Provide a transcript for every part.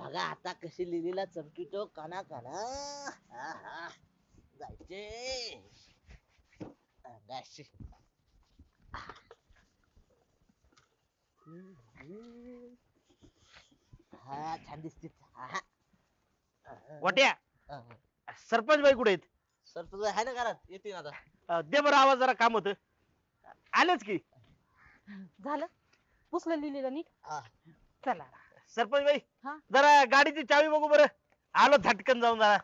बघा आता कशी लिलीला चमकीतो काना काना. आहा. जायचे अंगाशी. हा छान दिसते. वाट्या सरपंच बाई कुठे आहेत? सर तुझं आहे ना घरात येते ना आता. दे बरं आवाज, जरा काम होतं. आलेच की. झालं पुसलं लिहिलेलं नीट. हा. चला सरपंच बाई हा जरा गाडीची चावी बघू बरं. आलो झटकन जाऊन जरा.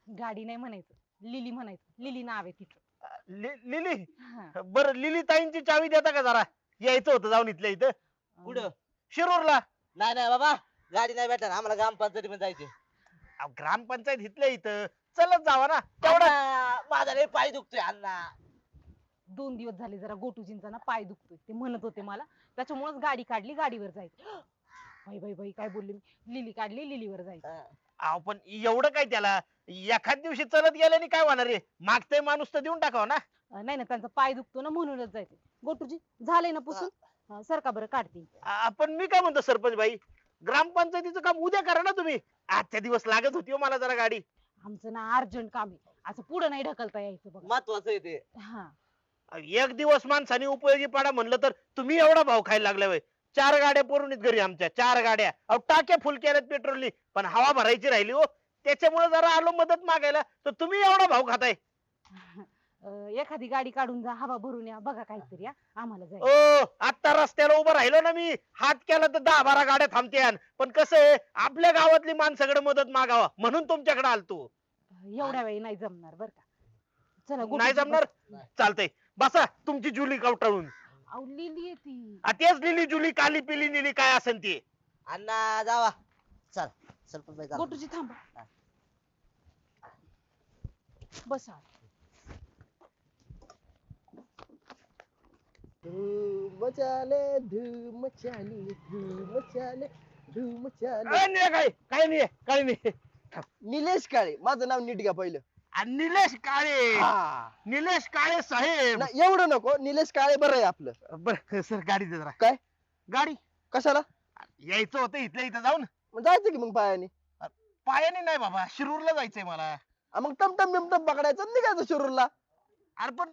गाडी नाही म्हणायचं, लिली म्हणायचं. लिली नाव आहे तिचं. लिली हा. बरं, लिली ताईंची चावी देता का जरा? यायचं होतं जाऊन इथल्या इथं कुठं? शिरूरला. नाही नाही बाबा गाडी नाही भेटणार आम्हाला ग्रामपंचायती मध्ये जायचे. अहो, ग्रामपंचायत इथल्या इथं चलत जावा ना तेवढं. अण्णा, माझा लय पाय दुखतोय अण्णा. 2 दिवस झाले जरा गोटूजींचा ना पाय दुखतोय ते म्हणत होते मला, त्याच्यामुळेच गाडी काढली, गाडीवर जायचं. बाई बाई बाई काय बोलले मी, लिली काढली, लिलीवर जायचं. हा. अहो पण एवढं काय त्याला, एखाद दिवशी चलत गेल्याने काय होणार आहे? मागतय माणूस तर देऊन टाकावं ना. नाही ना त्यांचा पाय दुखतो ना म्हणूनच जायचं. गोटूजी झालंय ना पुसून? सरका बरं काढते. पण मी काय म्हणतो सरपंच बाई, ग्रामपंचायतीचं काम उद्या करा ना तुम्ही. आजच्या दिवस लागत होती हो मला जरा गाडी. आमचं ना अर्जंट काम आहे, असं पुढे नाही ढकलता यायचं बघा. महत्वाचं आहे ते. हा एक दिवस माणसाने उपयोगी पडा म्हणलं तर तुम्ही एवढा भाव खायला लागला वय. 4 गाड्या परून आहेत घरी आमच्या, 4 गाड्या. अहो टाक्या फुल केल्यात पेट्रोलनी, पण हवा भरायची राहिली हो. त्याच्यामुळे जरा आलो मदत मागायला, तर तुम्ही एवढा भाव खाताय. एखादी गाडी काढून जा, हवा भरून या बघा काहीतरी. आम्हाला जायचं. ओ आता रस्त्याला उभं राहिलो ना मी, हात केला तर 10-12 गाड्या थांबत्यान. पण कसं आहे, आपल्या गावातली माणसाकडे मदत मागावा म्हणून तुमच्याकडे आलतो. एवढ्या वेळी नाही जमणार बर का. चला नाही गोटूजी जमणार? बस. चालतंय, बसा तुमची जुली कवटाळून. अहो लिली येते. तेच लिली जुली काली पिली निली काय असेल ती. अण्णा जावा. चल सरपंच बाई चला. गोटूजी थांबा. बसा. धूम चाले धूम चाले धूम चाले धूम चाले. काय नाही, काय नाही. निलेश काळे माझं नाव नीट घ्या पहिलं. आणि निलेश काळे. हा. निलेश काळे साहेब. नाही, एवढं नको, निलेश काळे बरं आहे आपलं. बर सर गाडी दे जरा. काय? गाडी कशाला? यायचं होतं इथल्या इथं जाऊन. मग जायचं की मग पायाने. पायाने नाही बाबा, शिरूरला जायचंय मला. मग टमटम बिमटम पकडायचं आणि निघायचं शिरूरला. अरे पण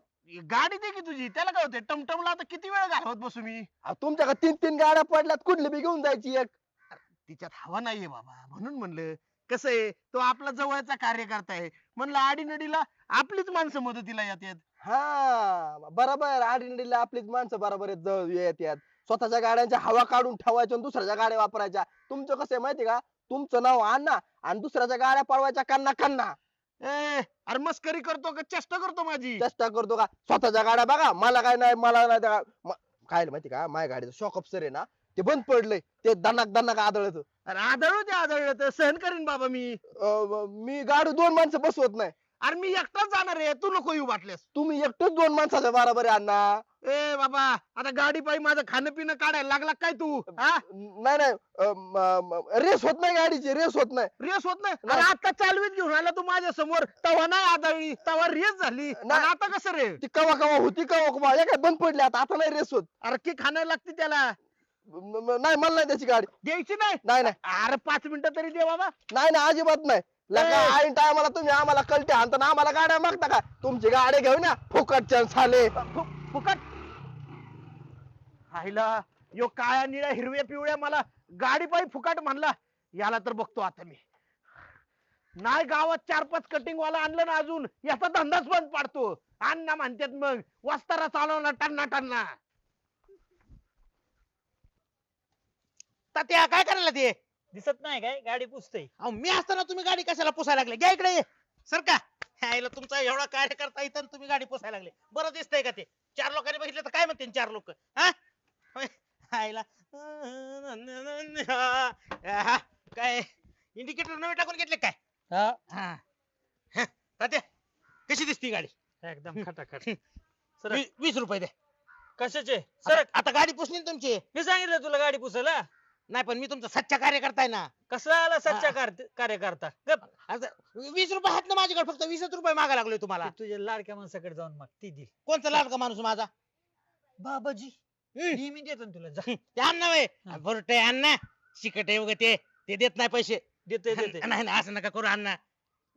गाडी दे की तुझी, त्याला काय होतंय? टमटमला आता किती वेळ घालवत बसू मी? तुमच्याकडे 3-3 गाड्या पडल्यात, कुठली बी घेऊन जायची एक. तिच्यात हवा नाहीये बाबा, म्हणून म्हणलं. कसं आहे, तो आपला जवळचा कार्यकर्ता आहे, म्हणलं आडीनडीला आपलीच माणसं मदतीला येतात. हा बरोबर, आडीनडीला आपलीच माणसं बरोबर आहेत, जवळ येतात. स्वतःच्या गाड्यांच्या हवा काढून ठेवायच्या आणि दुसऱ्याच्या गाड्या वापरायच्या. तुमचं कसं आहे माहिती का, तुमचं नाव अण्णा आणि दुसऱ्याच्या गाड्या पळवायच्या कन्ना कन्ना. अरे मस्करी करतो का चेष्टा करतो माझी? चेष्टा करतो का? स्वतःच्या गाड्या बघा, मला काय नाही, मला नाही काय माहिती का, माझ्या गाडीचं शॉक अप्सर आहे ना, ते बंद पडलंय, ते दनाक दनाक आदळत. अरे आदळलं तर सहन करीन बाबा मी. मी गाडी 2 माणसं बसवत नाही. अरे मी एकटाच जाणार आहे, तू नको येऊ वाटल्यास. तुम्ही एकटंच 2 माणसाच्या बरोबर आहे अण्णा. ए बाबा, आता गाडी पायी माझं खाणं पिणं काढायला लागला काय तू? हा? नाही नाही, रेस होत नाही, गाडीची रेस होत नाही. रेस होत नाही? अरे आता चालवीत घेऊन आला तू माझ्या समोर, तवा नाही आदळली, तवा रेस झाली. आणि आता कसं रे? ती कवा कवा होती, कवा कवा काय बंद पडली, आता नाही रेस होत. अरे की खाणं लागते त्याला. नाही, मला नाही त्याची गाडी द्यायची नाही? नाही नाही अरे 5 मिनिटं तरी दे बाबा. नाही नाही, अजिबात नाही. ऐन टायमाला तुम्ही आम्हाला कळते आणता, आम्हाला गाड्या मागता का? तुमची गाडी घेऊन या फुकटच्या साले. फुकट हायला, यो काळ्या निळ्या हिरव्या पिवळ्या मला गाडी पायी फुकट म्हणला. याला तर बघतो आता मी. नाही गावात 4-5 कटिंग वाला आणलं ना, अजून याचा धंदाच बंद पाडतो. अण्णा म्हणतात मग वस्तारा चालवणार टन्ना टन्ना. तात्या काय करायला ते? दिसत नाही काय गाडी पुसतय? अहो मी असताना तुम्ही गाडी कशाला पुसायला लागले? घ्या इकडे सर का. ह्याला तुमचा एवढा कार्यकर्ता इथं तुम्ही गाडी पुसायला लागले. बरं दिसतंय का ते? 4 लोकांनी बघितलं तर काय म्हणते 4 लोक? काय इंडिकेटर नवे टाकून घेतले काय? हा तात्या कशी दिसती गाडी? एकदम खटाखट. 20 रुपये द्या. कशाचे? सर आता गाडी पुसली ना तुमची. मी सांगितलं तुला गाडी पुसायला. नाही पण मी तुमचा सच्चा कार्यकर्ता आहे ना. कसा आला सच्चा कार्यकर्ता? गप. आता 20 रुपये आहेत ना माझ्याकडे, फक्त 20 रुपये मागा लागलोय तुम्हाला. ते तुझ्या लाडक्या माणसाकडे जाऊन मग ती दे. कोणता लाडका माणूस माझा? बाबाजी नेहमी देतो ना तुला जा. ते अण्णा वय भरटे अण्णा शिकट आहे उगा ते देत नाही पैसे. देते देते नाही नाही असं नका करू अण्णा.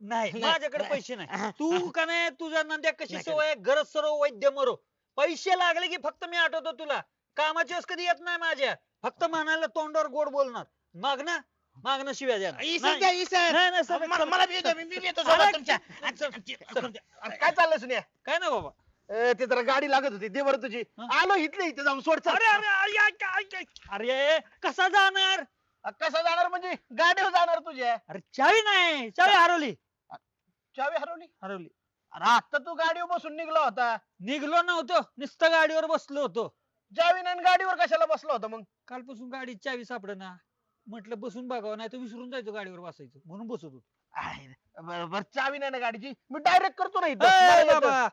नाही नाही, माझ्याकडे नाही. पैसे नाही तू का नाही तुझ्या नंद्या कशी सवय आहे, गरज सरो वैद्य मरो. पैसे लागले की फक्त मी आठवतो तुला. कामाची वेळेस कधी येत नाही माझ्या. फक्त म्हणायला तोंडावर गोड बोलणार. मागणं शिव्या द्या इसर द्या, इसर. नाही सर मला बी येतो, मी येतो अरे, सोबत तुमच्या. अरे, काय चाललंय सुनिया? काय ना बाबा. ते जरा गाडी लागत होती दे बरं तुझी. आलो इथले इथे जाऊन सोड चल. अरे अरे अरे, अरे कसा जाणार. कसं जाणार म्हणजे गाडीवर जाणार तुझ्या. अरे चावी नाही, चावी हरवली. चावी हरवली. हरवली. अरे आता तू गाडीवर बसून निघला होता. निघलो नव्हतो, नुसतं गाडीवर बसलो होतो. चावी नाही आणि गाडीवर कशाला बसला होता मग? कालपासून गाडी चावी सापडेना. म्हटलं बसून बघावं, नाही तर विसरून जायचो गाडीवर बसायचं, म्हणून बसत होतो. बरं चावी नाही ना गाडीची, मी डायरेक्ट करतो ना इथं. ए मला येतं. बाबा,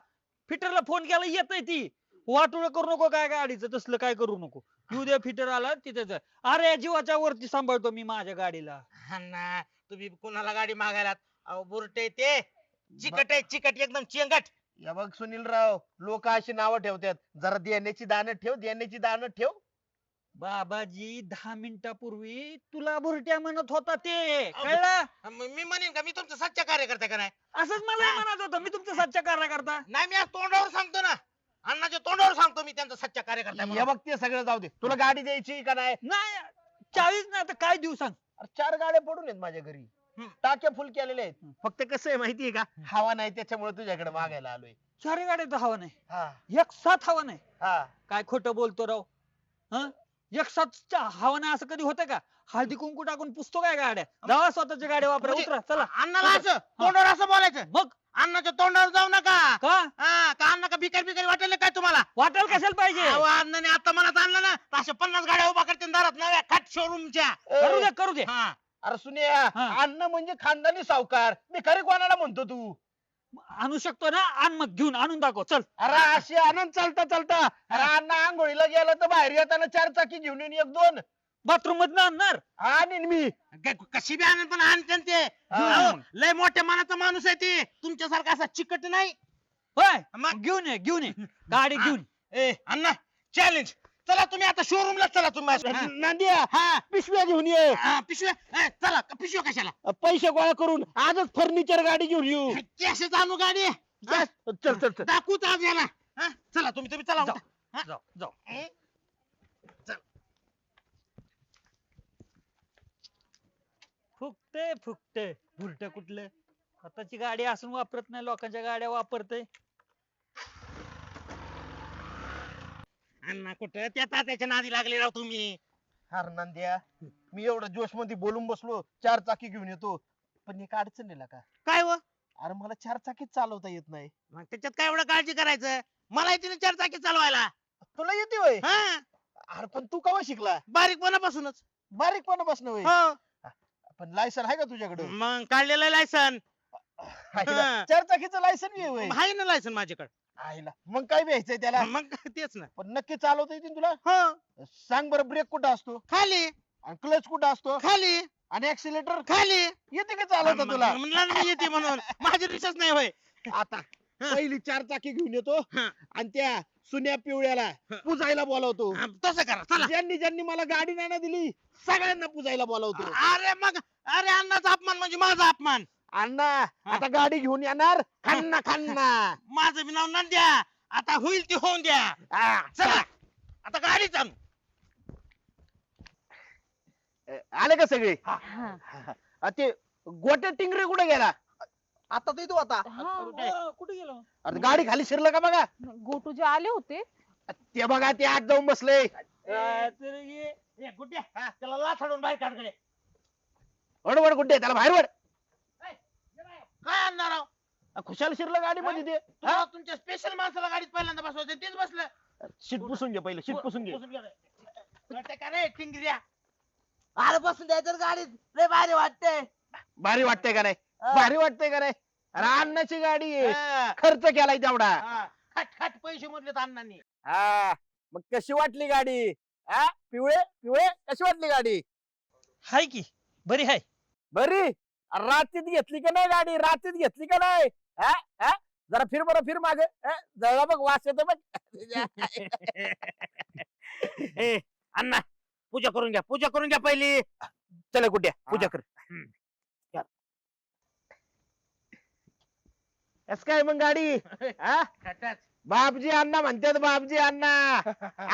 फिटरला फोन केला येतय ती. वाटोळ करू नको काय गाडीचं, तसलं काय करू नको. येऊ द्या फिटर आला तिथेच. अरे जीवाच्या वरती सांभाळतो मी माझ्या गाडीला. अण्णा तुम्ही कोणाला गाडी मागायलात? अहो बुरटे ते चिकट आहे, चिकट एकदम चेंगट. या बघ सुनील राव, लोक अशी नावं ठेवतात. जरा देण्याची दाणं ठेव, देण्याची दाणं ठेव. बाबाजी 10 मिनिटापूर्वी तुला बुरट्या म्हणत होता ते कळलं. मी म्हणेन का मी तुमचा सच्चा कार्यकर्ता का नाही? असंच मला म्हणत होतं मी तुमचा सच्चा कार्यकर्ता. नाही मी आज तोंडावर सांगतो ना, अण्णाच्या तोंडावर सांगतो मी त्यांचा सच्चा कार्यकर्ता आहे हे म्हणून. बघ ते सगळं जाऊ दे. तुला गाडी द्यायची का नाही? नाही चाळीस नाही आता काय देऊ सांग. अरे 4 गाड्या पडून आहेत माझ्या घरी. टाक्या फुल केलेल्या आहेत. फक्त कसं आहे माहितीये का, हवा नाही त्याच्यामुळे तुझ्याकडे मागायला आलोय. चारी गाड्या तर हवा नाही, हा एक साथ हवा नाही. हा. काय खोटं बोलतो राव. हं? एक साथ हवा नाही असं कधी होतं का? हळदी कुंकू टाकून पुसतो काय गाड्या? जावा स्वतःच्या गाड्या वापरा, म्हणजे उतरा चला. अण्णाला असं तोंडावर असं बोलायचं? मग अण्णाच्या तोंडावर जाऊ नका. का हा, का अण्णा का भिकारी भिकारी वाटेल काय तुम्हाला? वाटेल कशाला पाहिजे? अहो, अण्णाने आता मनात आणलं ना तर अशा 50 गाड्या उभा करते दारात नव्या खाट शोरूमच्या. करू दे करू दे. हा अरे सुनिया, हा. अन्न म्हणजे खानदानी सावकार. भिकारी कोणाला म्हणतो तू? आणू शकतो ना, आण मग घेऊन आणून दाखव चल. अरे अशी आनंद चालता चालता. अरे अण्णा आंघोळीला गेला तर बाहेर येताना 4 चाकी घेऊन येईन 1-2. बाथरूम मधनं आणणार. आणीन मी. कशी बी आणत पण आणते ते. हा. अहो, लय मोठ्या मनाचा माणूस आहे ते, तुमच्यासारखा असा चिकट नाही. होय मग? घेऊन ये घेऊन ये गाडी घेऊन ये. ए अण्णा चॅलेंज. चला तुम्ही आता शोरूमला चला तुम्ही माझ्या. नांदिया, हा पिशव्या घेऊन ये. हा, पिशव्या चला पिशव्या कशाला? पैसे गोळा करून आजच फर्निचर गाडी घेऊन येऊ. कॅशच आणू गाडी. हा, चल चल चल. दाखवूच आज याला. हा, चला तुम्ही चला जाऊ. हा. जाऊ जाऊ. ए, फुकते भुरट कुठलं. स्वतःची गाडी असून वापरत नाही, लोकांच्या गाड्या वापरते. अण्णा कुठं त्या तात्याच्या नादी लागले राव तुम्ही. अरे नांद्या, मी एवढं जोश मध्ये बोलून बसलो 4 चाकी घेऊन येतो, पण एक अडचण आहे का? काय व अरे मला 4 चाकीच चालवता येत नाही. मग त्याच्यात काय एवढं काळजी करायचं? मला येते ना 4 चाकी चालवायला. तुला येते होय? हा, अरे पण तू केव्हा शिकला? बारीकपणापासूनच. बारीकपणा बसणं होय. हो, पण लायसन आहे का तुझ्याकडे? मग काढलेलं लायसन. 4 चाकीचं लायसन बी होय? आहे ना लायसन माझ्याकडे. आईला मग काय घ्यायचंय त्याला? मग तेच ना. पण नक्की चालवता येते तुला? हो, सांग बरं, ब्रेक कुठं असतो खाली आणि क्लच कुठं असतो खाली आणि ऍक्सिलेटर खाली. येते का चालवता तुला? म्हणलं ना येते म्हणून. माझी रिसच नाही होय. आता पहिली 4 चाकी घेऊन येतो हा. आणि त्या सुन्या पिवळ्याला पुजायला बोलावतो. हा, तसं करा चला. ज्यांनी ज्यांनी मला गाडी नाही ना दिली सगळ्यांना पुजायला बोलावतो. अरे मग अरे अण्णाचा अपमान म्हणजे माझा अपमान. अण्णा आता गाडी घेऊन येणार खन्ना खन्ना. माझं बी नाव नंद्या. आता होईल ते होऊन द्या. हा, चला आता गाडी चालू. आले का सगळे? हा. ते गोट्या टिंगरे कुठे गेला? आता तो येतो आता. कुठे गेलो? अरे गाडी खाली शिरलं का बघा. गोटू जे आले होते ते बघा ते आत जाऊन बसले. गुड्या त्याला लाथाडून बाहेर काढ कडे. वड गुड्डे त्याला बाहेर वड. काय आणणार राव? खुशाल शिरलं गाडी मध्ये ते. तुम्हाला तुमच्या स्पेशल माणसाला गाडीत पहिल्यांदा बसवायचं तेच बसलं. शीट पुसून घे पहिलं, शीट पुसून घे. कळतंय का रे टिंगऱ्या? अरे बसून द्यायचं गाडीत, लय भारी वाटते. भारी वाटतंय का नाही? भारी वाटतंय का नाही? अरे अण्णाची गाडी आहे. हा, खर्च केलाय तेवढा. हा. खट खट पैसे मोजलेत अण्णांनी. हा मग कशी वाटली गाडी? हा पिवळे पिवळे कशी वाटली गाडी? हाय की बरी हाय. बरी. अरे रात्रीत घेतली का नाही गाडी? रात्रीत घेतली का नाही? हा हा जरा फिर बरं, फिर मागे. जरा बघ वास येतो बघ. ए अण्णा पूजा करून घ्या, पूजा करून घ्या पहिली. चला गुड्ड्या पूजा कर. कस काय मग गाडी हा खटाच. बापजी अण्णा म्हणतात बापजी अण्णा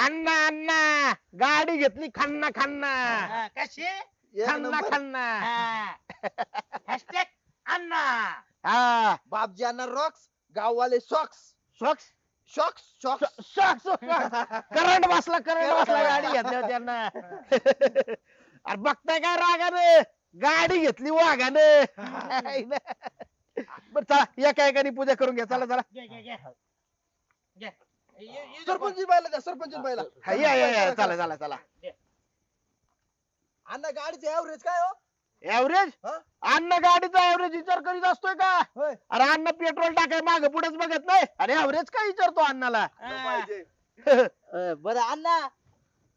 अण्णा अण्णा गाडी घेतली खन्ना खन्ना हा, कशी एक खन्ना नंबर. खन्ना हॅशटॅग अण्णा. हा बापजी यांना रॉक्स गाववाले socks socks shocks shocks socks current बसला गाडी घेतल्यावर त्यांना अरे बघताय काय रागानं गाडी घेतली वाघानं बर चला एका एकाने पूजा करून घ्या चला चला घे, घे, घे. घे. ये सरपंच बायला द्या सरपंच बायला हा, या चला चला चला अण्णा गाडीचे ऍव्हरेज काय हो एव्हरेज हा? अन्न गाडीचा एव्हरेज विचार करीत असतोय का होय. अरे अन्न पेट्रोल टाकाय माग पुढेच बघत नाही अरे एव्हरेज काय विचारतो अण्णाला पाहिजे. बरं अण्णा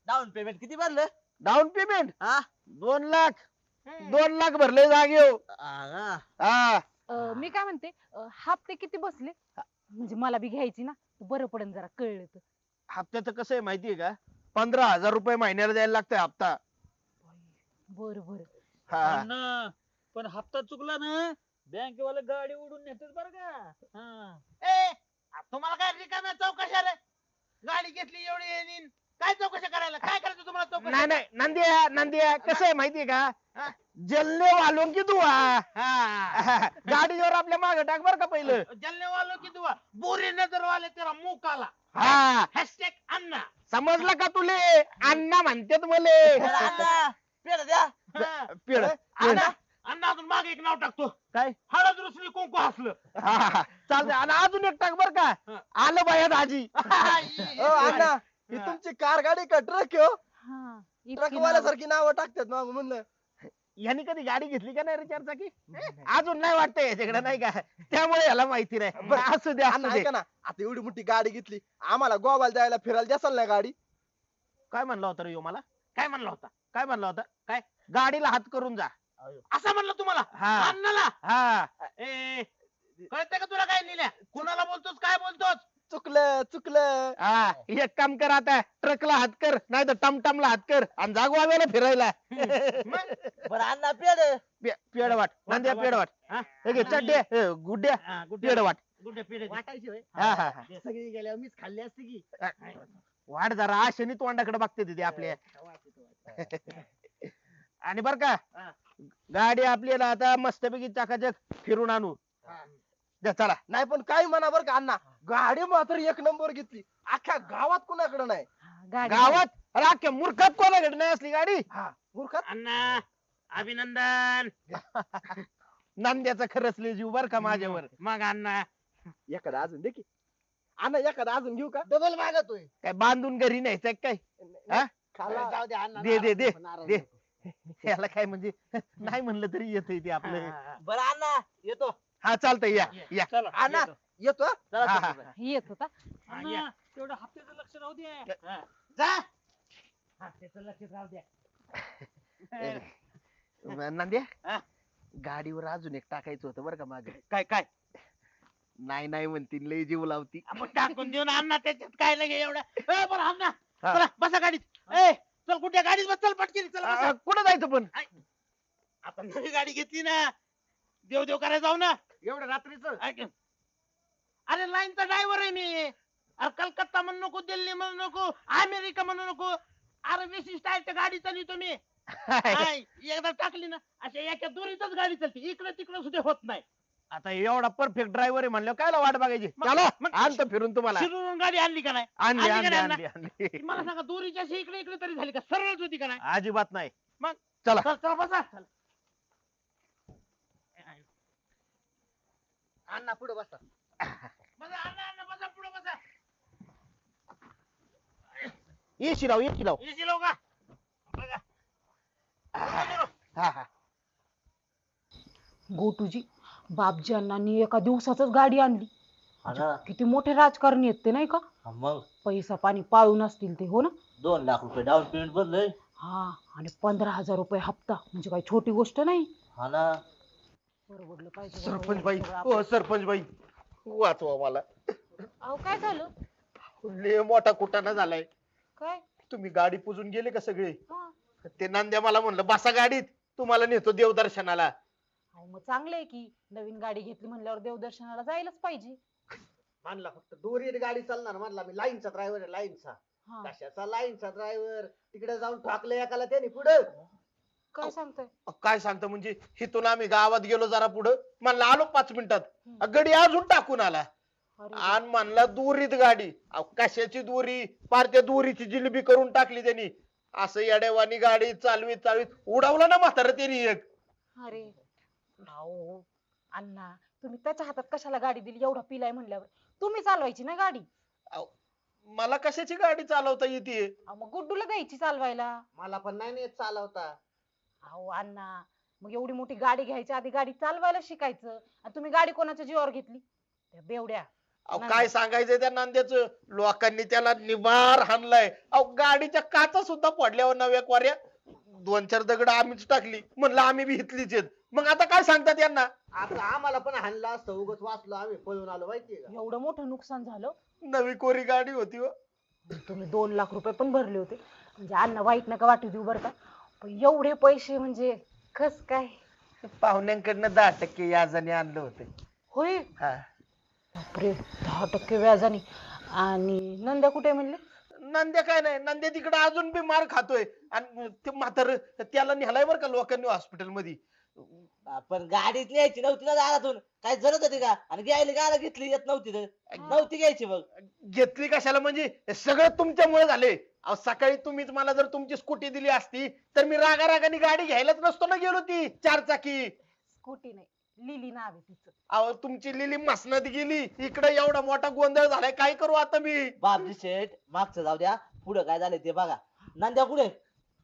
डाऊन पेमेंट किती भरलं? डाऊन पेमेंट हा? 2 लाख 2 लाख भरले जागे हा मी काय म्हणते हप्ते किती बसले म्हणजे मला बी घ्यायची ना बरं पडेल जरा कळलं तर. हप्त्याचं कसं आहे माहितीये का 15,000 रुपये महिन्याला द्यायला लागतोय हप्ता बरं बरं हा अण्णा पण हप्ता चुकला ना बँकेवाले गाडी उडून नेतात बरं का हा. ए तुम्हाला काय रिकाम्या चौकशा रे? गाडी घेतली एवढी येईन. काय चौकशा करायला? काय करायचं तुम्हाला चौकशा? नाही नाही नंदिया कसं आहे माहितीये का हा? जलने वालों की दुआ हा. गाडीवर आपल्या मागे टाक बर का पहिलं जलने वालों की दुआ बुरी नजर वाले तेरा मुंह काला. हा हॅशटॅग अण्णा. समजलं का तुले अण्णा म्हणतात मले अण्णा पेढ द्या. पेढ अण्णा अण्णा अजून मागे एक नाव टाकतो. काय हळद रुसली कुंकू हसलं. चालतंय आणि अजून एक टाक बर का आलं बाया दाजी हो अण्णा ही तुमची कार गाडी का ट्रक हो हा इतकी ट्रक नावं. वाल्यासारखी नावं टाकतात मग म्हणलं यांनी कधी गाडी घेतली का नाही रे चारचाकी अजून नाही वाटतंय याच्याकडे नाही का त्यामुळे याला माहिती नाही बरं, असू दे अण्णा असू दे ऐका ना आता एवढी मोठी गाडी घेतली आम्हाला गोवाला जायला फिरायला द्याल ना गाडी काय म्हणला होता रे ह्यो मला काय म्हणला होता? काय म्हणला होता काय? गाडीला हात करून जा असं म्हणलं तुम्हाला? हा. अण्णाला? हा ए कळतंय का तुला काय लिहिल्या? कुणाला बोलतोस काय बोलतोस? चुकलं हा एक काम कर आता ट्रकला हात कर नाही तर टमटमला हात कर आणि जागवाव्याला फिरायला बरं अण्णा पेढ. पेड वाट नांद्या पेड वाट हा? हे घे चड्डे गुड्ड्या हा, गुड पेड वाट गुड पेढ वाटायची होय. हा हा हा. सगळी गेल्यावर मीच खाल्ली असती की. वाढ जरा आशेनी तोंडाकडे बघते तिथे आपल्या आणि बर का हा. गाडी आपल्याला आता मस्तपैकी चकाचक फिरून आणू द्या, चला नाही पण काही म्हणा बरं का अण्णा गाडी मात्र एक नंबर घेतली अख्ख्या गावात कुणाकडे नाही हा, गाडी गावात अरे अख्ख्या मूर्खात कोणाकडे नाही असली गाडी मूर्खात अण्णा अभिनंदन. नांद्याचा खरंच लय जीव बर का माझ्यावर मग अण्णा एखादा अजून दे की अण्णा एखादा अजून घेऊ का डबल मागतोय. काय बांधून घरी न्यायचंय काय हा? खाला जाऊ दे अण्णा. दे, दे, दे, नाराज दे. नको. याला काय म्हणजे नाही म्हणलं तरी येतंय ते आपलं बरं अण्णा येतो. हा चालतंय या या चला अण्णा येतो. येतो हा? चला हा, सरपंच. हा. येत होता अण्णा तेवढं हप्त्याचं लक्ष राहू दे हा. जा. हा, त्याचं लक्ष राहू द्या. नांद्या हा? गाडीवर अजून एक टाकायचं होतं बरं का माग काय काय नाही नाही म्हणतील लय जीव लावती आपण टाकून देऊ ना अण्णा त्याच्यात काय लगे एवढं. ए, बरं अण्णा हा. चला बसा गाडीत. ए चल कुठे गाडीत बस चल पटकन चल बसा. कुठं जायचं पण आता नवी गाडी घेतली ना देव देव करायला जाऊ ना एवढ्या रात्रीच अरे लाईनचा ड्रायव्हर आहे मी. अरे कलकत्ता म्हणू नको दिल्ली म्हणू नको अमेरिका म्हणू नको. अरे विशिष्ट आहे गाडी चालवतो मी. हाय, एकदा टाकली ना अशा एका दोरीतच गाडी चालते इकडे तिकडे सुद्धा होत नाही. आता एवढा परफेक्ट ड्रायव्हर आहे म्हणलं कायला वाट बघायची मग- चलो मग- आणतो फिरून तुम्हाला शिरूरून गाडी आणली का नाही? आणली आणली का आणली नाही आणली आणली मला सांगा दोरीच्या अशी इकडे इकडे तरी झाली का सरळच होती का नाही? अजिबात नाही मग? चला चल चल बसा अण्णा पुढे बसा बसा अण्णा अण्णा बसा पुढे बसा. ये शिराव येशी लोक बघा हा हा गोटूजी बापजी अण्णांनी एका दिवसातच गाडी आणली किती मोठे राजकारणी आहेत ते नाही का मग पैसा पाणी पाळून असतील ते हो ना 2 लाख रुपये डाऊन पेमेंट भरलंय हा आणि 15,000 रुपये हप्ता म्हणजे काही छोटी गोष्ट नाही हा ना परवडलं पाहिजे सरपंच बाई सगळं ओ सरपंच बाई वाचवा मला अहो काय झालं लय मोठा कुटाणा झालाय काय तुम्ही गाडी पुजून गेले का सगळे हा ते नांद्या मला म्हणलं बसा गाडीत तुम्हाला नेतो देवदर्शनाला अहो मग चांगलं आहे की नवीन गाडी घेतली म्हणल्यावर देवदर्शनाला जायलाच पाहिजे. म्हणला फक्त दोरीत गाडी चालणार म्हणला मी लाईनचा ड्रायव्हर आहे लाईनचा. हा कशाचा लाईनचा ड्रायव्हर तिकडे जाऊन ठोकलं एकाला त्याने पुढे काय सांगताय? काय सांगतो म्हणजे इथून आम्ही गावात गेलो जरा पुढं म्हणलं आलो 5 मिनिटात गडी अजून टाकून आला अरे आणि म्हणला दोरीत गाडी अहो, कशाची दोरी पार त्या दोरीची जिलेबी करून टाकली त्यांनी असं येड्यावानी गाडी चालवीत चालवीत उडवलं ना म्हातारा त्यांनी एक अरे अहो अण्णा तुम्ही त्याच्या हातात कशाला गाडी दिली एवढा पिलाय म्हणल्यावर तुम्ही चालवायची ना गाडी. अहो, मला कशाची गाडी चालवता येते अहो, मग गुड्डूला द्यायची चालवायला. मला पण नाही येत चालवता. अहो अण्णा मग एवढी मोठी गाडी घ्यायच्या आधी गाडी चालवायला शिकायचं आणि तुम्ही गाडी कोणाच्या जीवावर घेतली त्या बेवड्या. अहो काय सांगायचंय त्या नांद्याचं लोकांनी त्याला निबार हाणलाय अहो गाडीच्या काचा सुद्धा पडल्यावर नव्या क्वाऱ्या 2-4 दगड आम्हीच टाकली म्हणलं आम्ही बी इथलीच आहेत मग आता काय सांगतात यांना आता आम्हाला पण हाणला असतं उगाच वाचलो आम्ही पळून आलो माहितीये का. एवढं मोठं नुकसान झालं. नवी कोरी गाडी होती हो तुम्ही 2 लाख रुपये पण भरले होते म्हणजे अण्णा वाईट नका वाटू देऊ बरं का पण एवढे पैसे म्हणजे कस काय. पाहुण्यांकडनं 10% याजाने आणलं होतं होय हा बापरे 10% व्याजाने. आणि नंद्या कुठे म्हणले? नंद्या काय नाही नंद्या तिकडे अजून बी मार खातोय आणि ते म्हातार त्याला नेलाय बरं का लोकांनी हॉस्पिटल मध्ये. पण गाडीत यायची नव्हती ना दारातून काय जरत होती का आणि घ्यायला गाडी घेतली येत नव्हती तर नव्हती घ्यायची मग. घेतली कशाला म्हणजे हे सगळं तुमच्यामुळे झाले अहो सकाळी तुम्हीच मला जर तुमची स्कूटी दिली असती तर मी रागारागाने गाडी घ्यायलाच नसतो ना गेलो ती 4 चाकी. स्कूटी नाही लिली नाव आहे तिचं. अहो तुमची लिली मसनात गेली इकडे एवढा मोठा गोंधळ झालाय काय करू आता मी. बापजी शेठ मागचं जाऊ द्या पुढे काय झालं ते बघा. नांद्या पुढे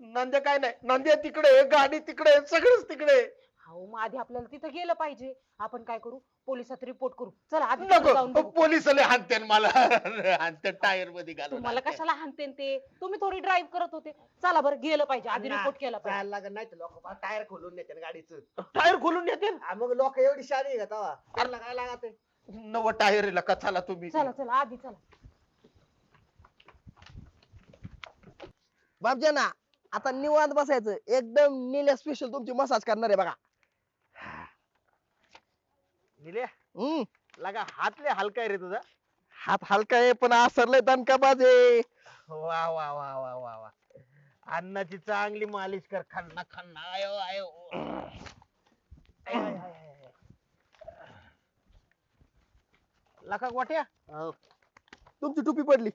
नंद्या काय नाही नंद्या तिकडे गाडी तिकडे सगळंच तिकडे. हो मग आधी आपल्याला तिथं गेलं पाहिजे. आपण काय करू पोलिसात रिपोर्ट करू. चला आधी तिथं जाऊन नको बघू. पोलिस हाणते मला हाणते टायर मध्ये घालून तुम्हाला कशाला हाणतेन ते तुम्ही थोडी ड्राईव्ह करत होते. चला बरं गेलं पाहिजे आधी ना, रिपोर्ट केला पाहिजे. जायला लागत नाही तर लोक टायर खोलून नेते ना गाडीचं. टायर खोलून येते मग लोक एवढी शानी आहे का तवा त्यांना काय लागत आहे? नव टायर का चला तुम्ही. चला चला आधी चला. बापजाना आता निवांत बसायचं एकदम निल्या स्पेशल तुमची मसाज करणार आहे बघा. निल्या हम्म लगा हातले हलका आहे रे तुझा. हात हलका आहे पण असरलंय दणकाबाज आहे. वा वा वा वा वा वा अन्नाची चांगली मालिश कर खन्ना खन्ना आयो आयो आय, आय, आय, आय. लका गोट्या हो. तुमची टोपी पडली.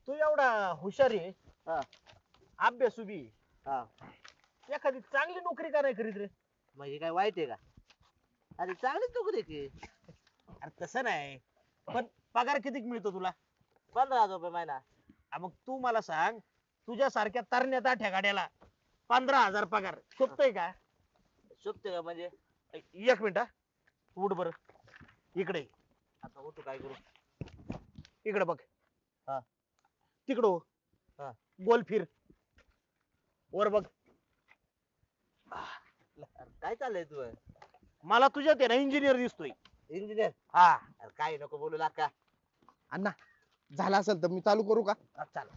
तू एवढा हुशार आहे हा. अभ्यासू बी हा. एखादी चांगली नोकरी का नाही करीत रे. म्हणजे काय वाईट आहे का अरे चांगलीच नोकरी आहे की. अरे तसं नाही पण पगार किती मिळतो तुला. 15,000 रुपये महिना. मग तू मला सांग तुझ्यासारख्या तरण्या ताठ्या गाड्याला 15,000 पगार शोभतोय का. शोभते का म्हणजे 1 मिनिट उठ बर इकडे ये. आता उठू काय करू. इकडे बघ हा. तिकडं हो. हा. गोल फिर वर बघ. अरे काय चाललंय तू मला तुझ्यात आहे ना इंजिनियर दिसतोय. इंजिनियर. हा अरे काय नको बोलू लागा. अण्णा झाला असेल तर मी चालू करू का? चाल.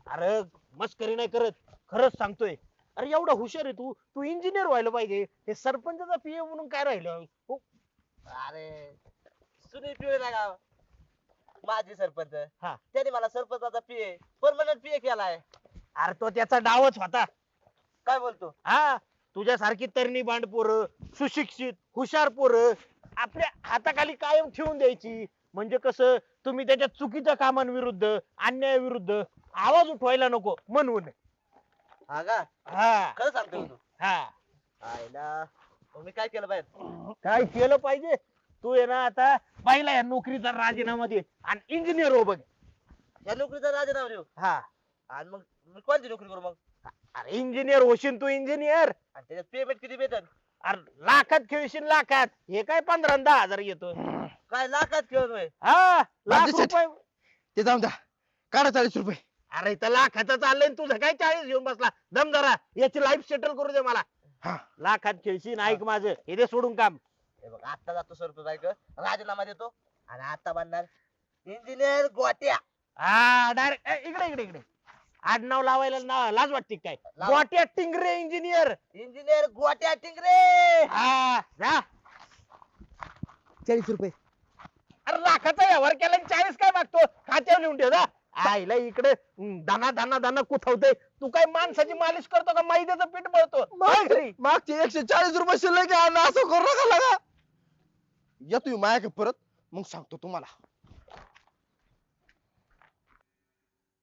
अरे मस्करी नाही करत खरंच सांगतोय. अरे एवढा हुशार आहे तू तू इंजिनियर व्हायला पाहिजे. हे सरपंचाचा पीए म्हणून काय राहिलं हो. अरे सुनील पिवळे लागा माझे सरपंच. हा. त्याने मला सरपंचाचा पीए परमनंट पीए केलाय. अरे तो त्याचा डावच होता. काय बोलतो. हा तुझ्यासारखी तरणी बांड पोरं सुशिक्षित हुशार पोरं आपल्या हाताखाली कायम ठेवून द्यायची म्हणजे कसं तुम्ही त्याच्या चुकीच्या कामांविरुद्ध अन्यायाविरुद्ध आवाज उठवायला नको म्हणून. हा का हा खरं सांगतो तू. हा आयला मग मी काय केलं पाहिजे. काय केलं पाहिजे तू आहे ना आता पहिला या नोकरीचा राजीनामा दे आणि इंजिनियर हो बघ. या नोकरीचा राजीनामा देऊ हा आणि मग मी कोणती नोकरी करू मग. अरे इंजिनियर होशील तू इंजिनियर. आणि त्याच्यात पेमेंट किती भेटल. अरे लाखात खेळशील लाखात हे काय 15-10 येतो. काय लाखात खेळतोय. हा लाख बाजूचं- रुपये. ते जाऊन द्या काढा 40 रुपये. अरे इथं लाखाचं चाललंय आणि तुझं काय 40 घेऊन बसला दम जरा याची लाईफ सेटल करू दे मला. हा. लाखात खेळशील ऐक माझं हे दे सोडून काम. हे बघ आता जातो सरपंच बायक राजीनामा देतो आणि आता बनणार इंजिनियर गोट्या. हा डायरेक्ट इकडे इकडे इकडे आडनाव लावायला लाज वाटते काय? लाव. गोट्या टिंगरे इंजिनियर. इंजिनियर गोट्या टिंगरे. हा जा. 40 रुपये. अरे लाखाचा व्यवहार केला आणि 40 काय मागतो? खात्यावर लिहून ठेव जा. आईला इकडे दाना दाना दाना कुठवते. तू काय माणसाची मालिश करतो का मैद्याचं पीठ मळतो? होय घरी. मागचे 140 रुपये शिल्लक आहे अण्णा, असं करू नका लगा. या तुम्ही माझ्याकडे परत, मग सांगतो तुम्हाला.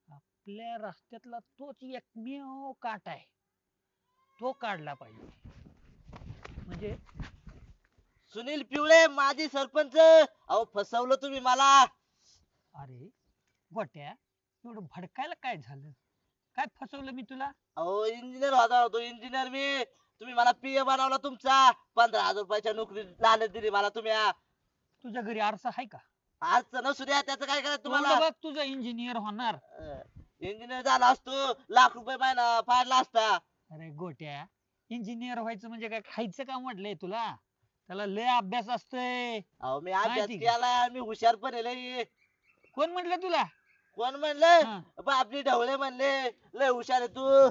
आपल्या रस्त्यातला तोच एकमेव काट आहे, तो काढला पाहिजे. म्हणजे सुनील पिवळे माजी सरपंच, अहो फसवलं तुम्ही मला. अरे गोट्या, एवढं भडकायला काय झालं? काय फसवलं मी तुला? अहो इंजिनियर होतो इंजिनियर मी. तुम्ही मला पीए बनवला तुमचा. 15,000 रुपयाच्या नोकरी लालच दिली मला तुम्ही. तुझ्या घरी आरसा आहे का? आज नसू द्या, त्याचं काय करायचं तुम्हाला तुम्हाला. बघ, तुझं इंजिनियर होणार. इंजिनियर झाला असतो, लाख रुपये महिना पाडला असता. अरे गोट्या, इंजिनियर व्हायचं म्हणजे काय खायचं काम म्हटलंय तुला? त्याला लय अभ्यास असतोय. अहो मी अभ्यास माहिती का? केला, मी हुशार पण आहे लय. कोण म्हटलं तुला? कोण म्हणलं? हा. बापली ढवळे म्हणले लय हुशार आहे तू.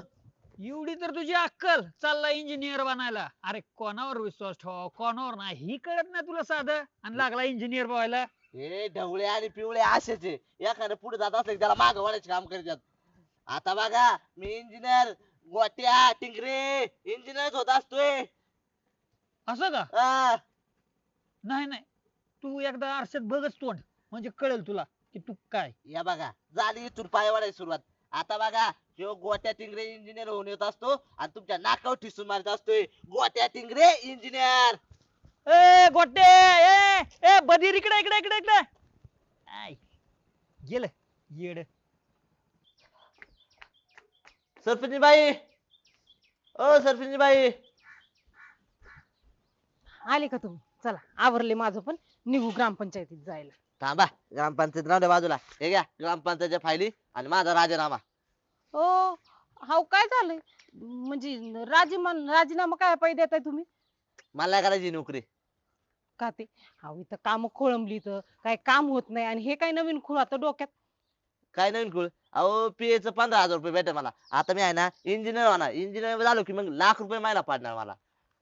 एवढी तर तुझी अक्कल, चालला इंजिनियर बनायला. अरे कोणावर विश्वास ठेवा, कोणावर नाही ही कळत नाही तुला साधं, आणि लागला इंजिनियर व्हायला. हे ढवळे आणि पिवळे असेच आहे. एखादं पुढे जात असले की त्याला माग वळायचे काम करतात. आता बघा मी इंजिनियर गोट्या टिंगरे इंजिनियर होत असतोय. असं का? हा. नाही नाही, तू एकदा आरशात बघच तोंड, म्हणजे कळेल तुला की तू काय. या बघा झाली इथून पाय वाढायची सुरुवात. आता बघा ह्यो गोट्या टिंगरे इंजिनियर होऊन येत असतो आणि तुमच्या नाकावर ठिसून मारत असतोय. गोट्या टिंगरे इंजिनियर. ए गोटे, ए ए बधीर, इकडे इकडे इकडे इकडे. आय, गेलं येड. सरपंच बाई, ओ सरपंच बाई. आले का तुम्ही? चला आवरले माझं पण, निघू ग्रामपंचायतीत जायला. थांबा, ग्रामपंचायत राहू द्या बाजूला. हे घ्या ग्रामपंचायतच्या फायली आणि माझा राजीनामा. ओ हाव, काय झालंय? म्हणजे राजीनामा काय पाहिजे देताय तुम्ही? मला नाही करायची नोकरी. का ते? हाव, इथं काम खोळंबली, तर काय काम होत नाही, आणि हे काय नवीन खूळ आता डोक्यात? काय नवीन कुळ? अहो पीएच 15,000 रुपये भेटेल मला. आता मी आहे ना इंजिनियर होणार. इंजिनियर झालो की मग लाख रुपये महिना पाडणार मला.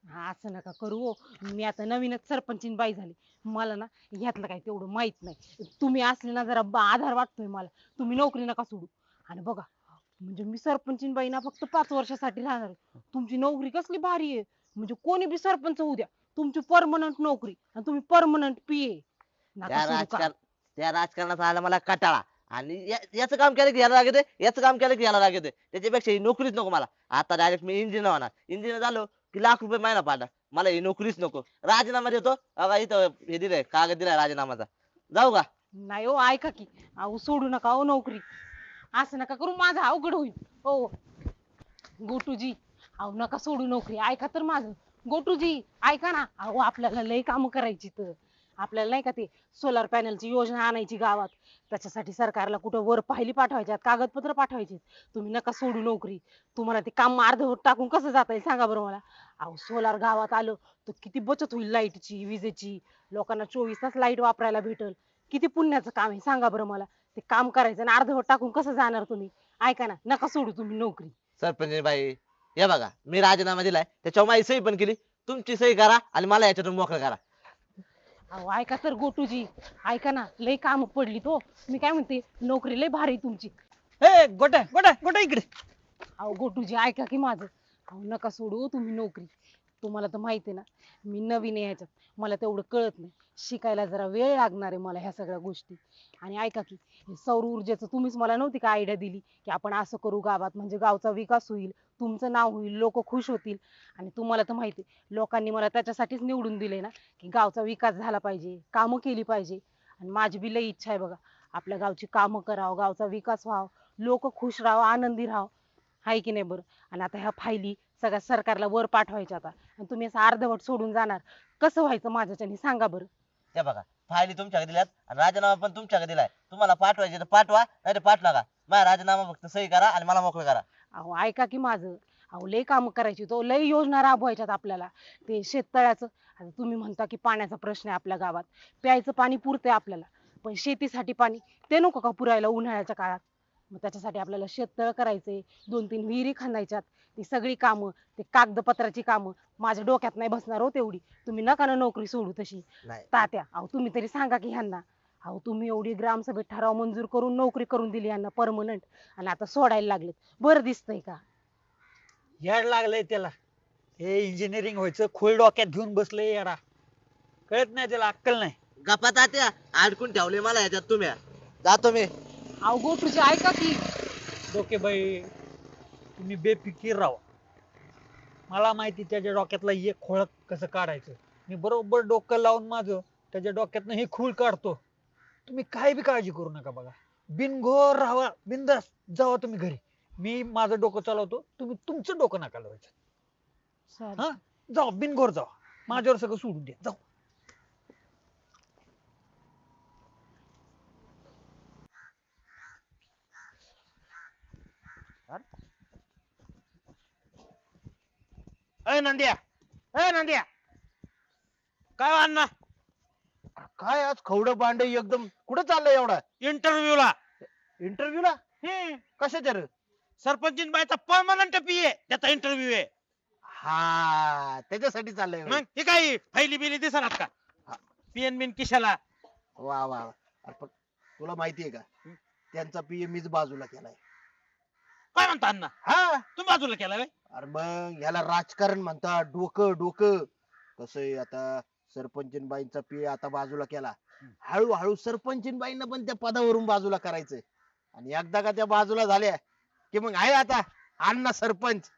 हा, असं नका करू हो. मी आता नवीनच सरपंचीन बाई झाली, मला ना ह्यातलं काही तेवढं माहित नाही. तुम्ही असले ना जरा आधार वाटतोय मला. तुम्ही नोकरी नका सोडू. आणि बघा, म्हणजे मी सरपंचीन बाई ना फक्त 5 वर्षासाठी राहणार आहे. तुमची नोकरी कसली भारी आहे, म्हणजे कोणी बी सरपंच होऊ द्या, तुमची परमनंट नोकरी आणि तुम्ही परमनंट पीए. नका त्या सोडू का? राजकारण त्या राजकारणाचा आला मला कटाळा. आणि याचं काम केलं की याला लागते, याचं काम केलं की याला लागते. त्याच्यापेक्षा ही नोकरीच नको मला. आता डायरेक्ट मी इंजिनियर होणार. इंजिनियर झालो की लाख रुपये महिना पाडणार. मला ही नोकरीच नको. राजीनामा देतो. बघा इथं हे दिलंय, कागद दिलाय राजीनामाचा. जाऊ का? नाही हो, ऐका की, अहो सोडू नका हो नोकरी. असं नका करू, माझं अवघड होईल हो. गोटूजी, अहो नका सोडू नोकरी, ऐका तर माझं. गोटूजी ऐका ना, अहो आपल्याला लय काम करायची, तर आपल्याला नाही का ते सोलार पॅनलची योजना आणायची गावात. त्याच्यासाठी सरकारला कुठं वर पायली पाठवायच्यात, कागदपत्र पाठवायची. तुम्ही नका सोडू नोकरी. तुम्हाला ते काम अर्धवट टाकून कसं जाता येईल सांगा बरं मला. अहो सोलार गावात आलं तर किती बचत होईल लाईटची, विजेची. लोकांना 24 तास लाईट वापरायला भेटल. किती पुण्याचं काम आहे सांगा बरं मला. ते काम करायचं आणि अर्धवट टाकून कसं जाणार तुम्ही? ऐका ना, नका सोडू तुम्ही नोकरी. सरपंच बाई, हे बघा मी राजीनामा दिलाय. त्याच्यावर माझी सही पण केली. तुमची सही करा आणि मला याच्यातून मोकळं करा. अहो ऐका तर गोटूजी, ऐका ना, लय काम पडली तो. मी काय म्हणते, नोकरी लय भारी तुमची. ए गोट्या गोट्या गोट्या, इकडे. अहो गोटूजी ऐका की माझं. अहो नका सोडू तुम्ही नोकरी. तुम्हाला तर माहिती आहे ना, मी नवीन आहे ह्याच्यात, मला तेवढं कळत नाही. शिकायला जरा वेळ लागणार आहे मला ह्या सगळ्या गोष्टी. आणि ऐका की, हे सौर ऊर्जेचं तुम्हीच मला नव्हती का आयडिया दिली की आपण असं करू गावात, म्हणजे गावचा विकास होईल, तुमचं नाव होईल, लोक खुश होतील. आणि तुम्हाला तर माहिती आहे, लोकांनी मला त्याच्यासाठीच निवडून दिले ना, की गावचा विकास झाला पाहिजे, कामं केली पाहिजे. आणि माझी बी लई इच्छा आहे बघा, आपल्या गावची कामं करावं, गावचा विकास व्हावं, लोक खुश राहावं, आनंदी राहावं. हाय की नाही बरं? आणि आता ह्या फायली सगळ्या सरकारला वर पाठवायच्या आता, आणि तुम्ही असं अर्धवट सोडून जाणार, कसं व्हायचं माझ्याच्याने सांगा बरं. हे बघा फायली तुमच्याकडे दिल्यात आणि राजीनामा पण तुमच्याकडे दिलाय. तुम्हाला पाठवायचे तर पाठवा, नाही तर पाठवा नका. माझा राजीनामा फक्त सही करा आणि मला मोकळं करा. अहो ऐका की माझं. अहो लय काम करायची, तो लय योजना राबवायच्यात आपल्याला. ते शेततळ्याचं, आता तुम्ही म्हणता की पाण्याचा प्रश्न आहे आपल्या गावात, प्यायचं पाणी पुरतंय आपल्याला, पण शेतीसाठी पाणी ते नको का पुरायला उन्हाळ्याच्या काळात? मग त्याच्यासाठी आपल्याला शेततळ करायचंय, 2-3 विहिरी खणायच्यात, ती सगळी कामं, ते कागदपत्राची कामं माझ्या डोक्यात नाही बसणार हो तेवढी. तुम्ही नका ना नोकरी सोडू तशी. नाही. तात्या, अहो तुम्ही तरी सांगा की ह्यांना. अहो तुम्ही एवढी ग्रामसभेत ठराव मंजूर करून नोकरी करून दिली यांना परमनंट, आणि आता सोडायला लागलेत. बरं दिसतंय का? याड लागलंय त्याला. हे इंजिनिअरिंग व्हायचं खोल डोक्यात घेऊन बसलंय याडा. कळत नाही त्याला, अक्कल नाही. गप्पा तात्या अडकून ठेवले मला ह्याच्यात तुम्ही. जातो मी. अहो गोटूजी ऐका की. डोके बाई तुम्ही बेफिकीर राहा. मला माहिती त्याच्या डोक्यातला एक खोळ कसं काढायचं. मी बरोबर डोकं लावून माझं त्याच्या डोक्यातनं हे खूळ काढतो. तुम्ही काय बी काळजी करू नका बघा. बिनघोर राहा, बिंदास जावा तुम्ही घरी. मी माझं डोकं चालवतो, तुम्ही तुमचं डोकं नका लावायचं. चालेल. हा जावा, बिनघोर जावा. माझ्यावर सगळं सोडून द्या, जाऊ. अय नंद्या, अय नंद्या, काय हो अण्णा? काय आज खवड बांडे एकदम कुठे चाललंय एवढा? इंटरव्ह्यूला इंटरव्ह्यूला? कशाच्या रे? सरपंच बायचा परमनंट पीए त्याचा इंटरव्ह्यू आहे. हा त्याच्यासाठी चाललंय होय. मग हे काय फैली बिली दिसणार का? पीएन बिन किशाला? वा वा वा. अरे पण तुला माहितीये का त्यांचा पीए मीच बाजूला केलाय. काय म्हणता अण्णा? हा तुम्ही बाजूला केला व्हय? अरे मग याला राजकारण म्हणतात. डोकं डोकं कसं आहे, आता सरपंचीनबाईंचा पीए आता बाजूला केला, हळूहळू सरपंचीनबाईंना पण त्या पदावरून बाजूला करायचंय. आणि एकदा का त्या बाजूला झाल्या की मग आहे आता अण्णा सरपंच.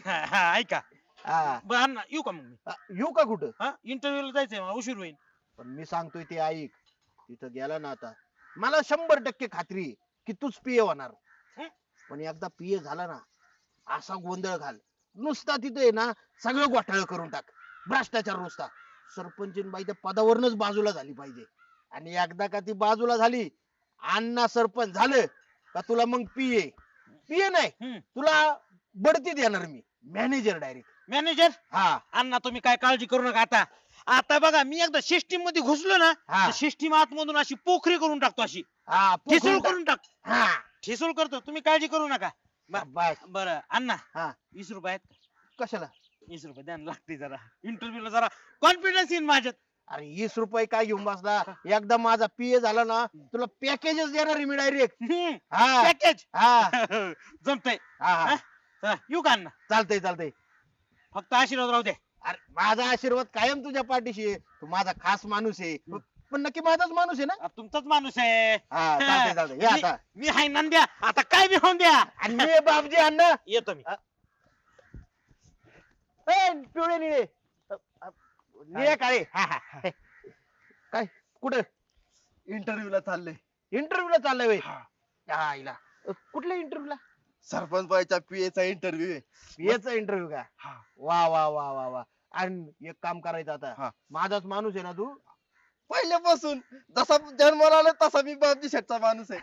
ऐका हा. बरं अण्णा येऊ का मग मी? येऊ का कुठं? हा इंटरव्ह्यूला जायचंय मला, उशीर होईल. पण मी सांगतोय ते ऐक. तिथं गेला ना आता मला 100% खात्री आहे की तूच पीए होणार. पण एकदा पीए झाला ना असा गोंधळ घाल, नुसता तिथे ना सगळं घोटाळं करून टाक, भ्रष्टाचार नुसता. सरपंचीनबाई त्या पदावरनच बाजूला झाली पाहिजे. आणि एकदा का ती बाजूला झाली, अण्णा सरपंच झालं का तुला मग पीए पीए नाही तुला बढती देणार मी, मॅनेजर डायरेक्ट. मॅनेजर? हा अण्णा तुम्ही काय काळजी करू नका. आता आता बघा मी एकदा सिस्टीम मध्ये घुसलो ना, हा. सिस्टीम आतमधून अशी पोखरी करून टाकतो, अशी हा ठिसूळ करून टाक, हा ठिसूळ करतो. तुम्ही काळजी करू नका. बस. बरं अण्णा, हा. 20 रुपये आहेत? कशाला? 20 रुपये द्यायला लागते जरा, इंटरव्ह्यूला जरा कॉन्फिडन्स येईल माझ्यात. अरे 20 रुपये काय घेऊन बसला? एकदा माझा पीए झाला ना तुला पॅकेजच देणार आहे मी डायरेक्ट. हा पॅकेज हा जमतंय. हा हा. चला, येऊ का अण्णा? चालतंय चालतंय. फक्त आशीर्वाद राहू दे. अरे माझा आशीर्वाद कायम तुझ्या पाठीशी आहे. तू माझा खास माणूस आहे. पण नक्की माझाच माणूस आहे ना? तुमचाच माणूस आहे. हा चालतंय चालतंय. ये आता. मी हाय नंद्या, आता काय बी होऊन द्या. आणि मी आहे बापजी अण्णा. येतो मी. ए, पिवळे निळे निळे काळे. हा, हा. काय कुठं? इंटरव्ह्यूला चाललंय. इंटरव्ह्यूला चाललंय व्हय? हा, आईला. कुठल्या इंटरव्ह्यूला? सरपंच बाईच्या पीए चा इंटरव्ह्यू आहे. पीएचा इंटरव्ह्यू का? हा. वा वा वा वा वा. आणि एक काम करायचं हा. आता, माझाच माणूस आहे ना तू? पहिल्यापासून जसा जन्माला आला तसा मी बापजी शेटचा माणूस आहे.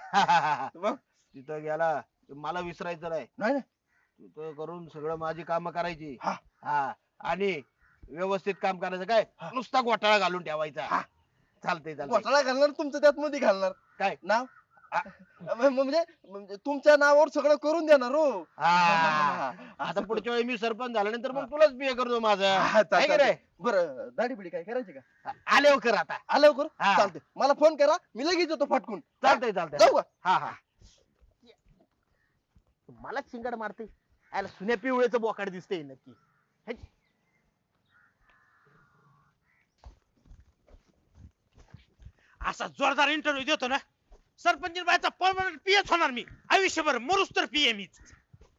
मग? तिथं गेला मला विसरायचं नाही. नाही ना. तिथं करून सगळं माझी कामं करायची. हा. हा आणि व्यवस्थित काम करायचं. काय नुसता घोटाळा घालून ठेवायचा. चालतंय चालतंय. घोटाळा घालणार तुमचं त्यात मध्ये घालणार काय? नाव म्हणजे तुमच्या नावावर सगळं करून देणार हो. हा. आता पुढच्या वेळी मी सरपंच झाल्यानंतर मग तुलाच बिहे करतो माझं. हा, आहे का रे? बरं दाढी बिडी काय करायची का? आल्यावर कर आता. आल्यावर करू. हा. चालतंय, मला फोन करा, मी लगेच येतो फटकून. चालतंय चालतंय. जाऊ का? हा हा. मला शिंगाड मारते. आयला सुन्या पिवळेचं बोकाड दिसतंय नक्की. हे. असा जोरदार इंटरव्ह्यू देतो ना, सरपंच बायचा परमनंट पीएच होणार मी आयुष्यभर, मरुस तर पीए मीच.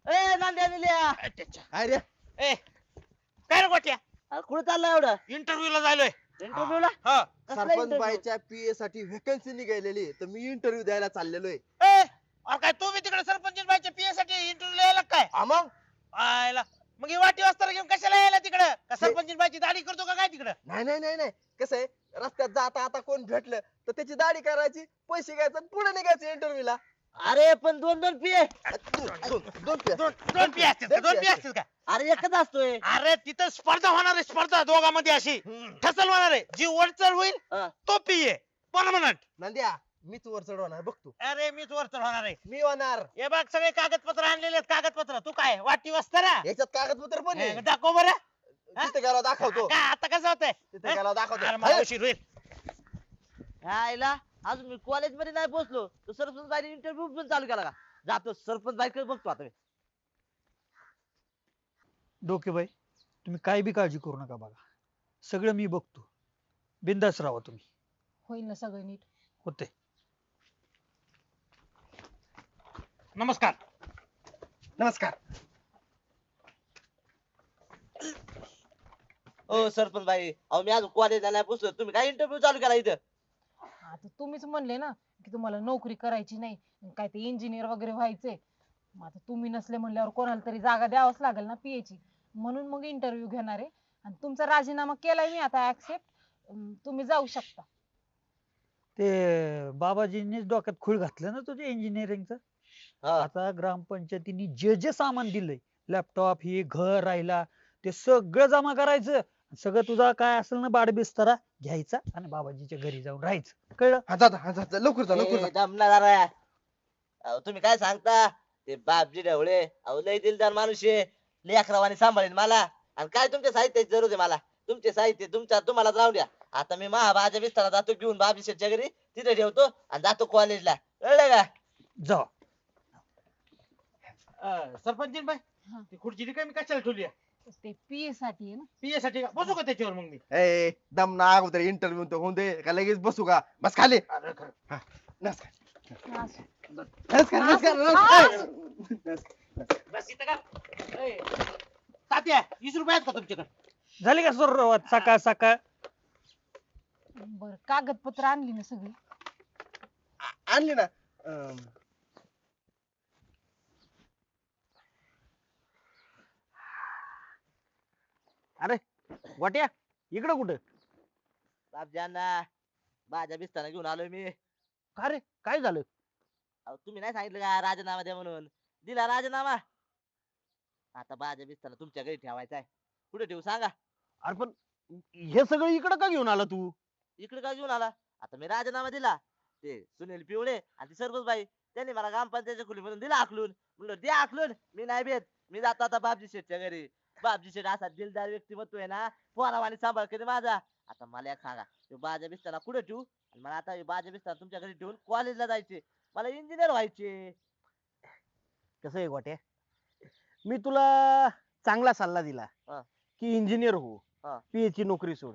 ए नांद्या निल्या, त्याच्या काय रे? ए काय रे गोट्या, कुठे चाललाय एवढं इंटरव्ह्यूला जायलोय. इंटरव्ह्यूला? हा. सरपंच बाईच्या पीए साठी व्हॅकन्सी निघालेली आहे, तर मी इंटरव्ह्यू द्यायला चाललेलो आहे. ए अरे काय तू बी तिकडे सरपंच बायच्या पीए साठी इंटरव्ह्यूला यायला काय? हा मग? आयला मग ही वाटी वाजता घेऊन कशाला यायला तिकडं? का सरपंच बायची दाढी करतो का काय तिकडं? नाही नाही नाही नाही, कसं आहे, रस्त्यात जाता आता कोण भेटलं तर त्याची दाढी करायची, पैसे घ्यायचं आणि पुढे निघायचं इंटरव्ह्यूला. अरे पण 2-2 पिये. दोन पीए. दोन पी असतील का? दोन पी असतील का? अरे एकच असतोय. अरे तिथं स्पर्धा होणार आहे, स्पर्धा दोघांमध्ये अशी ठसल होणार आहे. जी वरचढ होईल हा. तो पीए परमनंट. नंद्या मीच वर चढवणार बघ तू. अरे मीच वर चढवणार आहे. मी होणार. हे बघ सगळे कागदपत्र आणलेले आहेत कागदपत्र. तू काय वाटी वस्तारा याच्यात कागदपत्र पण आहे. दाखव बरं. हा? तिथे गेला दाखवतो. काय आता कसं होतंय? तिथे गेला दाखवतो. अरे मला उशीर होईल. आईला अजून मी कॉलेज मध्ये नाही पोहोचलो तर सरपंच बाई इंटरव्ह्यू पण चालू केला का? जातो सरपंच बाईकडे बघतो आता मी. डोकेबाई तुम्ही काय बी काळजी करू नका बघा, सगळं मी बघतो. बिंदास राहा तुम्ही. होईल ना सगळं नीट. होते. नमस्कार. नमस्कार. ओ सरपंच बाई, अहो मी अजून कॉलेजला नाही पोहोचलो, तुम्ही काय इंटरव्ह्यू चालू केला इथं? आता तुम्हीच म्हणले ना की तुम्हाला नोकरी करायची नाही, काय ते इंजिनियर वगैरे व्हायचे. मग आता तुम्ही नसले म्हणल्यावर कोणाला तरी जागा द्यावंच लागेल ना पीएची. म्हणून मग इंटरव्ह्यू घेणार आहे. आणि तुमचा राजीनामा केलाय मी आता ऍक्सेप्ट. तुम्ही जाऊ शकता. ते बाबाजींनीच डोक्यात खूळ घातलं ना तुझ्या इंजिनिअरिंगचं. हा. आता ग्रामपंचायतीने जे जे सामान दिलंय, लॅपटॉप ही घर राहिला, ते सगळं जमा करायचं. सगळं तुझा काय असेल ना बाडबिस्तरा घ्यायचा आणि बाबाजीच्या घरी जाऊन राहायचं. कळलं? हा जा लवकर जा लवकर जा. ए, दमणार आहे. अहो तुम्ही काय सांगता? ते बापजी ढवळे अहो लय दिलदार माणूस आहे, लेकरावाने सांभाळेल मला. आणि काय तुमच्या साहित्याची जरूर आहे मला? तुमचे साहित्य तुम्हाला राहू द्या. आता मी महाबाच्या विस्तारा जातो घेऊन बाबजी शेठच्या घरी, तिथे ठेवतो आणि जातो कॉलेजला. कळलं का? जा. सरपंच बाई हा. ती खुर्ची रिकामी कशाला ठेवली आहे? ते पीए साठी आहे ना. पीए साठी का? बसू का त्याच्यावर मग मी? ए दम ना अगोदर इंटरव्ह्यू तर होऊन दे का लगेच बसू का? बस खाली. अरे खरं. नमस्कार. असं. नमस्कार नमस्कार असं. नमस्कार. बस इथं का? ए, तात्या 20 रुपये आहेत का तुमच्याकडे? झाली का सुरुवात सकाळ सकाळ? बरं कागदपत्र आणली ना सगळी? आणली ना. अरे वाट्या इकडं कुठं? बापजांना बाजा बिस्तारा घेऊन आलोय मी. का रे काय झालं? अहो तुम्ही नाही सांगितलं का राजीनामा द्या म्हणून? दिला राजीनामा. आता बाजा बिस्तारा तुमच्या घरी ठेवायचा आहे. कुठे ठेवू सांगा? अरे पण हे सगळं इकडं का घेऊन आला तू? इकडे काय घेऊन आला? आता मी राजीनामा दिला. ते सुनील पिवळे आणि ती सरपंच बाई त्यांनी मला ग्रामपंचायतच्या खोलीमधून दिला आखलून. म्हणलं द्या आखलून, मी नाही भेट. मी जातो आता बापजी शेठच्या घरी. बापजी शेठ असा दिलदार व्यक्तिमत्व आहे ना, पोरावानी सांभाळ कधी माझा. आता मला एक सांगा, तो बाजा बिस्तारा कुठे ठेवू? आणि मला आता हे बाजा बिस्तारा तुमच्या घरी ठेवून कॉलेजला जायचे, मला इंजिनियर व्हायचे. कसं आहे गोट्या, मी तुला चांगला सल्ला दिला हा. की इंजिनियर हो, हा. पीएची नोकरी सोड.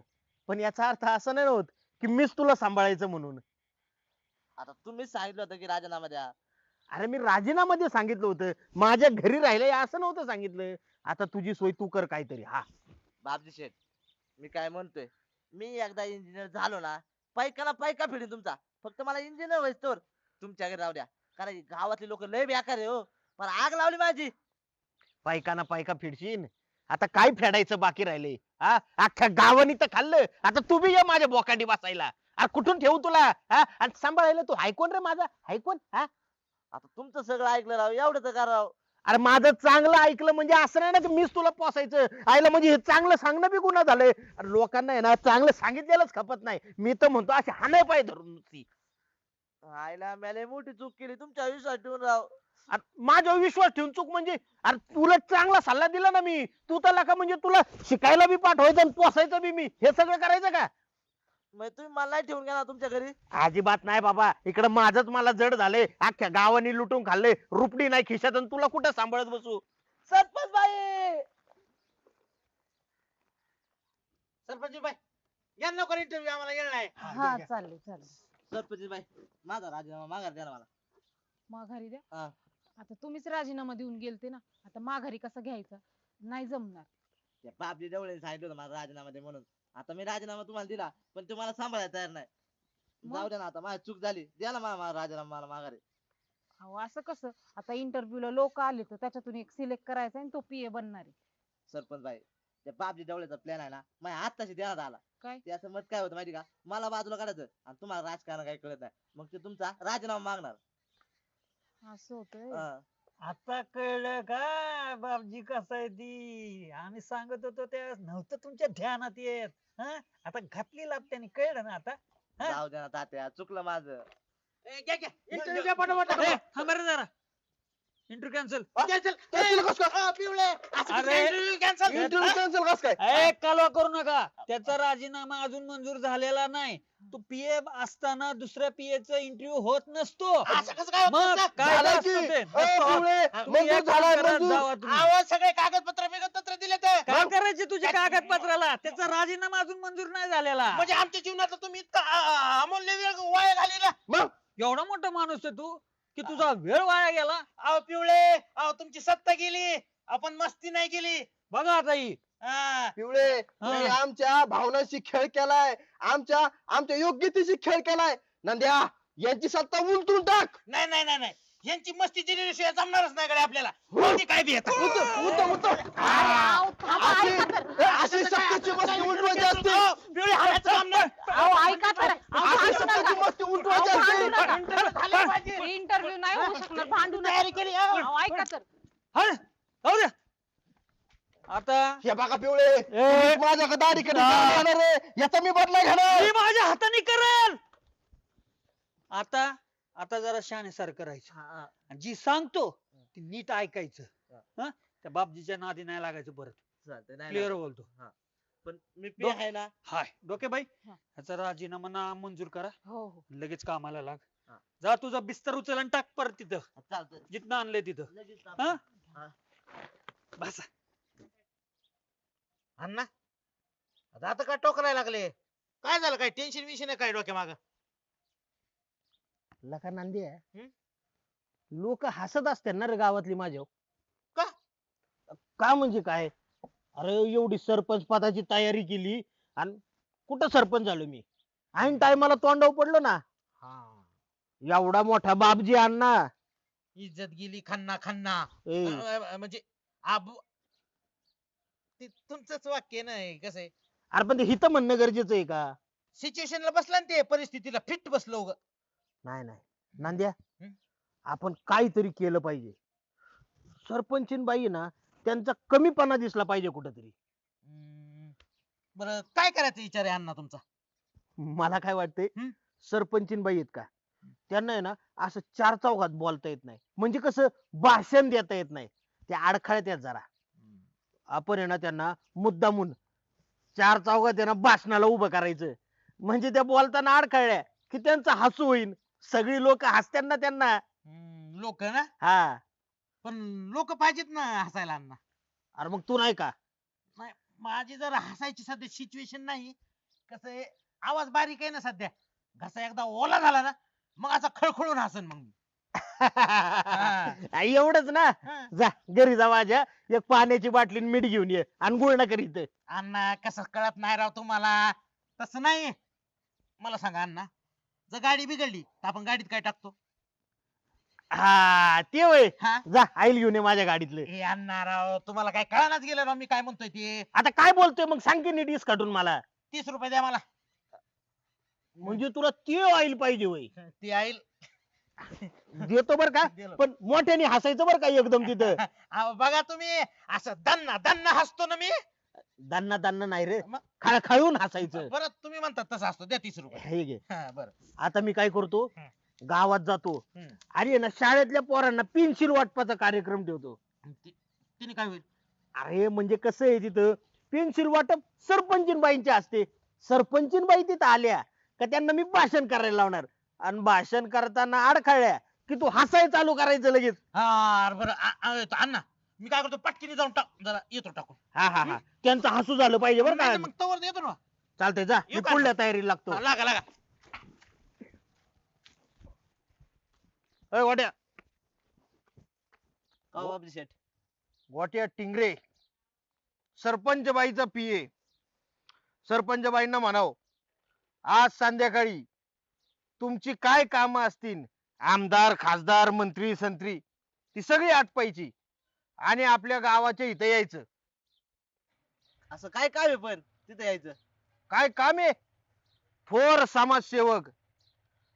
पण याचा अर्थ असा नाही होत की मीच तुला सांभाळायचं म्हणून. आता तुम्हीच सांगितलं होतं की राजीनामा द्या. अरे मी राजीनामध्ये सांगितलं होतं, माझ्या घरी राहिलंय असं नव्हतं सांगितलं. आता तुझी सोय तू कर काहीतरी. हा बापजी शेठ, मी काय म्हणतोय, मी एकदा इंजिनियर झालो ना, पैकाला पैका फिरीन तुमचा. फक्त मला इंजिनियर व्हायचं तर तुमच्या घरी राहू द्या. कारण गावातले लोक लय बेकार आहे हो. पण आग लावली माझी. पायका ना पायका फिरशील. आता काय फेडायचं बाकी राहिले? हा अख्ख्या गावानी तर खाल्लं, आता तू बी ये माझ्या बोकांडी बसायला. अरे कुठून ठेवू तुला? हा आणि सांभाळायला तू हायकोन रे माझा हायकोन? हा आता तुमचं सगळं ऐकलं राव, एवढं तर करा राव. अरे माझं चांगलं ऐकलं म्हणजे असं नाही ना की मीच तुला पोसायचं. आईला म्हणजे हे चांगलं सांगणं बी गुन्हा झालंय. अरे लोकांना आहे ना चांगलं सांगितलेलंच खपत नाही. मी तर म्हणतो अशी हाणाय पाहिजे धरून नुसती. आईला मला मोठी चूक केली तुमच्या आयुष्यात ठेवून राव. अरे माझ्यावर विश्वास ठेवून चूक म्हणजे? अरे तुला चांगला सल्ला दिला ना मी, तू तर का म्हणजे तुला शिकायला बी पाठवायचं आणि पोसायचं बी मी, हे सगळं करायचं का? मग तुम्ही मला नाही ठेवून गेला तुमच्या घरी? अजिबात नाही बाबा. इकडं माझंच मला जड झालंय. अख्ख्या गावानी लुटून खाल्ले, रुपडी नाही खिशात आणि तुला कुठं सांभाळत बसू? सरपंच बाई, सरपंच बाई या लवकर इंटरव्ह्यू आम्हाला येणार आहे. हा चालेल चालेल. सरपंच बाई, माझा राजीनामा माघार द्या ना मला. माघारी द्या. हा. आता तुम्हीच राजीनामा देऊन गेलते ना, आता माघारी कसा घ्यायचा? नाही जमणार. त्या बापजी जवळ सांगितलं होतं मला राजीनामा दे म्हणून. आता मी राजीनामा तुम्हाला दिला, पण तुम्हाला सांभाळायला तयार नाही. मग? जाऊ द्या ना, आता माझी चूक झाली. द्या ना मला राजीनामा मला माघारी. अहो असं कसं? आता इंटरव्ह्यूला लोक आले तर त्याच्यातून एक सिलेक्ट करायचा आणि तो पीए बनणार आहे. सरपंच बाई, त्या बापजी जवळचा प्लॅन आहे ना, माझ्या आत्ताशी देण्यात आला. काय? त्याचं मत काय होतं माहिती का? मला बाजूला काढायचं आणि तुम्हाला राजकारण काही कळत नाही, मग ते तुमचा राजीनामा मागणार. असं होतंय. हा. आता कळलं का बापजी कसं आहे ती? आम्ही सांगत होतो त्या नव्हतं तुमच्या ध्यानात येत. हा आता घातली लापट्याने, कळलं ना आता? हा? जाऊ द्या ना तात्या, चुकलं माझं. घ्या, घ्या. Interview घ्या पटापट. ए, थांब रे जरा इंटरव्ह्यू कॅन्सल Cancel. Cancel कसं काय? पिवळे असं अरे. Interview cancel. इंटरव्ह्यू कॅन्सल कस काय? कालवा करू नका त्याचा राजीनामा अजून मंजूर झालेला नाही तो पीए असताना दुसऱ्या पीए चा इंटरव्ह्यू होत नसतो असं कसं काय होतं मग सर? काय झालं असतं की? ते? पिवळे, तुम्ही मंजूर एक काम झालाय, करा, मंजूर. जावा तुम्ही. अहो, सगळे कागदपत्र बिगदपत्र दिले ते काय करायचे तुझ्या कागदपत्राला त्याचा राजीनामा अजून मंजूर नाही झालेला म्हणजे आमच्या जीवनात तुम्ही इतका अमूल्य वेळ वाया घालवला. मग एवढा मोठा माणूस आहे तू की तुझा वेळ वाया गेला अहो पिवळे, अहो तुमची सत्ता गेली, आपण मस्ती नाही केली. बघा आता ही हा. पिवळे तुम्ही आमच्या भावनांशी खेळ केलाय, आमच्या योग्यतेशी खेळ केलाय. नंद्या यांची सत्ता उलटून टाक. नाही नाही नाही नाही यांची मस्ती दिल्याशिवाय जमणारच नाही कडे आपल्याला. कोणी काय बी येतं. अहो, थांबा, ऐका तर. अशी सत्तेची मस्ती उलटवायची असते. पिवळे हाणायचं काम नाही. अहो, ऐका तर. अहो, अशी भांडू सत्तेची नका. मस्ती उलटवायची अहो, भांडू असते. नका. इंटरव्ह्यू झाले पाहिजे. इंटरव्ह्यू नाही होऊ शकणार, भांडू नका. तयारी केली अहो. अहो, ऐका तर. हं? जाऊ द्या आता हे बघा पिवळे तुम्हीच माझ्याकडे दाढीकडे येणार रे. याचा मी बदला घेणार. मी माझ्या हाताने करेल आता आता जरा शहाण्यासारखं करायचं आणि जी सांगतो ती नीट ऐकायचं हं? त्या बापजीच्या नादी नाही लागायचं परत चालतंय, नाही क्लिअर लागत. बोलतो पण मी पी आहे ना. हाय डोके बाई हा. ह्याचा राजीनामा ना मंजूर करा हो हो. लगेच कामाला लाग हा. जा तुझा बिस्तर उचल आणि टाक परत तिथं चालतंय जिथनं आणलंय तिथं लगेच हा? हा. बसा अण्णा आता काय टोकरायला लागले? काय झालं? काय टेन्शन विषय नाही काय डोक्या माग? लका नांदी हम्म? लोक हसत असतात ना रे गावातली माझ्या. का? का म्हणजे काय? अरे एवढी सरपंच पदाची तयारी केली आणि कुठं सरपंच झालो मी? ऐन टायमाला तोंडावर पडलो ना. एवढा मोठा बापजी अण्णा. इज्जत गेली खन्ना खन्ना. ए, म्हणजे ते तुमचंच वाक्य नाही कसं आहे? अरे पण ते हित म्हणणं गरजेचं आहे का? सिच्युएशनला बसला ना ते परिस्थितीला फिट बसलो उगा. नाही नाही नांद्या, हम्म? आपण काहीतरी केलं पाहिजे. सरपंचीन बाई ना त्यांचा कमीपणा दिसला पाहिजे कुठंतरी. बरं काय करायचं विचार आहे अण्णा तुमचा? मला काय वाटतंय, हम्म? सरपंचीन बाई आहेत का, त्यांना आहे ना असं चार चौघात बोलता येत नाही. म्हणजे कसं भाषण देता येत नाही. ते अडखळत आहेत जरा. आपण आहे ना त्यांना मुद्दामून चार चौघात आहे ना भाषणाला उभं करायचं. म्हणजे त्या बोलताना अडखळल्या की त्यांचं हसू होईल. सगळी लोक हसतात ना त्यांना. लोक ना, हा. पण लोक पाहिजेत ना हसायला अण्णा. अरे मग तू नाही का? नाही माझी जर हसायची सध्या सिच्युएशन नाही. कसं आहे, आवाज बारीक आहे ना सध्या. घसा एकदा ओला झाला ना मग असा खळखळून हसन मग मी. एवढंच ना. हा. जा घरी जा माझ्या, एक पाण्याची बाटली आणि मीठ घेऊन ये आणि गुळ नका इथं. अण्णा कसं कळत नाही राव तुम्हाला? तसं नाही. मला सांगा अण्णा, जर गाडी बिघडली तर आपण गाडीत काय टाकतो? हा ते होय. हा? जा आईल घेऊन ये माझ्या गाडीतलं. हे अण्णा राव तुम्हाला काय कळनाच गेलं राव मी काय म्हणतोय ते. आता काय बोलतोय मग सांग की नीट काढून मला. 30 रुपये द्या मला. म्हणजे तुला ते ऑइल पाहिजे होय. ती आईल. देतो बर का, दिलं. पण मोठ्याने हसायचं बर का एकदम तिथं. अहो, बघा तुम्ही असं दन्ना दन्ना हसतो ना मी. दान्ना दान्ना नाही रे, मग? खळखळून हसायचं. बरं तुम्ही म्हणतात तसं असतो, द्या 30 रुपये. हे घे. हा, बरं. आता मी काय करतो, हम्म. गावात जातो हम्म. आणि आहे ना शाळेतल्या पोरांना पेन्सिल वाटपाचा कार्यक्रम ठेवतो. तिने काय होईल? अरे म्हणजे कसं आहे तिथं पेन्सिल वाटप सरपंचीन बाईंच्या असते. सरपंचीन बाई तिथं आल्या का त्यांना मी भाषण करायला लावणार आणि भाषण करताना अडखळल्या की तू हसाय चालू करायचं लगेच. हा बरं अण्णा मी काय करतो पटकीने जाऊन टाक जरा येतो टाकून. हा हा हा त्यांचं हसू झालं पाहिजे बरं नाही, का. मग तवर येतो ना. चालतंय जा, मी येऊ का? पुढल्या तयारीला लागतो. हा, लागा लागा. अय वाट्या का बाबजी शेठ वाट्या टिंगरे, सरपंच बाईचा पीए. सरपंच बाईंना म्हणाव, आज संध्याकाळी तुमची काय कामं असतील, आमदार खासदार मंत्री संत्री, ती सगळी आटपायची आणि आपल्या गावाच्या इथं यायचं. असं काय काम आहे पण तिथे यायचं काय काम आहे? थोर समाजसेवक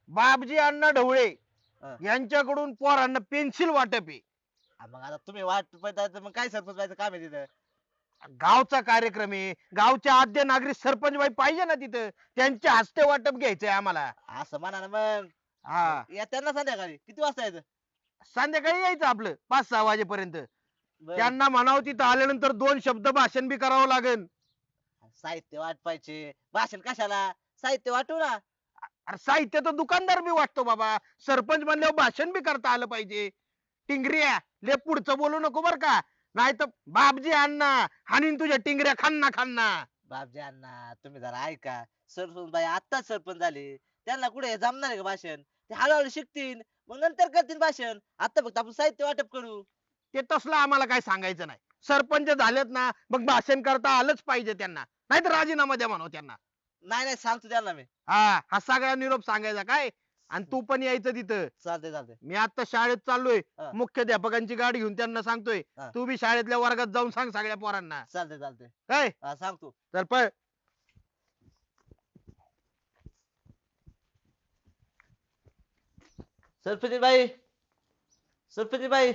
बापजी अण्णा ढवळे हा. यांच्याकडून पोरांना पेन्सिल वाटप आहे. मग आता तुम्ही वाट पाहताय मग काय सरपंच व्हायचं काम आहे तिथं गावचा कार्यक्रम आहे, गावच्या आद्य नागरिक सरपंच बाई पाहिजे ना तिथं, त्यांच्या हस्ते वाटप घ्यायचंय आम्हाला. असं म्हणा ना मग हा येत्या ना संध्याकाळी किती वाजता यायचं? संध्याकाळी यायचं आपलं 5-6 वाजेपर्यंत. बरं. त्यांना म्हणावं तिथं आल्यानंतर 2 शब्द भाषण बी करावं लागेल. साहित्य वाटपायचे, भाषण कशाला, साहित्य वाटू ना. अरे साहित्य तर दुकानदार बी वाटतो बाबा. सरपंच म्हणल्यावर भाषण बी करता आलं पाहिजे. टिंगऱ्या ले पुढचं बोलू नको बर का, नाही तर बापजी अण्णा हाणीन तुझ्या टिंगऱ्या खान्ना खान्ना. बापजी अण्णा तुम्ही जरा ऐका, सरपंच बाई आत्ताच सरपंच झाले, त्यांना कुठे जमणार आहे का भाषण? ते हळूहळू शिकतील, मग नंतर करतील भाषण. आता फक्त आपण साहित्य वाटप करू. ते तसलं आम्हाला काय सांगायचं नाही. सरपंच झालेत ना, मग भाषण करता आलंच पाहिजे त्यांना, नाही तर राजीनामा द्या म्हणू त्यांना. नाही नाही सांगतो त्यांना मी. हा हा सगळा निरोप सांगायचा काय. आणि तू पण यायचं तिथं. चालते चालते. मी आता शाळेत चाललोय, हा. मुख्याध्यापकांची गाडी घेऊन त्यांना सांगतोय. हा. तू बी शाळेतल्या वर्गात जाऊन सांग सगळ्या पोरांना. चालते चालते. काय हा सांगतो. चल पळ. सरपंच बाई, सरपंच बाई.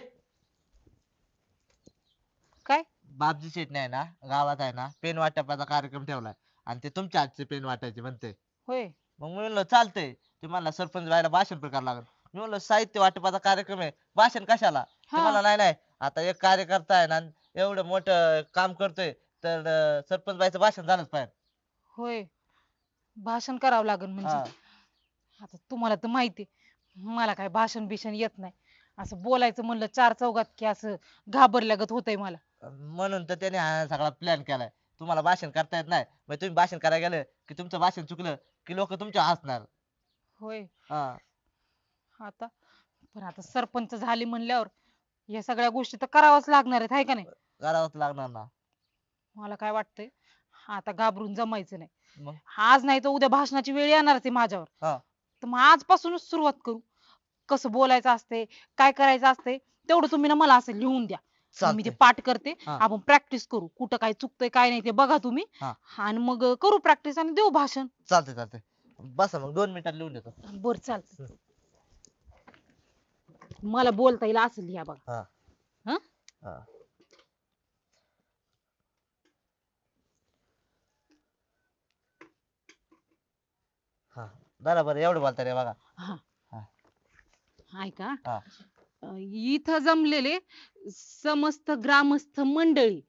काय? बापजी शेट नाही ना गावात आहे ना पेन वाटपाचा कार्यक्रम ठेवलाय आणि ते तुमच्या हातचे पेन वाटायचे म्हणते. होय. मग मी म्हणलं चालतंय. ते मला सरपंच व्हायला भाषण पण करावं लागल. मी म्हणलं साहित्य वाटपाचा कार्यक्रम आहे, भाषण कशाला? ते हा. मला नाही नाही आता एक कार्यकर्ता आहे ना एवढं मोठं काम करतोय तर सरपंच बाईचं भाषण झालंच पाहिजे. होय, भाषण करावं लागेल हा. म्हणजे. आता तुम्हाला तर माहिती मला काय भाषण बिषण येत नाही. असं बोलायचं म्हणलं चार चौघात की असं घाबरल्यागत होतंय मला. म्हणून तर त्याने हा सगळा प्लॅन केलाय. तुम्हाला भाषण करता येत नाही, मग तुम्ही भाषण करायला गेलं की तुमचं भाषण चुकलं की लोक तुमच्या हसणार. होय. हा. आता पण आता सरपंच झाली म्हणल्यावर या सगळ्या गोष्टी तर करावंच लागणार आहेत, हाय का नाही? करावंच लागणार ना. मला काय वाटतंय, आता घाबरून जमायचं नाही. मग आज नाही तर उद्या भाषणाची वेळ येणारच आहे माझ्यावर. हा. तर मग आजपासूनच सुरुवात करू. कसं बोलायचं असते, काय करायचं असते, तेवढं तुम्ही ना मला असं लिहून द्या. मी ते चालतंय. पाठ करते. हा. आपण प्रॅक्टिस करू. कुठं काय चुकतंय काय नाही ते बघा तुम्ही. हा. आणि मग करू प्रॅक्टिस आणि देऊ भाषण. चालतंय चालतंय. बसा मग 2 मिनिटात लिहून देतो. बर चालतं. मला बोलता येईल असं लिहा बघा. हा. हा? हा. हा बरोबर एवढं बोलता रे बघा. हा. हा. ऐका. हा. इथं जमलेले समस्त ग्रामस्थ मंडळी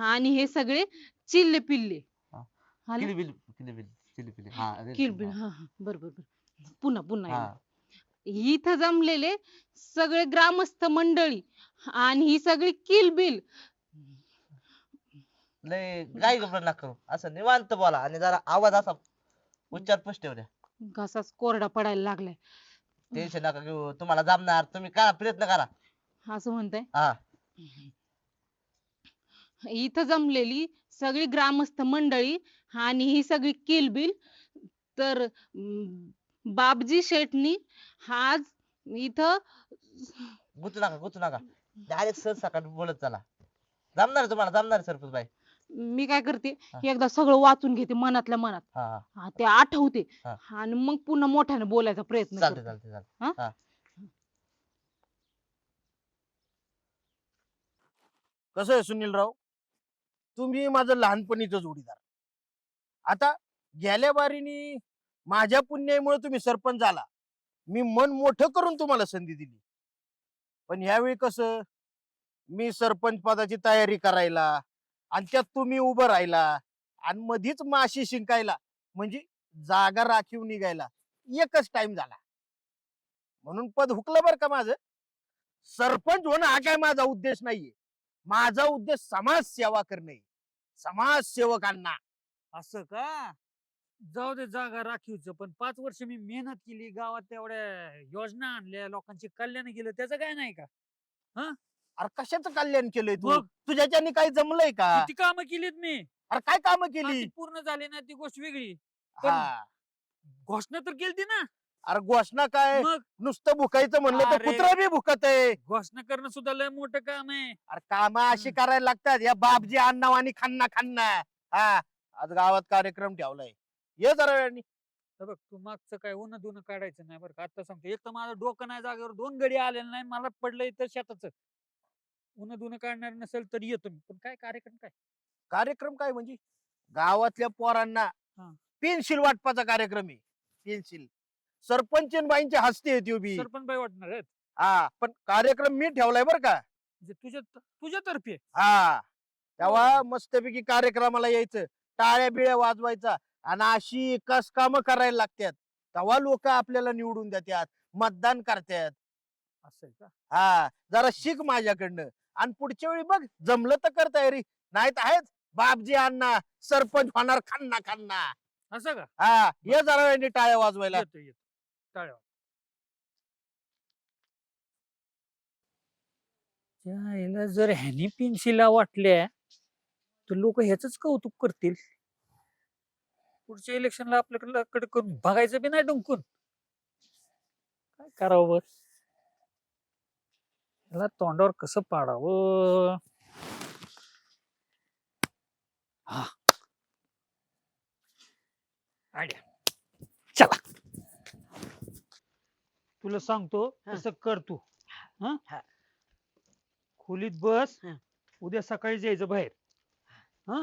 आणि हे सगळे चिल्ले पिल्ले. हा. आलं? किलबिल किलबिल किलबिल हा किलबिल. हा हा बर बर बर. पुन्हा पुन्हा हा. एकदा. इथं जमलेले सगळे ग्रामस्थ मंडळी आणि ही सगळी किलबिल. लय गाई गप्पा नका करू, असं निवांत बोला आणि जरा आवाज असा उच्चार स्पष्ट ठेवू द्या. घसाच कोरडा पडायला लागलाय. टेन्शन नका घेऊ, तुम्हाला जमणार, तुम्ही करा प्रयत्न करा. असं म्हणताय. हा. इथं जमलेली सगळी ग्रामस्थ मंडळी आणि ही सगळी किलबिल तर बापजी शेटनी आज इथं गुचू नका डायरेक्ट सर सकाळ बोलत चला. जमणार तुम्हाला, जमणार सरपंच बाई. मी काय करते, हा. एकदा सगळं वाचून घेते मनातल्या मनात. हा हा. हा, ते आठवते हा. आणि मग पुन्हा मोठ्याने बोलायचा प्रयत्न चालते करते. चालते चालते. हा? हा. कसं आहे सुनीलराव, तुम्ही माझं लहानपणीचं जोडीदार. आता गेल्या बारीनी माझ्या पुण्यामुळे तुम्ही सरपंच झाला. मी मन मोठं करून तुम्हाला संधी दिली. पण ह्यावेळी कसं, मी सरपंच पदाची तयारी करायला आणि त्यात तुम्ही उभं राहिला आणि मधीच माशी शिंकायला म्हणजे जागा राखीव निघायला एकच टाइम झाला. म्हणून पद हुकलं बरं का माझं. सरपंच होणं हा काय माझा उद्देश नाहीये. माझा उद्देश समाज सेवा करणे, समाज सेवकांना. असं का? जाऊ दे जागा राखीवच, पण 5 वर्ष मी मेहनत केली, गावात तेवढ्या योजना आणल्या, लोकांचे कल्याण केलं, त्याचं काय नाही का? अरे कशाचं कल्याण केलंय तू? मग? तुझ्याच्यानी काही जमलंय का? किती कामं केलीत मी. अरे काय कामं हा, केली? ती पूर्ण झाली ना ती गोष्ट वेगळी, पण हा. घोषणा तर केली ना. अरे घोषणा काय, मग नुसतं भुकायचं म्हणलं तर अरे. कुत्र बी भुकत आहे. घोषणा करणं सुद्धा लय मोठं काम आहे. अरे काम अशी करायला लागतात या बापजी अण्णा आणि खन्ना खन्ना. हा, आज गावात कार्यक्रम ठेवलाय, ये जरा वेळानी. हे बघ, तू मागचं काय उन्हा दुन काढायचं नाही बरं का. आता सांगतो, एक तर माझं डोकं नाही जागेवर, 2 गडी आलेलं नाही, मला पडलंय तर शेताचं. उन्हा दुन काढणार नसेल तर येतो मी, पण काय कार्यक्रम काय? कार्यक्रम काय म्हणजे गावातल्या पोरांना हा. पेन्सिल वाटपाचा कार्यक्रम आहे. पेन्सिल सरपंच बाईंच्या हस्ते येते बी. सरपंच बाई वाटणार आहेत हा पण कार्यक्रम मी ठेवलाय बर का. म्हणजे तुझ्यातर्फे हा तेव्हा मस्तपैकी कार्यक्रमाला यायचं, टाळ्या बिळ्या वाजवायचा आणि अशी कस काम करायला लागतात, तेव्हा लोक आपल्याला निवडून देतात, मतदान करतात. असं आहे का? हा जरा शिक माझ्याकडनं आणि पुढच्या वेळी बघ जमलं तर कर तयारी, नाही तर आहेच बापजी अण्णा सरपंच होणार खन्ना खन्ना. असं का? हा ये जरा वेळाने टाळ्या वाजवायला. येतो टाळ्या यायला जर ह्यानी पेन्सिला वाटल्या तर लोक ह्याच कौतुक करतील. पुढच्या इलेक्शनला आपल्याकडे करून बघायचं बी नाही डुंकून. काय करावं बर, ह्याला तोंडावर कसं पाडावं. हा आयडिया, चला तुला सांगतो कसं कर तू. हा खोलीत बस, उद्या सकाळी यायचं बाहेर. हा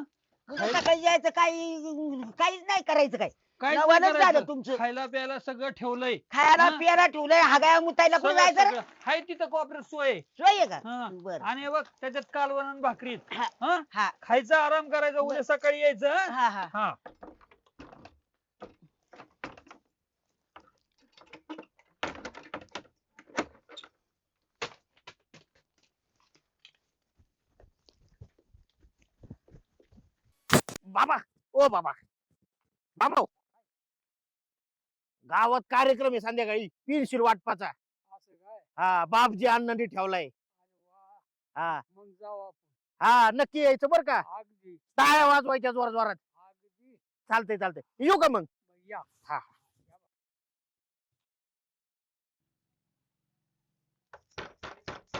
सकाळी जायचं काहीच नाही करायचं काय काय नवानच नाही झालं करायचं. तुमचं. खायला प्यायला सगळं ठेवलंय. खायला हा? पियाला ठेवलंय, हागाया मुतायला कुठे सगळं- जायचं रे? सगळं. हाय तिथं कॉपरेट सोय आहे. सोय आहे का हा. बर आणि हे बघ त्याच्यात कालवण आणि भाकरी आहेत. हा. हा? हा खायचा आराम करायचा, उद्या सकाळी यायचं. हा? हा हा हा बाबा ओ बाबा बाबा, गावात कार्यक्रम आहे संध्याकाळी पिनशील वाटपाचा. असं काय? हा बापजी अण्णांनी ठेवलाय. हा मग जाऊ आपण. हा नक्की यायचं बर का. अगदी टाळ्या वाजवायच्या जोर जोरात. अगदी चालतंय चालतंय, येऊ का मग. या. हा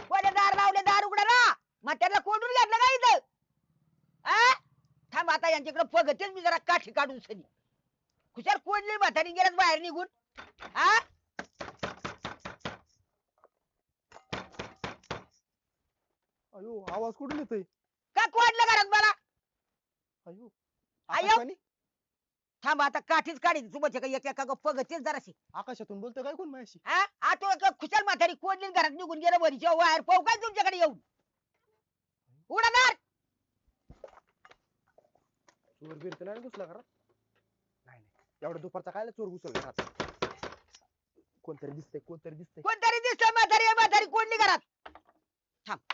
कोणी दार लावले, दार उघडा ना. मग त्याला कोंडून घेतलं का इथं? आ? थांब आता यांच्याकडे बघतेच मी जरा काठी काढून सनी. खुशाल कोणली म्हातारी गेल्याच बाहेर निघून. हा अयो आवाज कुठून येतोय? का कोणलं घरात मला? अयो अयो. आकाशाने? थांब आता काठीच काढी तुमच्या काही एका बघतेच जराशी. आकाशातून बोलतोय काय कोण माझ्याशी? हा आता एक खुशाल म्हातारी कोणली घरात निघून गेलं वरीच्या बाहेर पाहू काय तुमच्याकडे येऊन. उघडा दार. चोर बीर तर नाही घुसला घरात? नाही एवढ्या दुपारचा काय चोर घुसल घरात? कोणतरी दिसतंय कोणतरी दिसतंय, म्हातारी कोणली घरात.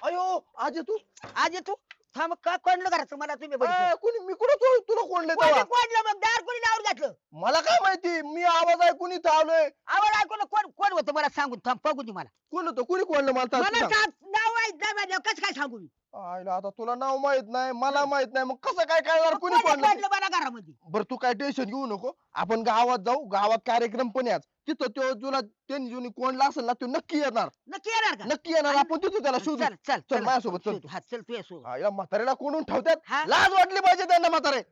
अयो आज तू आज ये तू. थांब का कोणलं घरात मला तुम्ही बघितलं? कुणी मी कुठं चोर तुला कोणले कोणी कोणलं मग दार कोणी लावून घातलं? मला काय माहिती, मी आवाज ऐकून इथं आलोय. आवाज ऐकून कोण कोण होतं मला सांगून थांब बघू दे मला. कोण होतं, कुणी कोणलं मला तर मला सांग. सांग नाव माहित नाही माझ्या कसं काय सांगू मी? आईला आता तुला नाव माहित नाही, मला माहित नाही, मग कसं काय कळणार मग कुणी कोणी कोणलं? कोणलं मला घरामध्ये? बर तू काय टेन्शन घेऊ नको, आपण गावात जाऊ, गावात कार्यक्रम पण याच तिथं तो तुला त्यांनी जुनी कोणला असेल ना तो नक्की येणार. नक्की येणार का? नक्की येणार, आपण तिथं त्याला शोधू. चल चल चल माझ्यासोबत चल. हा चल तू ये सोबत. आईला म्हाताऱ्याला कोणून ठेवतात, हा? लाज वाटली पाहिजे त्यांना म्हातारे.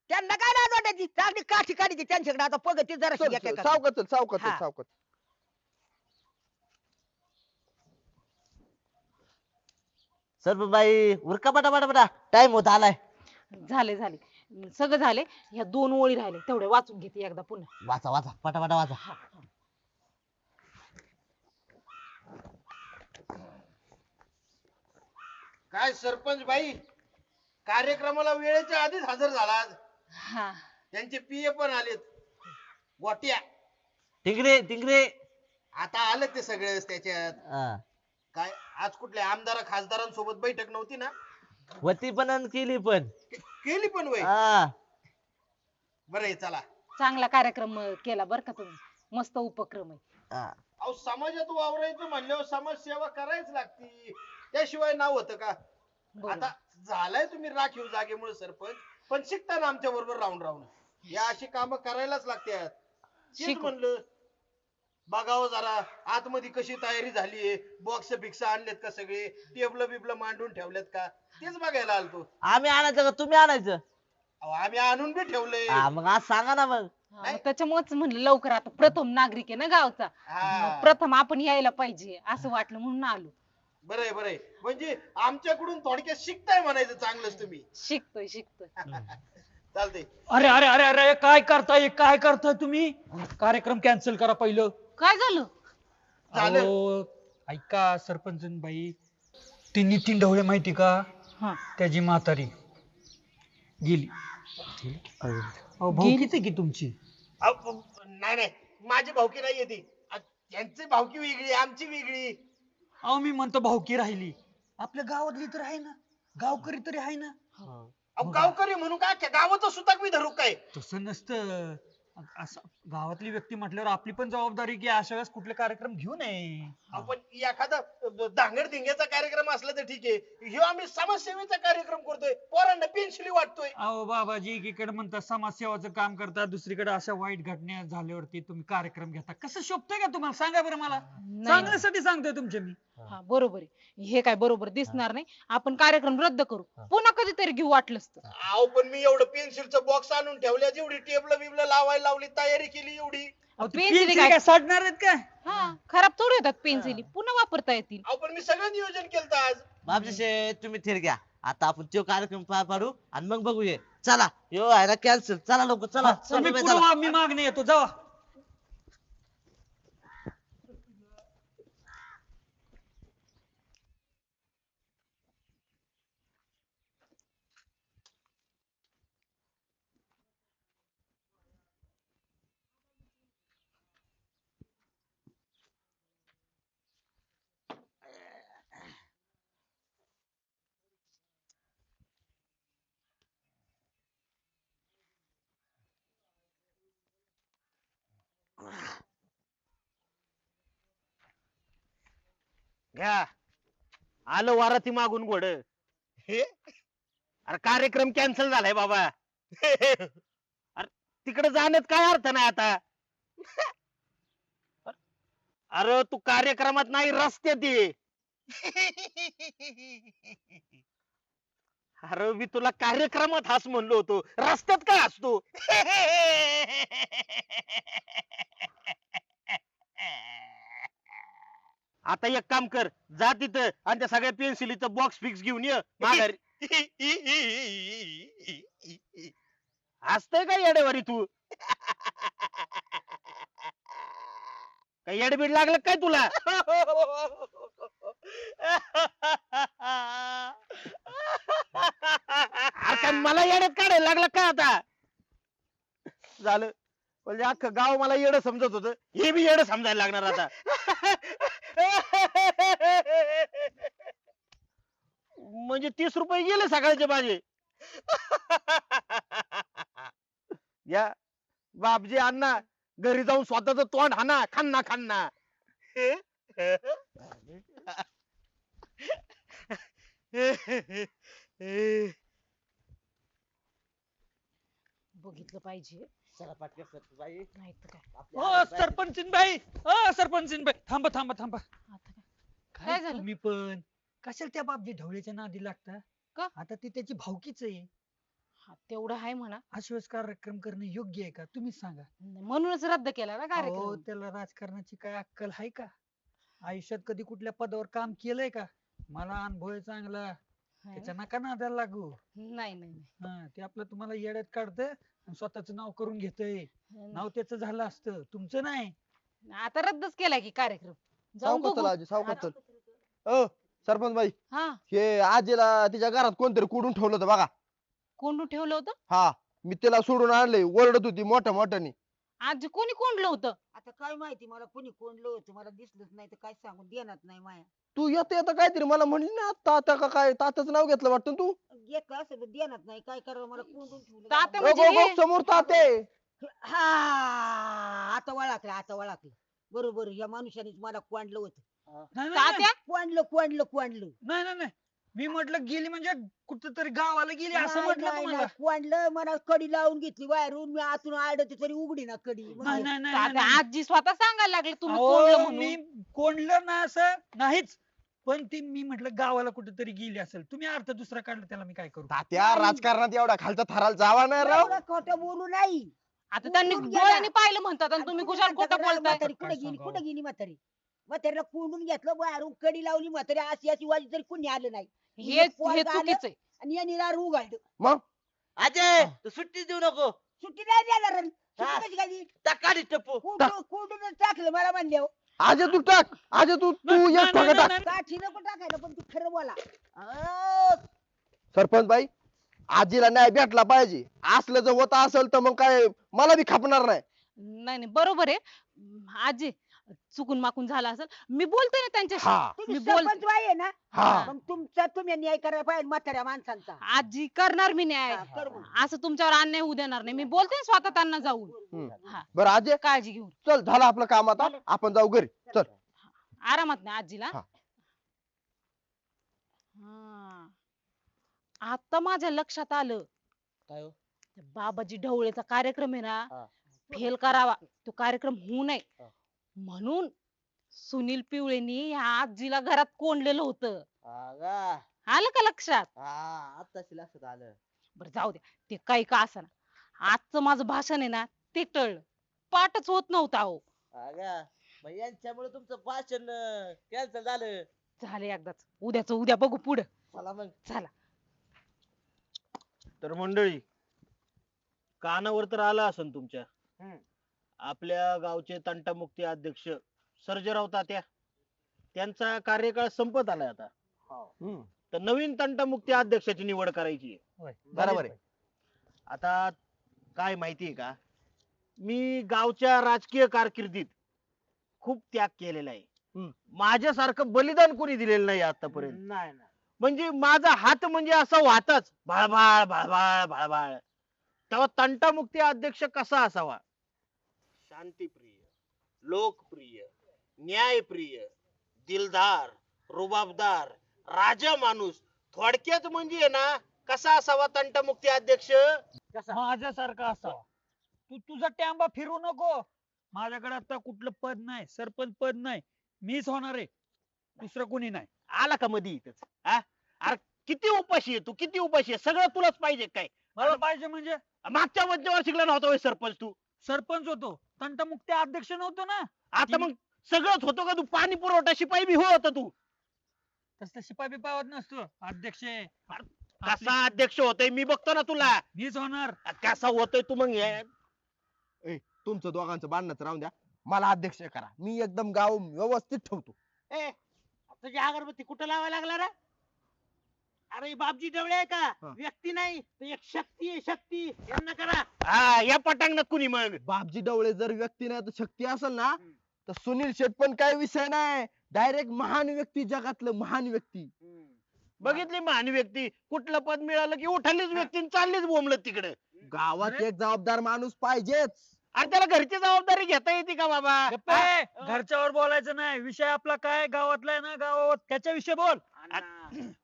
त्यांना काय लाज वाटायची? चांगली काठी काढी त्यांच्याकडे आता पगती जरा चल, चल, सावकाश चल, सावकाश चल, हा. सावकाश. सरपंच बाई उरका पटा टाइम होत आलाय. झाले सगळं झाले. ह्या 2 ओळी राहिले तेवढे वाचून घेते एकदा पुन्हा. वाचा पटापटा वाचा. काय सरपंच बाई कार्यक्रमाला वेळेच्या आधीच हजर झाला आज. हा त्यांचे पीए पण आलेत, गोट्या. टिंगरे आता आलं ते सगळेच त्याच्यात. हा. काय आज कुठल्या आमदार खासदारांसोबत बैठक नव्हती ना? होती पण आणि केली पण. केली पण वय. हा. बरं आहे, चला. चांगला कार्यक्रम केला बर का तुम्ही. मस्त उपक्रम आहे. हा. अहो समाजात वावरायचं म्हणल्यावर समाजसेवा करायच लागती, त्याशिवाय नाव होतं का? बरोबर. आता झालाय तुम्ही राखीव जागेमुळे सरपंच, पण शिकताना आमच्या बरोबर राहून या अशी कामं करायलाच लागतात. तेच शिकू. म्हणलं बघावं जरा आतमध्ये कशी तयारी झालीये, बॉक्स बिक्स आणलेत का सगळे, टेबल बिबल मांडून ठेवलेत का, तेच बघायला आलतो. आम्ही आणायचं का तुम्ही आणायचं? अहो, आम्ही आणून बी ठेवलंय. हा, मग आज सांगा ना मग. हा, मग त्याच्यामुळेच म्हणलं लवकर आता प्रथम नागरिक आहे ना गावचा. हा. मग प्रथम आपण यायला पाहिजे असं वाटलं म्हणून आलो. बरंय बरंय, म्हणजे आमच्याकडून थोडक्यात शिकताय म्हणायचं चांगलंच तुम्ही. शिकतोय चालते. अरे अरे अरे अरे काय करताय तुम्ही? कार्यक्रम कॅन्सल करा पहिलं. काय झालं? झालं. अहो, ऐका सरपंच बाई, ती नितीन ढवळे माहिती का? हा. त्याची म्हातारी गेली. अहो, भाऊकीच आहे की तुमची. नाही नाही, माझी भावकी नाहीये ती. त्यांची भावकी वेगळी, आमची वेगळी. अहो मी म्हणतो भाऊकी राहिली. आपल्या गावातली तर आहे ना, गावकरी तरी आहे ना. अहो गावकरी म्हणून काय अख्ख्या गावाचं सुताक मी धरू काय? तसं नसतं. असं गावातली व्यक्ती म्हटल्यावर आपली पण जबाबदारी की अशा वेळेस कुठले कार्यक्रम घेऊ नये. आपण एखादा धांगड धिंग्याचा कार्यक्रम असला तर ठीक आहे. ह्यो आम्ही समाजसेवेचा कार्यक्रम करतोय, पोरांना पेन्शिली वाटतोय. अहो बाबाजी, एकीकडे म्हणतात समाजसेवाचं काम करता, दुसरीकडे अशा वाईट घटना झाल्यावरती तुम्ही कार्यक्रम घेता. कसं शोभतंय का तुम्हाला? सांगा बरं मला. चांगल्यासाठी सांगतोय तुमचे मी. हा बरोबर आहे. हे काय बरोबर दिसणार नाही. आपण कार्यक्रम रद्द करू, पुन्हा कधीतरी घेऊ वाटलंच तर. अहो पण मी एवढं पेन्सिलचं बॉक्स आणून ठेवल्या, जेवढी टेबल बिबल लावायला लावली, तयारी केली एवढी. अहो, ती पेन्सिली पेन्सिल काय- काय साडणार आहेत काय? हा खराब थोडी होतात पेन्सिली, पुन्हा वापरता येतील. अहो पण मी सगळं नियोजन केलं आज. बापजी शेठ तुम्ही थिर घ्या. आता आपण तो कार्यक्रम पार पाडू आणि मग बघूया. चला यो आहे ना कॅन्सल. चला लोक चला. तुम्ही चला, पुढं चला. व्हा, मी मागणे येतो. जावा. घ्या, आलं वाराती मागून घोड. हे अरे कार्यक्रम कॅन्सल झालाय बाबा. अरे तिकडे जाण्यात काय अर्थ नाही आता. अरे तू कार्यक्रमात नाही, रस्त्यात ये. अरे मी तुला कार्यक्रमात हस म्हणलो होतो, रस्त्यात काय हसतो? आता एक काम कर, जा तिथं आणि त्या सगळ्या पेन्सिलीचं बॉक्स फिक्स घेऊन ये माघारी. हसतय का येडेवारी तू? काय येडबीड लागलं काय तुला? आता मला येड्यात काढायला लागलं काय आता? झालं म्हणजे अख्खं गाव मला येडं समजत होतं, हे बी येडं समजायला लागणार आता. म्हणजे 30 रुपये गेले सकाळचे माझे. या बापजी अण्णा, घरी जाऊन स्वतःच तोंड हाना, खान्ना खान्ना. बघितलं पाहिजे. चला पटकन सरपंच बाई. नाही तर काय. ओ सरपंचीन बाई, ओ सरपंचीन बाई, थांबा थांबा थांबा. आता काय? काय काय झालं? तुम्ही पण कशाला त्या बापजी ढवळीच्या नादी लागता? का? आता ती त्याची भावकीच आहे. हा तेवढं आहे म्हणा. अशा वेळेस कार्यक्रम करणं योग्य आहे का? तुम्हीच सांगा. म्हणूनच रद्द केला ना अहो कार्यक्रम. त्याला राजकारणाची काय अक्कल आहे का? आयुष्यात कधी कुठल्या पदावर काम केलंय का? मला अनुभव आहे चांगला. हा. त्याच्या नका नादाला लागू. नाही नाही नाही. हा ते आपलं तुम्हाला येड्यात काढतं आणि स्वतःच नाव करून घेतय. नाव त्याचं झालं असतं, तुमचं नाही. आता रद्दच केलाय की कार्यक्रम. जाऊन सावकाश बघू. चला आजी, सावकाश चल. सरपंच बाई, हा हे आजीला तिच्या घरात कोणतरी कुडून ठेवलं होतं बघा. कोंडून ठेवलं होतं. हा, मी तिला सोडून आणलंय, ओरडत होती मोठ्या मोठ्याने. आजी कोणी कोंडलं होतं. आता काय माहिती मला कोणी कोंडलं होतं, मला दिसलंच नाही तर काय सांगून देणार नाही माया. तू येता येता काहीतरी मला म्हणली ना, तात्या का काय, तात्याचं नाव घेतलं वाटतं ना तू. घेतलं असं देणार नाही, काय करावं मला कोंडून ठेवलं तात्या गावात. म्हणजे हे- समोर तात्या आहे. हा आता वळखलं, आता वळखलं. बरोबर, या माणसानेच मला कोंडलं होतं. नाही नाही, तात्या कोंडलं नाही नाही नाही. मी म्हटलं गेली म्हणजे कुठंतरी गावाला गेली असं म्हटलं तुम्हाला. कोंडलं, मला कडी लावून घेतली बाहेरून, मी आतून आडत तरी उघडी ना कडी. नाही नाही नाही, तात्या नाही आजी स्वतः सांगायला लागले तुम्ही अहो, कोंडलं मी म्हणून. कोंडलं ना असं नाहीच. पण ती मी म्हटलं गावाला कुठेतरी गेली असेल. तुम्ही अर्थ दुसरा काढला, त्याला मी काय करू? तात्या राजकारणात एवढा खालचा थराला जावा नाही राव. एवढं खोटं बोलू नाही. आता त्यांनी कोंडून गेला. डोळ्याने पाहिलं म्हणतात आणि तुम्ही कुठे कुशाल खोटं म्हणता का बोलताय. म्हातारी कुठे काय गेली, सांगावं? कुठे गेली म्हातारी? म्हातारीला कोंडून घेतलं बाहेरून, कडी लावली म्हातारी, अशी अशी वाजी तरी कोणी आलं नाही. हे पोरगं आलं चुकीचं आहे. आणि यांनी दार उघडलं. मग अजय तू सुट्टी देऊ नको. सुट्टी नाही देणार हा. सुट्टी कशी काय देईल? टाक काढी टप्पू. कोर्टूनच टाकलं मला म्हणले आज तू टाक आज तू एक ठोका टाक काठी नको टाकायला पण तू खरं बोला सरपंच बाई आजीला न्याय भेटला पाहिजे असलं जर होत असेल तर मग काय मला बी खापणार नाही. नाही नाही बरोबर आहे. आजी चुकून माकून झाला असेल मी बोलते ना त्यांच्याशी. हा तुम्ही मी बोल- सरपंच बाई आहे ना हा मग तुमचा तुम्ही न्याय करायला पाहिजे म्हाताऱ्या माणसांचा आजी करणार मी न्याय. हा, कर मग. असं तुमच्यावर अन्याय होऊ देणार नाही. मी बोलते ना स्वतः त्यांना जाऊन. हम्म. हा बरं अजय काळजी घेऊन चल झालं आपलं काम आता आपण जाऊ घरी चल. आरामात नाही आजीला. हा. हा. आता माझ्या लक्षात आलं काय हो? त्या बाबाजी ढवळेचा कार्यक्रम आहे हा. ना फेल करावा तो कार्यक्रम होऊ नये हा. म्हणून सुनील पिवळेनी ह्या आजीला घरात कोंडलेलं होतं. हा का? आलं का लक्षात? हा आत्ताशी लक्षात आलं. बरं जाऊ द्या ते काही का असना आजचं माझं भाषण आहे ना ते टळलं पाठच होत नव्हता अहो. हा का? मग यांच्यामुळे तुमचं भाषण कॅन्सल झालं. झालं एकदाच उद्याच उद्या बघू पुढं. चला मग. चला तर मंडळी कानावर तर आला असन तुमच्या आपल्या गावचे तंटामुक्ती अध्यक्ष सर्जेराव तात्या त्यांचा कार्यकाळ संपत आलाय आता. हम्म. तर नवीन तंटामुक्ती अध्यक्षाची निवड करायची आहे. बरोबर आहे. आता काय माहितीये का मी गावच्या राजकीय कारकिर्दीत खूप त्याग केलेला आहे. माझ्यासारखं बलिदान कोणी दिलेलं नाही आतापर्यंत. नाही म्हणजे माझा हात म्हणजे असा वाहताच भाळभाळ भाळभाळ भाळभाळ. तेव्हा तंटामुक्ती अध्यक्ष कसा असावा? शांतीप्रिय, लोकप्रिय, न्यायप्रिय, दिलदार, रुबाबदार, राजा माणूस, थोडक्यात म्हणजे ना कसा असावा तंटामुक्ती अध्यक्ष? माझ्यासारखा असावा. तू तुझा टॅम्बा फिरू नको. माझ्याकडे आता कुठलं पद नाही, सरपंच पद नाही. मीच होणार आहे, दुसरं कोणी नाही. आला का मधी इथंच? हा? अरे किती उपाशी आहे तू, किती उपाशी आहे? सगळं तुलाच पाहिजे काय? मला पाहिजे म्हणजे मागच्या वर्षीला नव्हता होय सरपंच तू? सरपंच होतो, तंटमुक्ती अध्यक्ष नव्हतो ना. आता मग सगळंच होतो का? तू पाणी पुरवठा शिपाई बी हो होता तू. तसं शिपाई बिपाई होत नसतो. अध्यक्ष आहे. कसा अध्यक्ष होतोय मी बघतो ना तुला. मीच होणार. कसा होतोय तू मग हे? तुमचं दोघांचं भांडणच राहून द्या मला अध्यक्ष करा मी एकदम गाव व्यवस्थित ठेवतो. ए तुझी अगरबत्ती कुठं लावायला लागला रे? अरे बापजी डवळे आहे का? हा. व्यक्ती नाही तर एक शक्ती आहे शक्ती. यांना करा. हा या पटांगणात कुणी मग? बापजी डवळे जर व्यक्ती नाही तर शक्ती असेल ना तर सुनील शेट पण काय विषय नाही डायरेक्ट महान व्यक्ती जगातलं महान व्यक्ती. बघितली महान व्यक्ती कुठलं पद मिळालं की उठालीच व्यक्ती आणि चाललीच बोंबलत तिकडे. गावात एक जबाबदार माणूस पाहिजेच. आणि त्याला घरची जबाबदारी घेता येते का बाबा? गप्प आहे. घरच्यावर बोलायचं नाही. विषय आपला काय गावातला आहे ना, गावात त्याच्या विषयी बोल.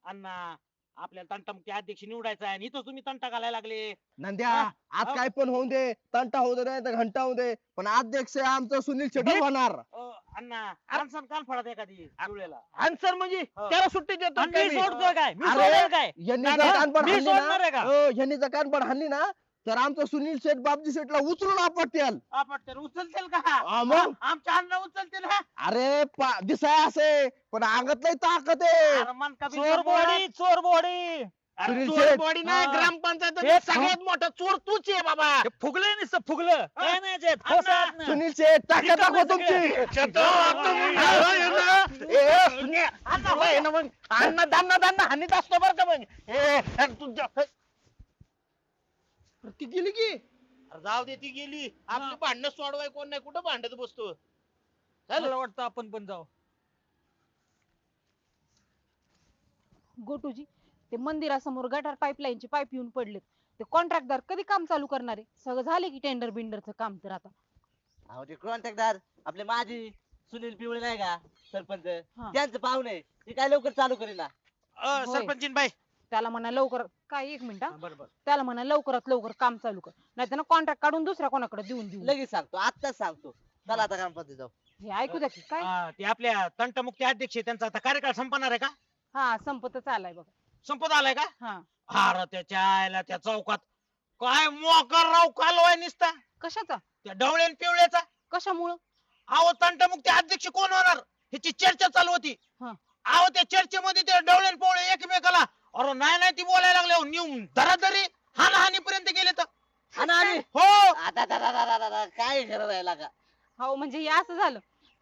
अण्णा आपल्याला तंटामुक्ती अध्यक्ष निवडायचा आहे आणि इथं तुम्ही तंटा घालायला लागले. नंद्या हा. आज काय पण होऊ दे तंटा होऊ दे नाही तर घंटा होऊ दे पण अध्यक्ष आमचं सुनील शेट होणार. अण्णा माणसानं काल फळात एखादी जुळलेला. आन्सर म्हणजे त्याला सुट्टी देतो आणि काय मी मी? सोडतोय काय? मी अरे, सोडणार काय? यांनी नाही, जर नाही, कानपड मी हाणली सोडणार आहे ना का? यांनी जर कानपड हाणली ना तर आमचं सुनील शेठ बापजी शेठला उचलून आपटतील. आपण उचलतील का? मग आमच्या अण्णा उचलतील हा? अरे दिसाय असे पण अंगात लय ताकद आहे. अरे मन का चोर बॉडी, चोर बॉडी. अरे सुनील चोर शेठ. बॉडी ना हा. ग्रामपंचायत हे सगळ्यात मोठा चोर तूच आहे बाबा. हे फुगलंय नुसतं फुगलं. काय नाही याच्यात. अण्णा, ठोसा हात ना. सुनील शेठ ताकद रिकामे दाखवा तुमची. शतो, तुम्ही आहे ना? ए, सुन्या, तुला आहे ना मग अण्णा दान्ना हानीत असतो बरं का मग. अरे तुझ्या ती गेली की अरे जाऊ दे ती गेली. आपली भांडणं सोडवाय कोण नाही कुठं भांडत बसतो. मला वाटतं आपण पण जाऊ. गोटूजी ते मंदिरासमोर गटार पाईपलाईनचे पाईप येऊन पडलेत. ते कॉन्ट्रॅक्टदार कधी काम चालू करणार आहे? सगळं झाले की टेंडर बिंडरचं काम तर आता. अहो ते कॉन्ट्रॅक्टदार आपले माझी सुनील पिवळे नाही का सरपंच हा. त्यांचं पाहुणे ते काय लवकर चालू करीना. होय. सरपंचीन बाई त्याला म्हणा लवकर काय एक मिनिट बरोबर. त्याला म्हणा लवकरात लवकर काम चालू कर नाही तर कॉन्ट्रॅक्ट काढून दुसऱ्या कोणाकडे देऊ. लगेच सांगतो आत्ताच सांगतो. चला आता ग्रामपंचायत जाऊ. हे ऐकू द्या की काय. ते आपल्या तंटामुक्ती अध्यक्ष आहे, त्यांचा आता कार्यकाळ संपणार आहे का? हा संपतच आलाय बघा. संपत आलाय का? हा अरे त्याच्या आयला त्या चौकात काय मोकर राव कालवाय निसता कशाचा? त्या ढवळेन पिवळ्याचा. कशामुळं? अहो तंटामुक्ती अध्यक्ष कोण होणार ह्याची चर्चा चालू होती. हा. अहो त्या चर्चेमध्ये ते ढवळेन पिवळे एकमेकाला अरे नाही ती बोलायला लागले नेऊन धराधरी हाणाहानीपर्यंत गेले तर आणि हो आता काय खरं राहिला का हो म्हणजे हे असं झालं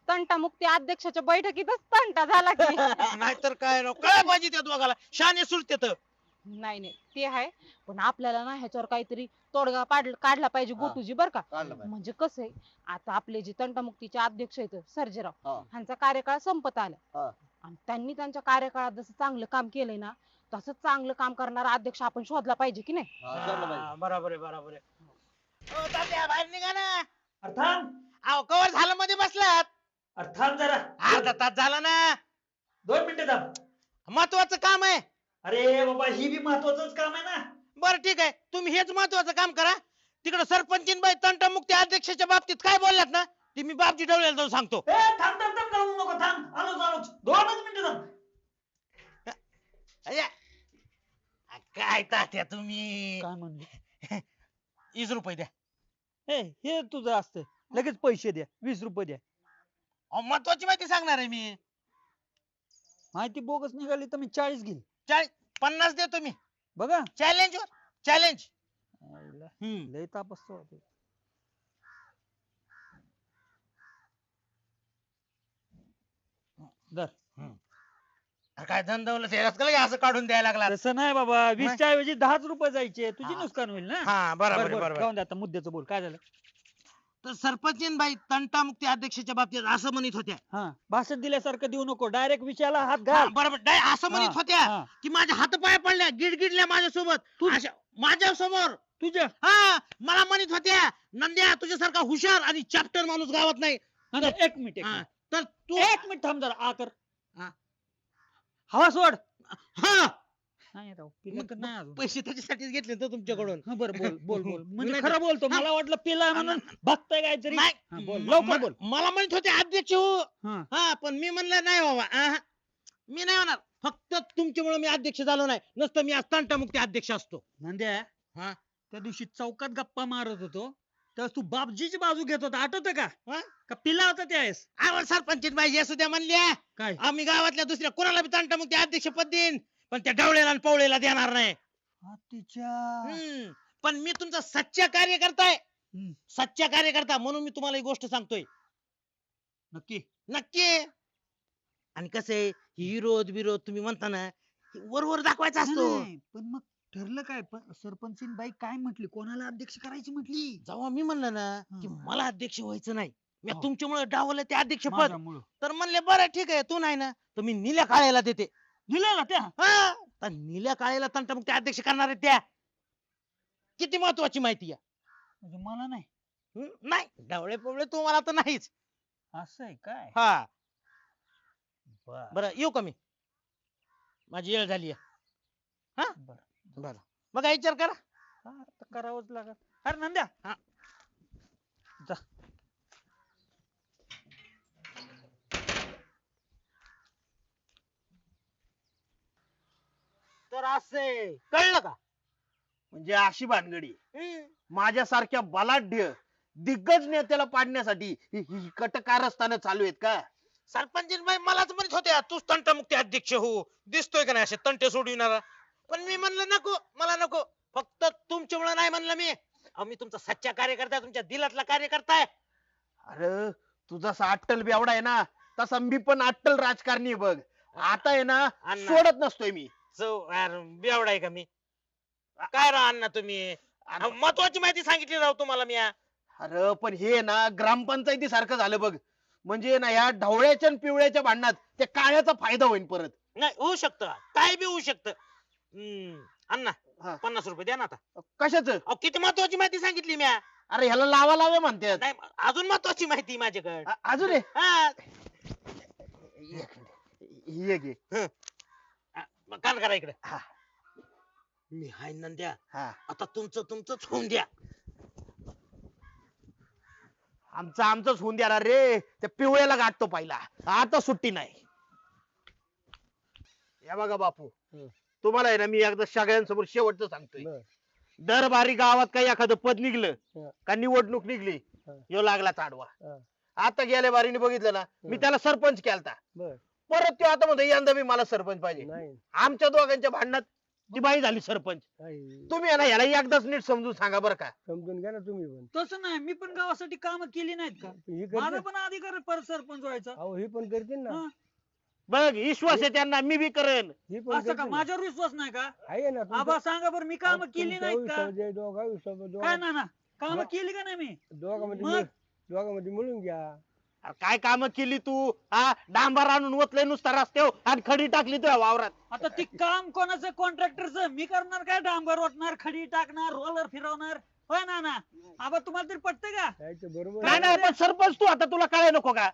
तंटामुक्ती अध्यक्षाच्या बैठकीतच तंटा झाला की नाहीतर काय राव काय पाहिजे त्या दोघाला शाने सुटते तर नाही नाही ते आहे पण आपल्याला ना ह्याच्यावर काहीतरी तोडगा काढला पाहिजे गोटूजी बर का काढलं पाहिजे. म्हणजे कसं आहे आता आपले जे तंटामुक्तीचे अध्यक्ष आहेत सर्जेराव हा. ह्यांचा कार्यकाळ संपत आला हा. आणि त्यांनी त्यांच्या कार्यकाळात जसं चांगलं काम केलंय ना तसंच चांगलं काम करणारा अध्यक्ष आपण शोधला पाहिजे की नाही काढलं पाहिजे. बरोबर आहे बरोबर आहे ओ, तात्या, बाहेर निघा ना अरे थांब अहो कवर झालं मध्ये बसलात अरे थांब जरा अर्धा तास झाला ना 2 मिनिटं थांब महत्वाचं काम आहे अरे बाबा ही बी महत्वाचंच काम आहे ना बरं ठीक आहे तुम्ही हेच महत्वाचं काम करा तिकडे सरपंचीनबाई तंटामुक्ती अध्यक्षाच्या बाबतीत काय बोललात ना ते मी बापजी डवळ्याला जाऊन सांगतो ए थांब थांब थांब जाऊ नको थांब आलोच 2च मिनिटं थांब अय्या. काय तात्या तुम्ही काय म्हणले 20 रुपये द्या हे तुझं असतं लगेच पैसे द्या 20 रुपये द्या अहो, महत्वाची माहिती सांगणार आहे मी माहिती बोगस निघाली तर मी 40 घेईल 50 देतो मी बघा चॅलेंज चॅलेंज लय ताप असतो धर काय धंदवलं असं काढून द्यायला लागला तसं नाही बाबा 20 च्या ऐवजी 10 रुपये जायचे तुझी हा. नुकसान होईल ना हा बरोबर बरं, बरोबर जाऊन दे आता मुद्द्याचं बोल काय झालं तर सरपंचीनबाई तंटामुक्ती अध्यक्षाच्या बाबतीत असं म्हणत होत्या हा भाषण दिल्यासारखं देऊ नको डायरेक्ट विषयाला हात हा, घाल बरोबर असं म्हणत हा, होत्या हा. की माझ्या हातपाय पडल्या गिडगिडल्या माझ्यासोबत माझ्या समोर तुझ्या हा मला म्हणत होत्या नंद्या तुझ्यासारखा हुशार आणि चॅप्टर माणूस गावात नाही एक मिनिट हा, तर तू एक मिनिट थांब जरा आ कर हा. हवा सोड हा नाही राव पिलं तर नाही अजून पैसे त्याच्यासाठीच घेतले तर तुमच्याकडून हा, बरं बोल बोल बोल म्हणजे नाही, खरं बोलतो हा. मला वाटलं पिला म्हणून बघताय काहीतरी नाही. हा, बोल लवकर बोल मला म्हणत होते अध्यक्ष हो हा. हा पण मी म्हणलं नाही बाबा मी नाही होणार फक्त तुमच्यामुळे मी अध्यक्ष झालो नाही नसतं मी आज तंटामुक्ती अध्यक्ष असतो नंद्या हा. त्या दिवशी चौकात गप्पा मारत होतो त्यावेळेस तू बापजीची बाजू घेत होता आठवत का हा? का पिला होता त्यावेळेस आम्हाला सरपंच बाई असू द्या म्हणल्या काय आम्ही गावातल्या दुसऱ्या कोणाला बी तंटामुक्ती अध्यक्ष पद देईन पण त्या ढवळेला आणि पवळेला देणार नाही तिच्या पण मी तुमचा सच्चा कार्यकर्ता आहे हम्म. सच्चा कार्यकर्ता म्हणून मी तुम्हाला ही गोष्ट सांगतोय नक्की नक्की आणि कसं आहे ही विरोध विरोध तुम्ही म्हणता ना हे वर दाखवायचा असतो नाही, पण मग ठरलं काय सरपंचीन बाई काय म्हटली कोणाला अध्यक्ष करायची म्हटली जेव्हा मी म्हणलं ना की हं. मला अध्यक्ष व्हायचं नाही मी हो. तुमच्यामुळे डावलं ते अध्यक्ष पद माझ्यामुळं. तर म्हणले बरं ठीक आहे तू नाही ना तर मी निल्या काळ्याला देते दिलेला त्या हा तर निल्या काळ्याला तंटामुक्ती अध्यक्ष करणार आहे त्या किती महत्वाची माहिती आहे म्हणजे मला नाही नाही ढवळे पवळे तुम्हाला तर नाहीच असं आहे काय हा बर बरं येऊ का मी माझी वेळ झाली हा बरं बघा विचार करा आता करावंच लागत अरे नंद्या हा. जा तर असे कळलं का म्हणजे अशी भानगडी माझ्यासारख्या बलाढ्य दिग्गज नेत्याला पाडण्यासाठी ही कटकारस्थानं चालू आहेत का सरपंच बाई मलाच म्हणत होत्या तूच तंटामुक्ती अध्यक्ष हो दिसतोय का नाही असे तंटे सोडविणारा पण मी म्हणलं नको मला नको फक्त तुमच्यामुळे नाही म्हणलं मी अहो, मी तुमचा सच्चा कार्यकर्ता आहे, तुमच्या दिलातला कार्यकर्ता आहे अरे तू जसा अट्टल बेवडा आहे ना तसा मी पण अट्टल राजकारणी आहे बघ आता आहे ना अण्णा. सोडत नसतोय मी बेवडा आहे का मी काय राव अण्णा तुम्ही अहो, महत्वाची माहिती सांगितली राव तुम्हाला मी अरे पण हे ना ग्रामपंचायती सारखं झालं बघ म्हणजे ना या ढवळ्याच्या आणि पिवळ्याच्या भांडणात त्या काळ्याचा फायदा होईल परत नाही होऊ शकतं काय बी होऊ शकतं अण्णा हा. 50 रुपये द्या ना आता कशाच अहो किती महत्वाची माहिती सांगितली मी अरे ह्याला लावा लावे म्हणतात नाही अजून महत्वाची माहिती माझ्याकडे अजून आहे? हा ही एक आहे. कान करा इकडे हा. मी हाय नंद्या हा. आता तुमचंच होऊन द्या आमचंच होऊन द्या रे त्या पिवळ्याला गाठतो पहिला आता सुट्टी नाही या बघा बापू तुम्हाला आहे ना मी एकदा सगळ्यांसमोर शेवटचं सांगतोय दरबारी गावात काही एखादं पद निघलं का निवडणूक निघली ह्यो लागला चाडवा आता गेल्या बारीने बघितलं ना मी त्याला सरपंच केलता परत तो आता म्हणतो यंदा मी मला सरपंच पाहिजे आमच्या दोघांच्या भांडणात ती बाई झाली सरपंच. काय तुम्ही आहे ना याला एकदाच नीट समजून सांगा बरं का. समजून घ्या ना तुम्ही पण तसं नाही, मी पण गावासाठी काम केली नाहीत का? ही माझा करते पण अधिकार आहे परत सरपंच व्हायचा. अहो ही पण करते ना हा. बघ विश्वास आहे त्यांना, मी बी करेन. ही पण असं का करते ना. माझ्यावर विश्वास नाही का? आहे ना आबा सांगा बरं, मी काम केली नाहीत का? काय ना काम वा- केली का नाही मी? दोघांमध्ये मग? दोघांमध्ये मिळून घ्या. अरे काय काम केली तू? हा डांबर आणून ओतलंय नुसता रस्त्यावर आणि खडी टाकली तुझ्या वावरात. आता ती काम कोणाचं? कॉन्ट्रॅक्टरचं. मी करणार काय? डांबर ओतणार, खडी टाकणार, रोलर फिरवणार. होय ना आबा, तुम्हाला तरी पटतं का? काय ते बरोबर नाही आहे. नाही पण सरपंच तू आता तुला कळाय नको का?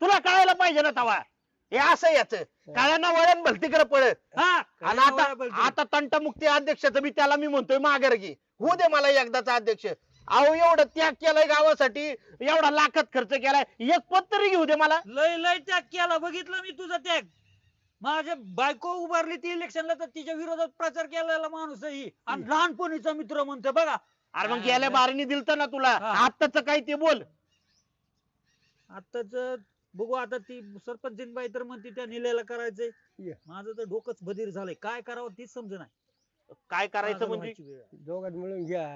तुला कळायला पाहिजे ना तवा. हे असं याच काळ्यानं वळण भलतीकडे पळत. हा आणि आता तंटमुक्ती अध्यक्षाचं मी त्याला मी म्हणतोय माघार घे, होऊ दे मला एकदाचा अध्यक्ष. अहो एवढं त्याग केलाय गावासाठी, एवढा लाखात खर्च केलाय, एक पद तरी घेऊ दे मला. लय त्याग केला, बघितलं मी तुझा त्याग. माझ्या बायको उभारली ती इलेक्शनला, तर तिच्या विरोधात प्रचार केलेला माणूस आहे ही. आणि लहानपणीचा मित्र म्हणतो बघा. अरे मग गेल्या बारीने दिलत ना तुला, हा. आत्ताच काय ते बोल. आताच बघू, आता ती सरपंचीनबाई तर म्हणते त्या निलेला करायचंय. ये. माझं तर डोकंच बधीर झालंय, काय करावं तीच समज नाही. काय करायचं म्हणजे दोघात मिळून घ्या.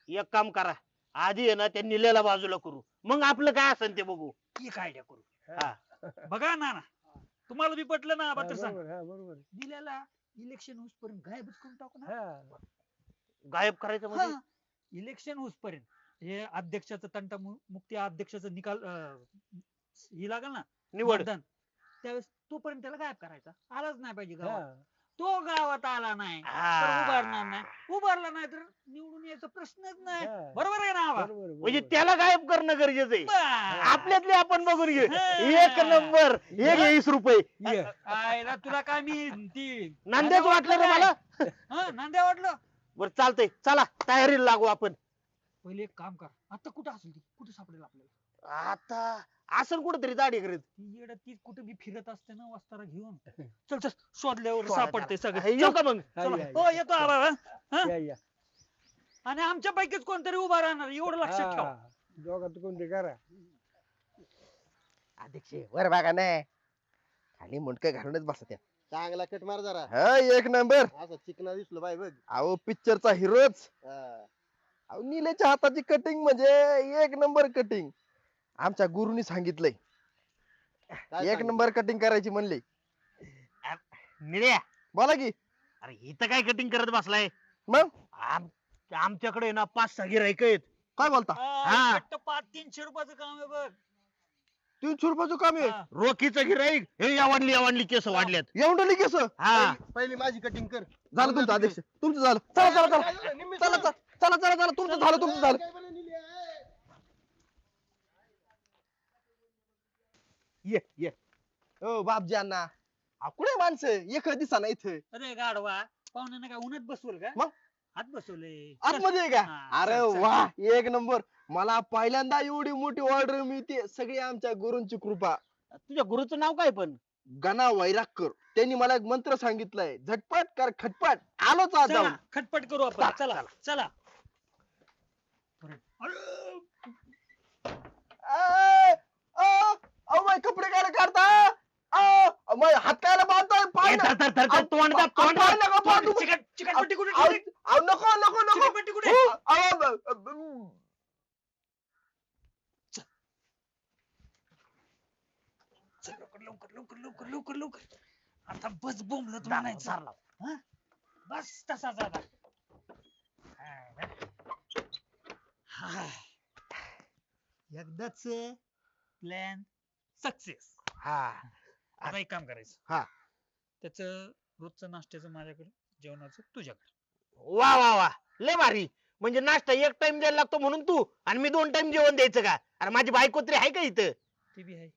एक काम करा, आधी आहे ना त्या निलेला बाजूला करू, मग आपलं काय असेल ते बघू. एक आयडिया करू. हा. बघा ना तुम्हाला बी पटलं ना? हा, आबा तर सांग. बरोबर हा बरोबर निलेला इलेक्शन होऊसपर्यंत गायबच करून टाकू ना. हा गायब करायचं म्हणजे इलेक्शन होऊसपर्यंत हे अध्यक्षाचं तंटा मुक्ती अध्यक्षाचं निकाल ही लागल ना निवड. मतदान, त्यावेळेस तोपर्यंत त्याला गायब करायचा. आलाच नाही पाहिजे गावात. हा तो गावात आला नाही तर हा. उभारणार नाही, उभारला नाही तर निवडून यायचा प्रश्नच नाही. हा. बरोबर आहे ना आबा? बरोबर म्हणजे बरोबर. त्याला गायब करणं गरजेचं आहे. बा. आपल्यातले आपण बघून घे. हा. एक नंबर, एक 20 रुपये. ये. आयला तुला काय मी ती नांद्याच वाटलं ना मला. नांद्या वाटलं. बरं चालतंय, चला तयारीला लागू आपण. पहिले एक काम कर, आता कुठं असेल ती, कुठे सापडेल आपल्याला? आता असं कुठेतरी दाढी करीत. ती येडं ती कुठे बी फिरत असते ना वस्तारा घेऊन. चल चल, शोधल्यावर चला, सापडते चला. सगळं. येऊ का मग? हा, चला. या, हो येतो आबा. हा? या, या. आणि आमच्या पैकीच कोणतरी उभा राहणार, एवढं लक्षात ठेव. हा. दोघात कोणते करा. अध्यक्ष वर बघा नाही खाली मुंडक घालूनच बसत आहेत. चांगला कट मार जरा, हा एक नंबर. असं चिकना दिसलो बाय बघ. अहो पिक्चरचा हिरोच. अहो निलेच्या हाताची कटिंग म्हणजे एक नंबर कटिंग. आमच्या गुरुनी सांगितलंय एक नंबर कटिंग करायची म्हणली. निळ्या, बोला की अरे इथं काय कटिंग करत बसलाय? मग आमच्याकडे ना 5-6 गिराईक आहेत. काय बोलता? हा. फक्त 500-300 रुपयाचं काम आहे बघ. 300 रुपयाचं काम आहे. हा. रोखीचं गिराईक हे आवडली केस वाढल्यात. एवढं केस हा पहिली माझी कटिंग कर. झालं तुमचं अध्यक्ष, तुमचं झालं. चला चला चला चला चला चला चला चला तुमचं झालं तुमचं झालं. ये ये ओ बापजी अण्णा, कुठे माणसं एक दिसा इथं. अरे गाढवा, पाहुण्यानं काय उन्हात बसवल का? मग? हात बसवले. आतमध्ये आहे का? हा, अरे चल, चल. वा एक नंबर. मला पहिल्यांदा एवढी मोठी ऑर्डर मिळते, सगळी आमच्या गुरूंची कृपा. तुझ्या गुरुचं नाव काय पण? गणा वैरागकर, त्यांनी मला एक मंत्र सांगितलंय, झटपट कर खटपट, आलोच आज चला जाऊन. खटपट करू आपण. चला चला. माझे कपडे काय काढता? माझे हात कायला बांधताय? पाय ए, ना- धर, धर, धर, तोंड दाब, तोंड पाय दाब. नका बांधू. चिकटपट्टी कुठे अहो, ठेवली? अहो, नको नको नको. चिकटपट्टी कुठे? चल, लवकर लवकर लवकर लवकर लवकर लवकर. आता बस बोंबलं तुला नाही. हा? बस तसा झाला. एकदाच प्लॅन सक्सेस. हा आता एक काम करायचं. हा. त्याच रोजचं नाश्त्याचं माझ्याकडे, जेवणाचं तुझ्याकडे. वा वा वा, लय भारी. म्हणजे नाश्ता एक टाइम द्यायला लागतो म्हणून तू, आणि मी 2 टाइम जेवण द्यायचं का? अरे माझी बायको तरी आहे का इथं? ते बी आहे,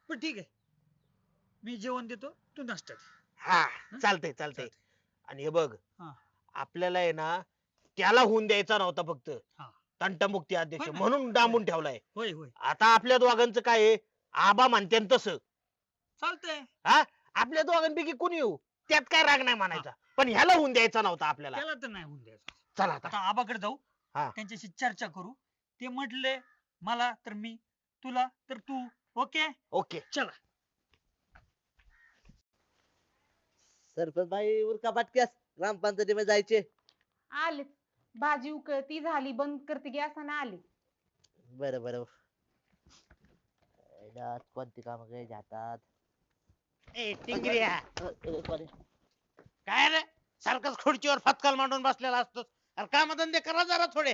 पण ठीक आहे, मी जेवण देतो, तू नाश्ता दे. हा चालतंय चालतंय. आणि हे बघ, हा. आपल्याला आहे ना त्याला होऊन द्यायचा नव्हता फक्त, हा. तंटमुक्ती अध्यक्ष होय ना? म्हणून डांबून ठेवलाय. होय होय आता आपल्या दोघांचं काय आहे, आबा म्हणते तसं. चालतंय. हा, आपल्या दोघांपैकी कोणी येऊ त्यात काय राग नाही मानायचा, पण ह्याला होऊन द्यायचा नव्हता आपल्याला. त्याला तर नाही होऊन द्यायचं. चला आता. आता आबाकडे जाऊ, हा. त्यांच्याशी चर्चा करू. ते म्हटले मला तर मी, तुला तर तू. Okay okay. चला. सरपंच भाई उरका पटक्यास ग्रामपंचायतीमध्ये जायचे. आले भाजी उकळती झाली बंद करते गॅस आणि आले. बरं बरं. याला कोणती कामं घ्यायची हातात. ए टिंगऱ्या sorry. काय रे सारखंच खुर्चीवर फतकल मांडून बसलेला असतोस. अरे काम धंदे करा जरा थोडे.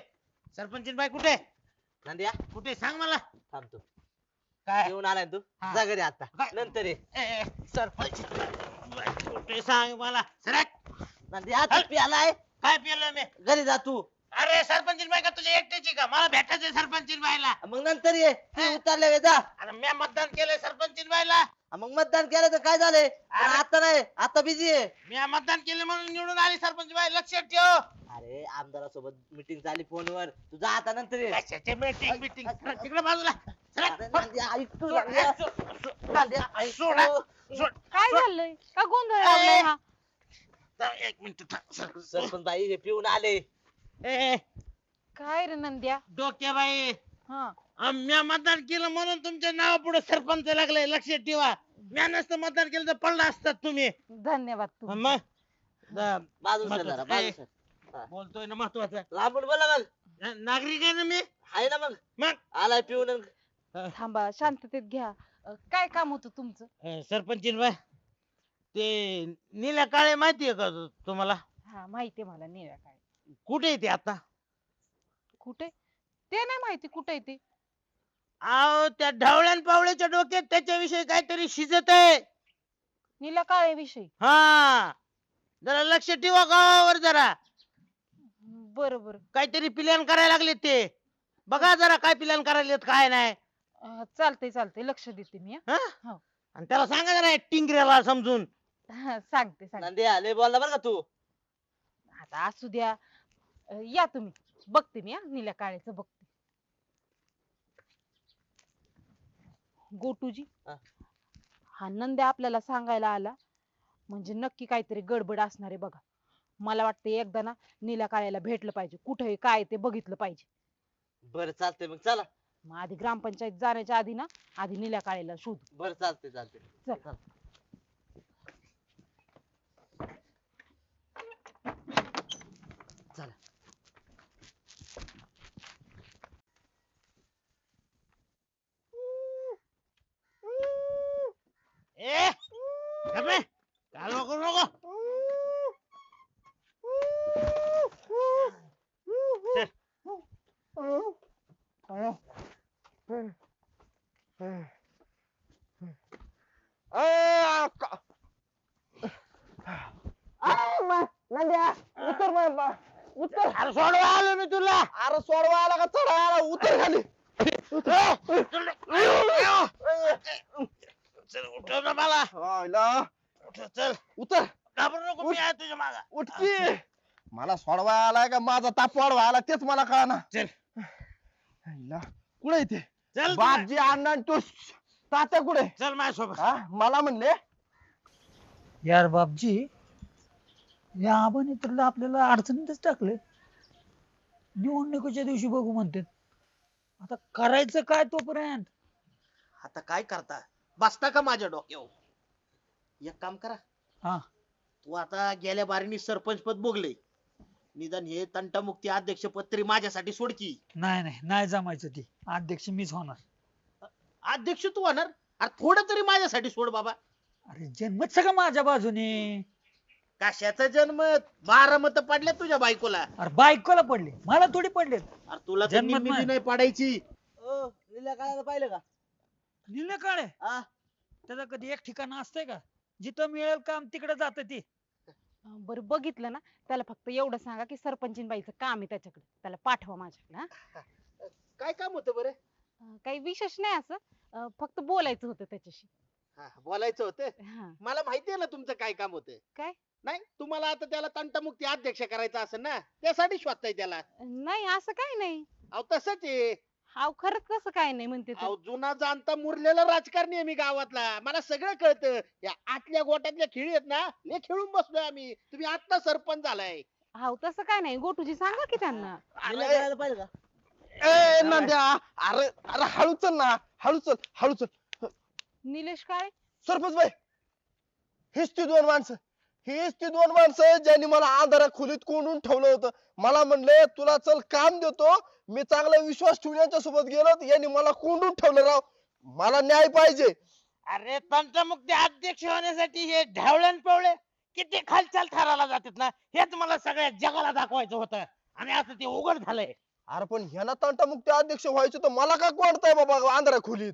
सरपंच बाई कुठे नंद्या कुठे सांग मला. थांब तू. काय येऊन आलाय ना तू हा. जा घरी आता काय? नंतर ये. ए, सरपंच बाई कुठे सांग मला. सरक नंद्या तू प्यालाय काय पिलं मी. घरी जा तू. अरे सरपंच बाई का तुझ्या एकट्याची का मला भेटायचंय सरपंच बाईला. मग नंतर ये तू उतरल्या वेळी जा. अरे मी मतदान केलंय सरपंच बाईला. मग मतदान केलं तर काय झालंय आता नाही आता बिझी आहे. मी मतदान केले म्हणून निवडून आली सरपंच बाई लक्षात ठेव. अरे आमदारासोबत मीटिंग झाली फोनवर तू जा आता नंतर ये. कशाचे मीटिंग बिटिंग तिकडे बाजूला सरक. अरे नंद्या, ऐक तू नंद्या. नंद्या, ऐक सोडा. तू. काय झालंय का गोंधळ लावलाय हा? एक मिनिट थांब. सरपंच बाई हे पिऊन आले. ए काय रे नंद्या? डोक्या बाई हा मी मतदान केलं म्हणून तुमच्या नावा पुढे सरपंच लागलंय लक्षात ठेवा. मी नसतं मतदान केलं तर पडला असतात तुम्ही. धन्यवाद तू. मग बाजूला सर जरा, बाजूला सर. बोलतोय ना महत्वाचं. लांबून बोला मग. नागरिक आहे ना मी. आहे ना मग मग आलाय पिऊन आणि थांबा शांततेत घ्या. काय काम होतं तुमचं? सरपंच बाई ते निल्या काळे माहितीये का तुम्हाला. हा माहितीये मला निळ्या काय. कुठे आहे ते आता. कुठे? ते नाही माहिती कुठे आहे ते. अहो त्या ढवळ्यान पावळ्याच्या डोक्यात त्याच्याविषयी काहीतरी शिजत आहे. निळ्या काळे विषयी. हा जरा लक्ष ठेवा गावावर जरा. बरं बरं. काहीतरी प्लॅन करायला लागले ते. बघा जरा काय प्लॅन करायला काय नाही. चालतंय चालतंय लक्ष देते मी हा? हो. आणि त्याला सांगा जरा टिंगऱ्याला समजून. हा. सांगते सांगते. नंद्या आले बोलला बरं का तू. आता असू द्या. या तुम्ही बघते मी निळ्या काळेचं बघते. गोटूजी हा. हा नंद्या आपल्याला सांगायला आला म्हणजे नक्की काहीतरी गडबड असणार आहे बघा. मला वाटतं एकदा ना निळ्या काळ्याला भेटलं पाहिजे कुठे काय ते बघितलं पाहिजे. बरं चालतंय मग चला. मग आधी ग्रामपंचायत जाण्याच्या आधी ना आधी निळ्या काळ्याला शोधू. बरं चालतंय चालतंय. चल. चला. ए गप्पे, कालवा करू नको. अरे सोडवा आलो मी तुला. अरे सोडवा आला का चढा आला उतर खाली. चल उठव ना मला. आयला, उठ चल. उतर घाबरू नको मी आहे तुझ्या मागा. उठकी. मला सोडवा आलाय का माझा ताप वाढवा आला तेच मला कळना. चल. कुठे येते चल बापजी अण्णा आणि तू तात्या कुठे. चल माझ्यासोबत. हा मला म्हणले यार बापजी या आबाने तर आपल्याला अडचणीतच टाकले. निवडणुकीच्या दिवशी बघू म्हणते. आता करायचं काय तोपर्यंत. आता काय करता बसता का माझ्या डोक्यावर. एक काम करा. हा तू आता गेल्या बारीनी सरपंच पद भोगले. निदान हे तंटामुक्ती अध्यक्ष पद तरी माझ्यासाठी सोडकी. नाही नाही नाही जमायचं ती अध्यक्ष मीच होणार. अध्यक्ष तू होणार. अरे थोडं तरी माझ्यासाठी सोड बाबा. अरे जन्मच सगळं माझ्या बाजूने. कशाचा जन्म 12 मत पडल्या तुझ्या बायकोला. अरे बायकोला पडले मला थोडी पडलेत. अरे तुला तर जन्मत निम्मी बी नाही. नाही पडायची. ओ निल्या काळाला पाहिलं का. निले काळे हा त्याचं कधी एक ठिकाण असतंय का जिथं मिळेल काम तिकडे जात ती. बरं बघितलं ना त्याला फक्त एवढं सांगा की सरपंचीनबाईचं काम आहे त्याच्याकडे त्याला पाठवा माझ्याकडे. हा? काय काम होतं बरं. काही विशेष नाही असं फक्त बोलायचं होतं त्याच्याशी. बोलायचं होतं. हा. मला माहितीये ना तुमचं काय काम होतं. काय? नाही तुम्हाला आता त्याला तंटामुक्ती अध्यक्ष करायचं असेल ना त्यासाठी शोधताय त्याला. नाही असं काय नाही. अहो तसंच आहे. हाव खरंच तसं काय नाही म्हणते तू. अहो जुना जाणता मुरलेला राजकारणी आहे मी गावातला. मला सगळं कळतं. या आतल्या गोट्यातल्या खेळी आहेत ना हे खेळून बसलोय आम्ही. तुम्ही आता सरपंच झालाय. हाव तसं काय नाही गोटूजी सांगा की त्यांना. निल्या काळाला पाहिलं का. ए नंद्या अरे अरे हळू चल ना हळू चल. निलेश काळे. सरपंच बाई हेच ती दोन माणसं हीच ती दोन माणसं ज्यांनी मला अंधाऱ्या खोलीत कोंडून ठेवलं होतं. मला म्हणले तुला चल काम देतो. मी चांगला विश्वास ठेवून यांच्या सोबत गेलो, यांनी मला कोंडून ठेवलं राव. मला न्याय पाहिजे. अरे तंटमुक्ती अध्यक्ष होण्यासाठी हे ढवळण पवळे किती खालचाल थराला जातात ना, हेच मला सगळ्या जगाला दाखवायचं होतं आणि आता ते उघड झालंय. अरे पण ह्याला तंटामुक्ती अध्यक्ष व्हायचं तर मला का कोणताय बाबा अंधाऱ्या खोलीत?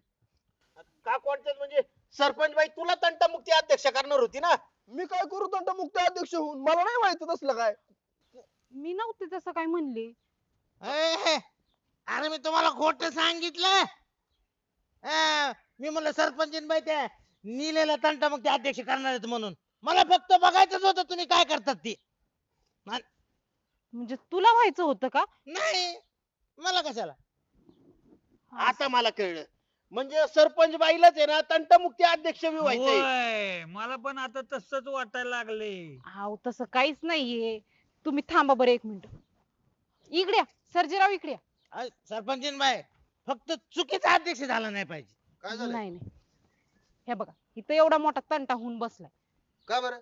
का कोणत्याच म्हणजे सरपंच बाई तुला तंटामुक्ती अध्यक्ष करणार होती ना. मी काय करू तंटामुक्ती अध्यक्ष होऊन? मला नाही माहिती तसलं काय. मी नव्हते तसं काय म्हणले. ए, अरे मी तुम्हाला खोट सांगितलं. मी म्हणलं सरपंच बाई त्या निलेला तंटमुक्ती अध्यक्ष करणार आहेत म्हणून. मला फक्त बघायचंच होतं तुम्ही काय करतात ते. म्हणजे तुला व्हायचं होतं का? नाही, मला कशाला. आता मला कळलं म्हणजे सरपंच बाईलाच आहे ना तंटामुक्ती अध्यक्ष बी व्हायचंय. होय, मला पण आता तसंच वाटायला लागले. अहो तसं काहीच नाहीये. तुम्ही थांबा बरं 1 मिनिट. इकडे या. सर्जेराव इकडे या. सरपंच बाई फक्त चुकीचा अध्यक्ष झाला नाही पाहिजे. काय झालं? नाही नाही, हे बघा इथं एवढा मोठा तंटा होऊन बसलाय. का बरं?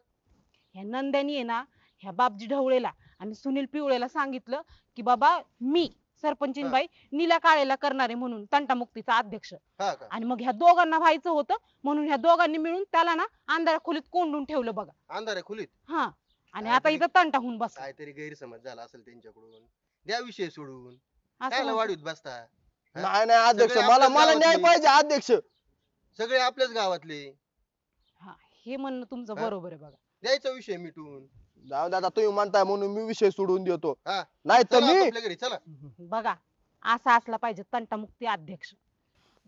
ह्या नंद्यानी आहे ना ह्या बापजी ढवळेला आणि सुनील पिवळेला सांगितलं की बाबा मी सरपंचीनबाई नीला काळेला करणारे म्हणून तंटामुक्तीचा अध्यक्ष. हा का? आणि मग ह्या दोघांना व्हायचं होतं म्हणून ह्या दोघांनी मिळून त्याला ना अंधाऱ्या खोलीत कोंडून ठेवलं बघा. अंधाऱ्या खोलीत हा, आणि आता इथं तंटा होऊन बसला. काहीतरी गैरसमज झाला असेल त्यांच्याकडून. द्या विषय सोडून. असं काय म्हणतो. वाढीत बसता? हा? नाही नाही अध्यक्ष, सगळे मला आपल्याच मला न्याय गावातले. पाहिजे अध्यक्ष. सगळे आपल्याच गावातले. हा, हे म्हणणं तुमचं हा? बरोबर आहे बघा. द्यायचा विषय मिटून. जाऊ दादा तुम्ही म्हणताय म्हणून मी विषय सोडून देतो. हा. नाही तर चला मी आपापल्या घरी चला. बघा असा असला पाहिजे तंटामुक्ती अध्यक्ष,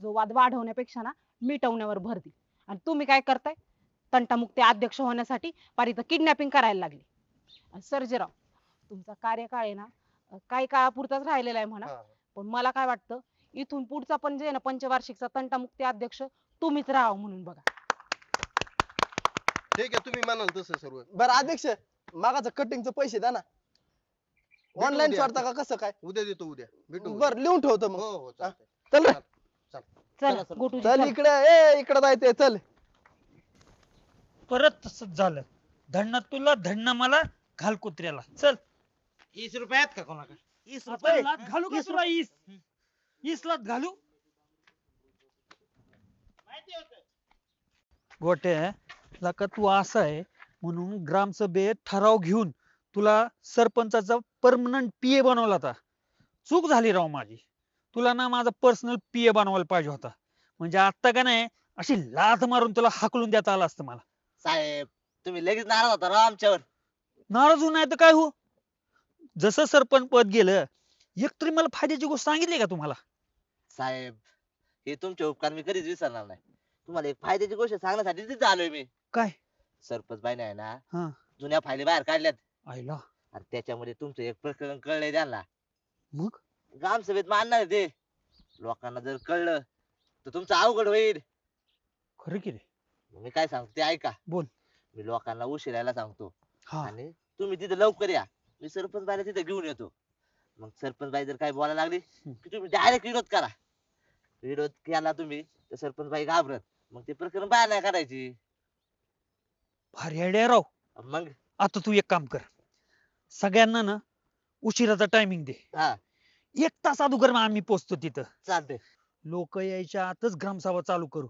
जो वाद वाढवण्यापेक्षा ना मिटवण्यावर भर देईल. आणि तुम्ही काय करताय? तंटामुक्ती अध्यक्ष होण्यासाठी पार इथं किडनॅपिंग करायला लागली. आणि सर्जेराव तुमचा कार्यकाळ आहे ना काही काळापुरताच राहिलेला आहे म्हणा, हा. पण मला काय वाटतं इथून पुढचा पण जे आहे ना पंचवार्षिकचा तंटामुक्ती अध्यक्ष तुम्हीच राहावं म्हणून बघा. ठीक आहे तुम्ही म्हणाल तसं सर्व. बरं अध्यक्ष, मागाचं कटिंगचं पैसे द्या ना. भेटू ऑनलाईन उद्या. सोडता का कसं काय? उद्या देतो उद्या. भेटू उद्या. बरं लिहून ठेवतो हो मग. हो चालतंय. चल रे. चला गोटूजी चल चला. इकडे, ए इकडे जायचंय चल. परत तसंच झालं. धन्न तुला धन्न मला, घाल कुत्र्याला. चल 20 रुपये आहेत का कोणाकडे? 20 आता रुपये लाथ घालू का तुला? 20 लाथ घालू? माहिती होतं. गोटे लका तू असा आहे म्हणून ग्रामसभेत ठराव घेऊन तुला सरपंचाचा परमनंट पीए बनवला होता. चूक झाली राव माझी. तुला ना माझा पर्सनल पीए बनवायला पाहिजे होता. म्हणजे आता का नाही अशी लाथ मारून तुला हाकलून देता आलं असतं मला. साहेब तुम्ही लगेच नाराज होता राव आमच्यावर. नाराज होऊ नाही तर काय हो. जसं सरपंच पद गेलं एक तरी मला फायद्याची गोष्ट सांगितली का तुम्हाला? साहेब हे तुमचे उपकार मी कधीच विसरणार नाही. तुम्हाला एक फायद्याची गोष्ट सांगण्यासाठी तिथे आलोय मी. काय? सरपंच बाईने आहे ना हा. जुन्या फायली बाहेर काढल्यात आईला. आणि त्याच्यामध्ये तुमचं एक प्रकरण कळलंय त्यांना. मग ग्रामसभेत मानणार आहे ते. लोकांना जर कळलं तर तुमचं अवघड होईल. खरं की रे? मी काय सांगतो ते ऐका. बोल. मी लोकांना उशिरायला सांगतो हा. आणि तुम्ही तिथे लवकर या. मी सरपंच बाईला तिथे घेऊन येतो. मग सरपंच बाई जर काय बोलायला लागली की तुम्ही डायरेक्ट विरोध करा. विरोध केला तुम्ही तर सरपंच बाई घाबरत. मग ते प्रकरण बाहेर नाही काढायची. भारी आयडिया राव. मग आता तू एक काम कर. सगळ्यांना ना उशिराचा टायमिंग दे. हा 1 तास अगोदर मग आम्ही पोहोचतो तिथं. चालतंय. लोक यायच्या आतच ग्रामसभा चालू करू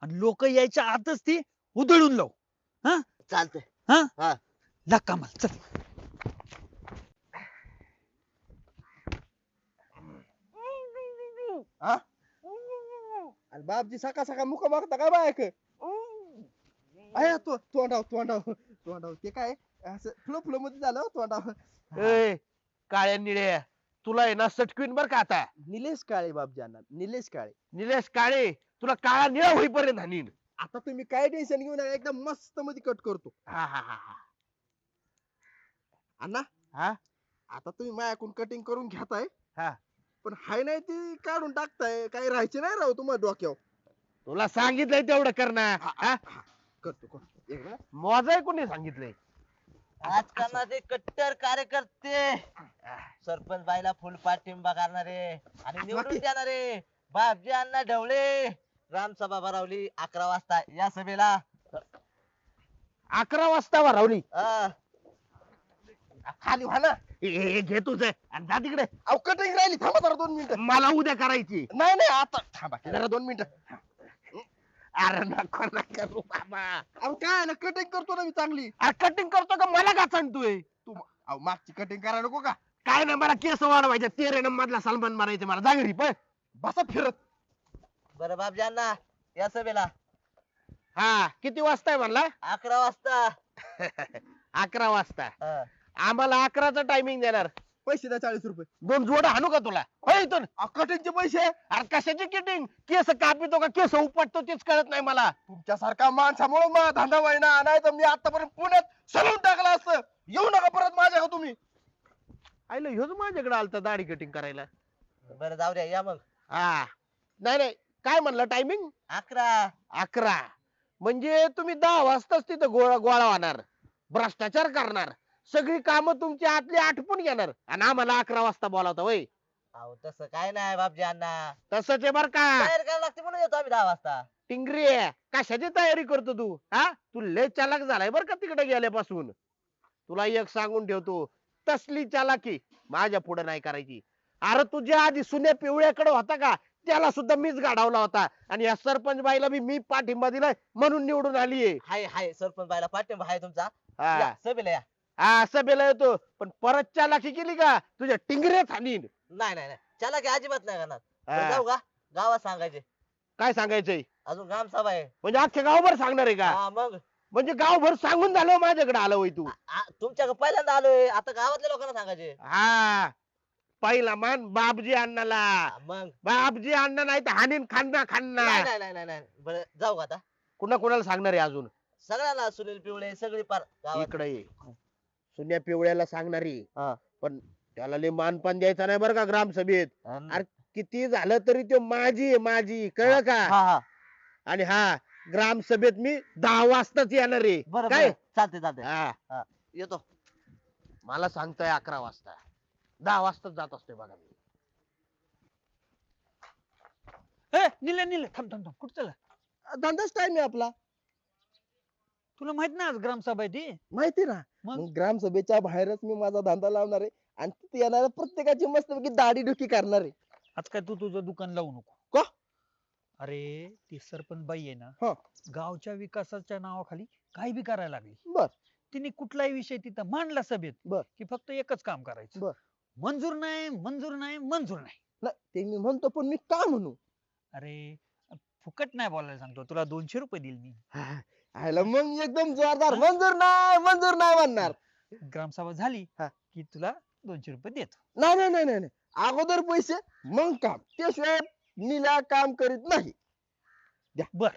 आणि लोक यायच्या आतच ती उधळून लावू. चालतंय. लाग कामाला चल. अरे बापजी सकाळ सकाळ मुका मागता काय बायक? अय तो तोंडाव तोंडाव तोंडाव ते काय असं फ्लो फ्लो मध्ये झालं हो तोंडाव. ए काळ्या निळ्या तुला आहे ना सटकवीन बर का आता. निलेश काळे बापजाना, निलेश काळे. निलेश काळे तुला काळा निळा होईपर्यंत हाणीन. आता तुम्ही काय टेन्शन घेऊ नका, एकदम मस्त मध्ये कट करतो. हा हा हा हा. अण्णा हा? आता तुम्ही माझ्याकडून कटिंग करून घेताय. हा. पण हाय नाही ती काढून टाकताय, काही राहायचे नाही राव तुम्हाला डोक्यावर. तुला सांगितलंय तेवढं कर ना. हा? करतो करतो एक वेळा. मोजाय कोणी सांगितलंय? राजकारणाचे कट्टर कार्यकर्ते सरपंच बाईला फुल पाठिंबा करणारे आणि निवडून देणारे बापजी अण्णा ढवळे ग्रामसभा भरवली 11 वाजता या सभेला. 11 वाजता भरावली. हा. खाली व्हा ना. हे घे तुझं आणि जा तिकडे. अहो कटिंग राहिली थांबा जरा 2 मिनिटं. मला उद्या करायची. नाही नाही आता थांबा जरा 2 मिनिटं. अरे नको ना करू बाबा. अहो काय ना कटिंग करतो ना मी चांगली. कटिंग करतो का मला का सांगतोय? अहो मागची कटिंग करायला नको का? काय ना मला केस वाढवायचे. 13 नंबरला सलमान मारायचे मला. जा घरी पण. बसा फिरत. बरं बापजी अण्णा या सभेला हा किती वाजता आहे म्हणला? 11 वाजता. 11 वाजता. हा. आम्हाला 11चा टायमिंग देणार. पैसे द्या 40 रुपये. 2 जोड हाणू का तुला? होय इथून. कटिंगचे पैसे. अरे कशाची किटिंग? केस कापितो का केस उपटतो तेच कळत नाही मला. तुमच्यासारखा माणसामुळे माझा धंदा व्हायना. नाही तर मी आतापर्यंत पुण्यात सलून टाकला असतं. येऊ नका परत माझ्या का तुम्ही. आईला ह्योच माझ्याकडे आलता दाढी कटिंग करायला. बरं जाऊ द्या या मग. हा नाही नाही काय म्हणलं टायमिंग? 11. 11 म्हणजे तुम्ही 10 वाजताच तिथं गोळा होणार. भ्रष्टाचार करणार. सगळी कामं तुमची आतली आटपून घेणार आणि आम्हाला 11 वाजता बोलावता होय. अहो तसं काय नाही बापजी अण्णा. तसंच आहे बर का. तयार करायला लागते म्हणून येतो आम्ही 10 वाजता. टिंगरी आहे. कशाची तयारी करतो तू? हा तू लय चालाक झालाय बर का तिकडे गेल्यापासून. तुला एक सांगून ठेवतो तसली चालाकी माझ्या पुढे नाही करायची. अरे तुझ्या आधी सुन्या पिवळ्याकडे होता का त्याला सुद्धा मीच गाढवला होता आणि या सरपंच बाईला बी मी पाठिंबा दिलाय म्हणून निवडून आलीये. हाय हाय सरपंच बायला पाठिंबा हाय तुमचा. हा. या, सभेला या. हा सभेला येतो पण परत चालाकी केली का तुझ्या टिंगऱ्याच हाणीन. नाही नाही नाही चला की अजिबात नाही करणार. हा. बरं जाऊ का गावात सांगायचे. काय सांगायचंय? अजून ग्रामसभा आहे. म्हणजे अख्ख्या गावभर सांगणार आहे का? हा मग म्हणजे गावभर सांगून झालं माझ्याकडे आलं होय तू? तुमच्याकडे पहिल्यांदा आलोय आता गावातल्या लोकांना सांगायचे. हा पहिला मान बापजी अण्णाला. मग बापजी अण्णा नाही तर हानीन खान्ना खान्ना. नाही नाही नाही नाही नाही. बरं जाऊ का आता कुणा कुणाला सांगणार आहे अजून? सगळ्यांना सुनील पिवळे सगळी पार गावात. इकडे ये. सुन्या पिवळ्याला सांगणारी हा. पण त्याला लय मानपान द्यायचा नाही बरं का ग्रामसभेत. अन- अरे किती झालं तरी तो माझी आहे माझी कळलं का? हा हा आणि हा ग्रामसभेत मी 10 वाजताच येणार आहे. बरं काय? बरं चालते चालते हा येतो. मला सांगतोय 11 वाजता. 10 वाजताच जात असतोय बघा मी. निले थांब थांब थांब कुठं चला? धंदाच टाइम आहे आपला. तुला माहित नाही आज ग्रामसभा आहे ती? माहिती ना. मग? मग ग्रामसभेच्या बाहेरच मी माझा धंदा लावणार आहे आणि तिथे येणाऱ्या प्रत्येकाची मस्तपैकी दाढी डुकी करणार आहे. आज काय तू तुझं दुकान लावू नको. का? अरे ती सरपंच बाई आहे ना हा. गावच्या विकासाच्या नावाखाली काही बी करायला लागली. बर. तिने कुठलाही विषय तिथं मांडला सभेत बर. की फक्त एकच काम करायचं. बर. मंजूर नाही मंजूर नाही मंजूर नाही. नाही ते मी म्हणतो पण मी का म्हणू? अरे फुकट नाही बोलायला सांगतो तुला 200 रुपये देईल मी. आयला मग एकदम जोरदार मंजूर नाही म्हणणार. ग्रामसभा झाली हा. की तुला 200 रुपये देतो. नाही नाही नाही नाही नाही. अगोदर पैसे मग काम. त्याशिवाय नीला काम करीत नाही. बर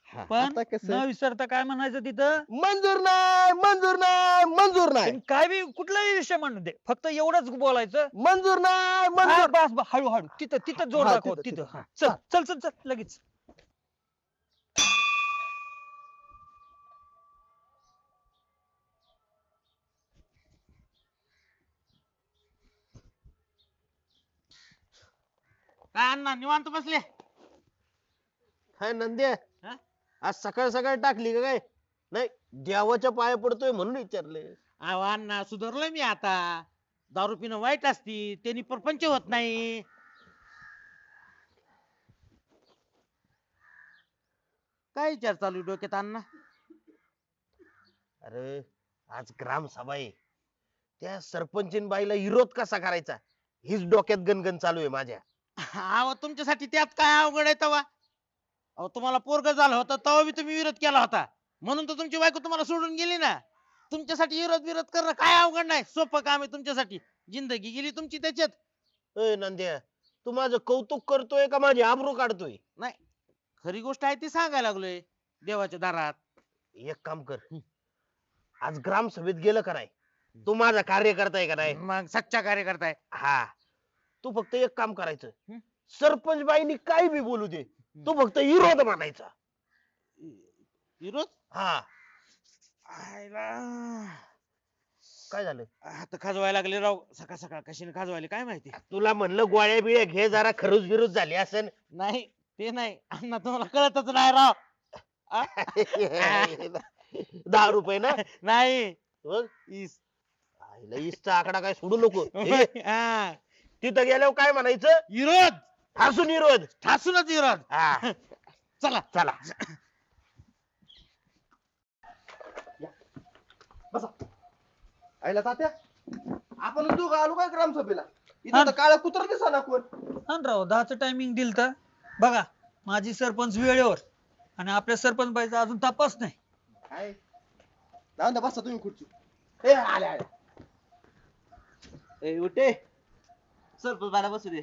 पण आता कसं? न विसरता काय म्हणायचं तिथं? मंजूर नाही मंजूर नाही मंजूर नाही तुम्ही काय बी कुठलाही विषय म्हणू दे फक्त एवढंच बोलायचं. मंजूर नाही हा, मंजूर. बस बस हळूहळू तिथं तिथं जोर हा, दाखव तिथं, तिथं. तिथं. हा, चल चल चल चल लगेच. काय अण्णा निवांत बसले? काय नंद्या हा? आज सकाळ सकाळ टाकली का काय? नाही देवाच्या पाया पडतोय म्हणून विचारले. अहो अण्णा सुधारलोय मी आता. दारू पिणं वाईट असती त्यांनी परपंच होत नाही. काय विचार चालू आहे डोक्यात अण्णा? अरे आज ग्रामसभा आहे. त्या सरपंचीन बाईला विरोध कसा करायचा हीच डोक्यात गणगण चालू आहे माझ्या. अहो तुमच्यासाठी त्यात काय अवघड आहे तवा? अहो तुम्हाला पोरग झालं होतं तेव्हा बी तुम्ही विरोध केला होता म्हणून तर तुमची बायको तुम्हाला सोडून गेली ना. तुमच्यासाठी विरोध करणं काय अवघड नाही, सोपं काम आहे तुमच्यासाठी. जिंदगी गेली तुमची त्याच्यात. ए नंद्या तू माझं कौतुक करतोय का माझी आबरू काढतोय? खरी गोष्ट आहे ती सांगायला लागलोय देवाच्या दारात. एक काम कर, आज ग्रामसभेत गेलं का नाही? तू माझा कार्यकर्ता आहे का नाही? मग सच्चा कार्यकर्ता आहे. हा तू फक्त एक काम करायचं, हं? सरपंच बाईनी काही बी बोलू दे तू फक्त विरोध मानायचा. विरोध? हा आयला. काय झालं? आता खाजवायला लागले राव. सकाळ सकाळ कशाने खाजवायले काय माहिती. तुला म्हणलं गोळ्या बिळ्या घे जरा, खरूज बिरूज झाली असेल. नाही ते नाही अण्णा तुम्हाला कळतच नाही राव. 10 रुपये ना नाही मग? ईस. आईला इसचा आकडा काय सोडू नको हे घे. हा. तिथं गेल्यावर काय म्हणायचं विरोध हसून विरोध ठासूनच विरोध हा चला चला आईला तात्या आपण दोघं आलो काय ग्रामसभेला इथं तर काळा कुत्र दिसा कोण हा ना राव 10चं टायमिंग दिल तर बघा माझी सरपंच वेळेवर आणि आपल्या सरपंच बाईचा अजून तपास नाही. काय जाऊन द्या बसा तुम्ही खुर्ची ए आले आले ए उठे सरपंच बायला बसू दे.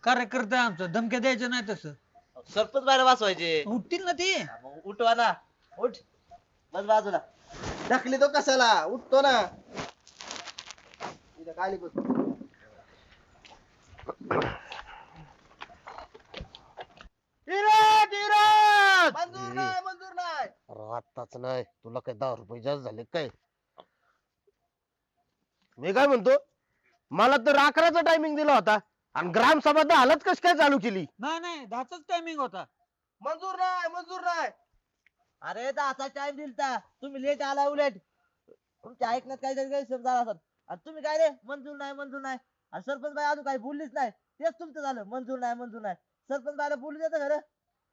कार्यकर्ता आहे आमचा धमक्या द्यायच्या नाही तसं सरपंच बायला बसवायचे. उठतील ना ते. मग उठवा ना उठ बस बाजूला. ढकली तो कशाला उठतो ना इथं खाली बस विरोध विरोध मंजूर नाही मंजूर नाही अरे आत्ताच नाही तुला काय 10 रुपये जास्त झाले काय मी काय म्हणतो मला तर 11चा टायमिंग दिला होता आणि ग्रामसभा 10लाच कशी काय चालू केली नाही नाही 10च टायमिंग होता. मंजूर नाही मंजूर नाही अरे 10चा टाइम दिलता तुम्ही लेट आला उलट तुमच्या ऐकण्यात काहीतरी गैरसमज झाला असेल आणि तुम्ही काय रे मंजूर नाही आणि सरपंच बाई अजून काही बोललीच नाही तेच तुमचं झालं मंजूर नाही सरपंच बाईला बोलू देतं खरं.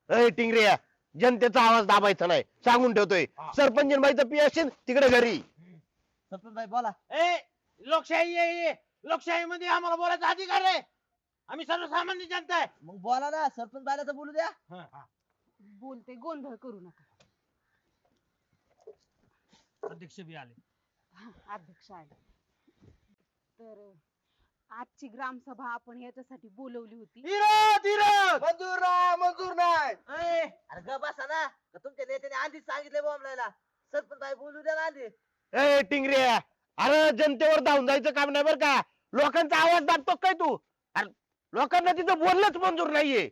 अय टिंगरिया जनतेचा आवाज दाबायचा नाही सांगून ठेवतोय सरपंच बाईचं पी असेल तिकडे घरी सरपंच बाई बोला. ए लोकशाही आहे लोकशाहीमध्ये आम्हाला बोलायचा अधिकार आहे आम्ही सर्वसामान्य जनता आहे मग बोला ना सरपंच बाईला तर बोलू द्या. बोलते गोंधळ करू नका. अध्यक्ष बी आले. अध्यक्ष आले तर आजची ग्रामसभा आपण याच्यासाठी बोलवली होती. विरोध विरोध मंजूर नाही मंजूर नाही अरे ग बसा ना का तुमच्या नेत्याने आधीच सांगितले बोंबलायला सरपंच बाई बोलू द्या ना आधी. ए टिंगरिया अरे जनतेवर धावून जायचं काम नाही बरं का लोकांचा आवाज दाबतो काय तू अरे लोकांना तिथं बोलणंच मंजूर नाहीये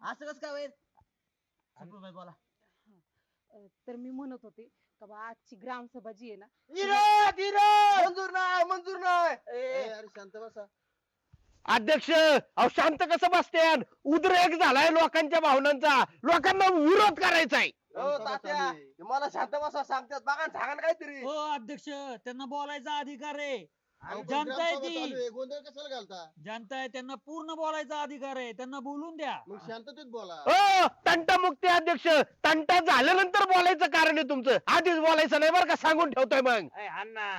असं कसं काय होईल सरपंच बाई बोला. तर मी म्हणत होते का बा आजची ग्रामसभा जी आहे ना विरोध विरोध मंजूर नाही ए, अरे शांत बसा अध्यक्ष अहो शांत कसं बसते उद्रेक झालाय लोकांच्या भावनांचा लोकांना विरोध करायचा आहे हो तात्या मला शांत बसा सांगतात बघा सांगा ना काहीतरी हो अध्यक्ष त्यांना बोलायचा अधिकार आहे. जनता आहे ती गोंधळ कशाला घालता जनता आहे त्यांना पूर्ण बोलायचा अधिकार आहे त्यांना बोलून द्या. मग शांततेत बोला ओ तंटा मुक्ती अध्यक्ष तंटा झाल्यानंतर बोलायचं कारण आहे तुमचं आधीच बोलायचं नाही बरं का सांगून ठेवतोय मग ए, अण्णा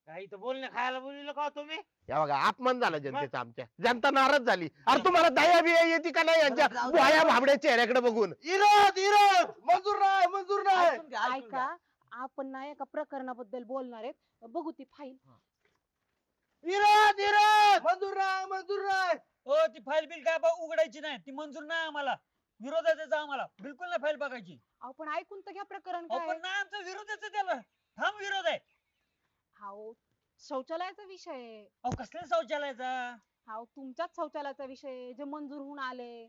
काय इथं बोलणे खायला बोलले का हो तुम्ही या बघा अपमान झाला जनतेचा आमच्या जनता नाराज झाली अरे तुम्हाला दया बिया येते का नाही यांच्या भोया भाबड्या चेहऱ्याकडे बघून विरोध विरोध मंजूर नाही ऐकून घ्या, ऐकून घ्या. ऐका आपण ना एका प्रकरणाबद्दल बोलणार आहेत बघू ती फाईल. विरोध विरोध मंजूर नाही हो ती फाईल बिल काय उघडायची नाही ती मंजूर नाही आम्हाला विरोधाच आम्हाला बिलकुल नाही फाईल बघायची. आपण ऐकून तर घ्या प्रकरण अहो, काय पण नाही आमचा विरोधाच त्याला ठाम विरोध आहे. हाव शौचालयाचा विषय आहे. अहो कसल्या शौचालयाचा हाव तुमच्याच शौचालयाचा विषय आहे, जे मंजूर होऊन आले.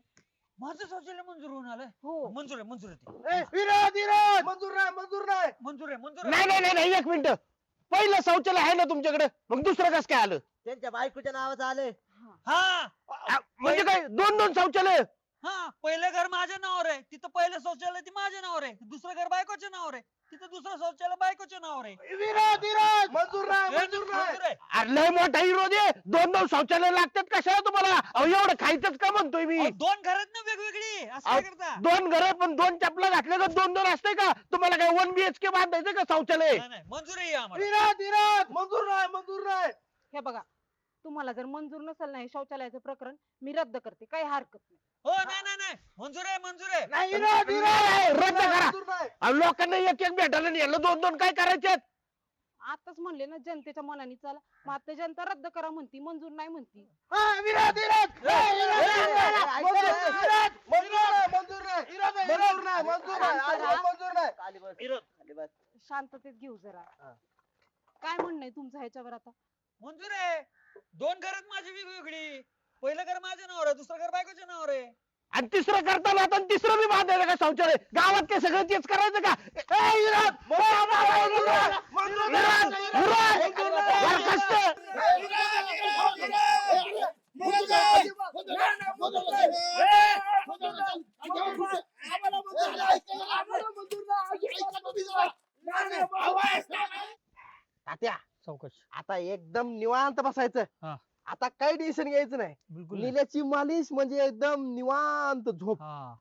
माझं शौचालय मंजूर होऊन आलंय. हो मंजूर आहे ते. ए, विरोध विरोध मंजूर नाही मंजूर आहे नाही नाही नाही नाही, एक मिनिट पहिलं शौचालय आहे ना तुमच्याकडे मग दुसरं कसं काय आलं त्यांच्या बायकोच्या नावाचं आलंय. हा म्हणजे काय दोन दोन शौचालय हा पहिलं घर माझ्या नावावर आहे तिथं पहिलं शौचालय ती माझ्या नावावर आहे दुसरं घर बायकोच्या नावावर आहे तिथं दुसरं शौचालय बायकोच्या नावावर आहे. विरोध विरोध मंजूर नाही मंजूर आहे. अरे लय मोठा विरोध आहे दोन दोन शौचालय लागतात कशाला तुम्हाला अहो एवढं खायचंच का म्हणतोय मी अहो, दोन घर आहेत ना वेगवेगळी असं काय करता दोन घर पण दोन चपला घातल्या तर दोन दोन असते का तुम्हाला काय 1 BHK बांधायचं का शौचालय नाही, नाही, मंजूर आहे आम्हाला. विरोध विरोध मंजूर नाही हे बघा तुम्हाला जर मंजूर नसेल ना हे शौचालयाचं प्रकरण मी रद्द करते काही हरकत नाही. हो नाही मंजूर आहे नाही विरोध विरोध नाही, रद्द करा मंजूर नाही अहो, लोकांना एक एक भेटायला आणि याला दोन दोन काय करायचे आताच म्हणले ना जनतेच्या मनाने चला मग आता जनता रद्द करा म्हणती मंजूर नाही म्हणती. हा, विरोध विरोध ए, विरोध, मंजूर नाही अजिबात मंजूर नाही खाली बस विरोध. खाली बस. शांततेत घेऊ जरा. काय म्हणणं आहे तुमचं ह्याच्यावर आता. मंजूर आहे दोन घर आहेत माझी वेगवेगळी पहिलं घर माझ्या नावावर आहे दुसरं घर बायकोच्या नावावर आहे. आणि तिसरं करताना आता आणि तिसरं मी बांधायचं का शौचालय गावात ते सगळं तेच करायचं का ए, विरोध! आम्हाला आता एकदम निवांत बसायचं हा. आता काही टेन्शन घ्यायचं नाही बिलकुल नाही. निल्याची मालिश म्हणजे एकदम निवांत झोप हा.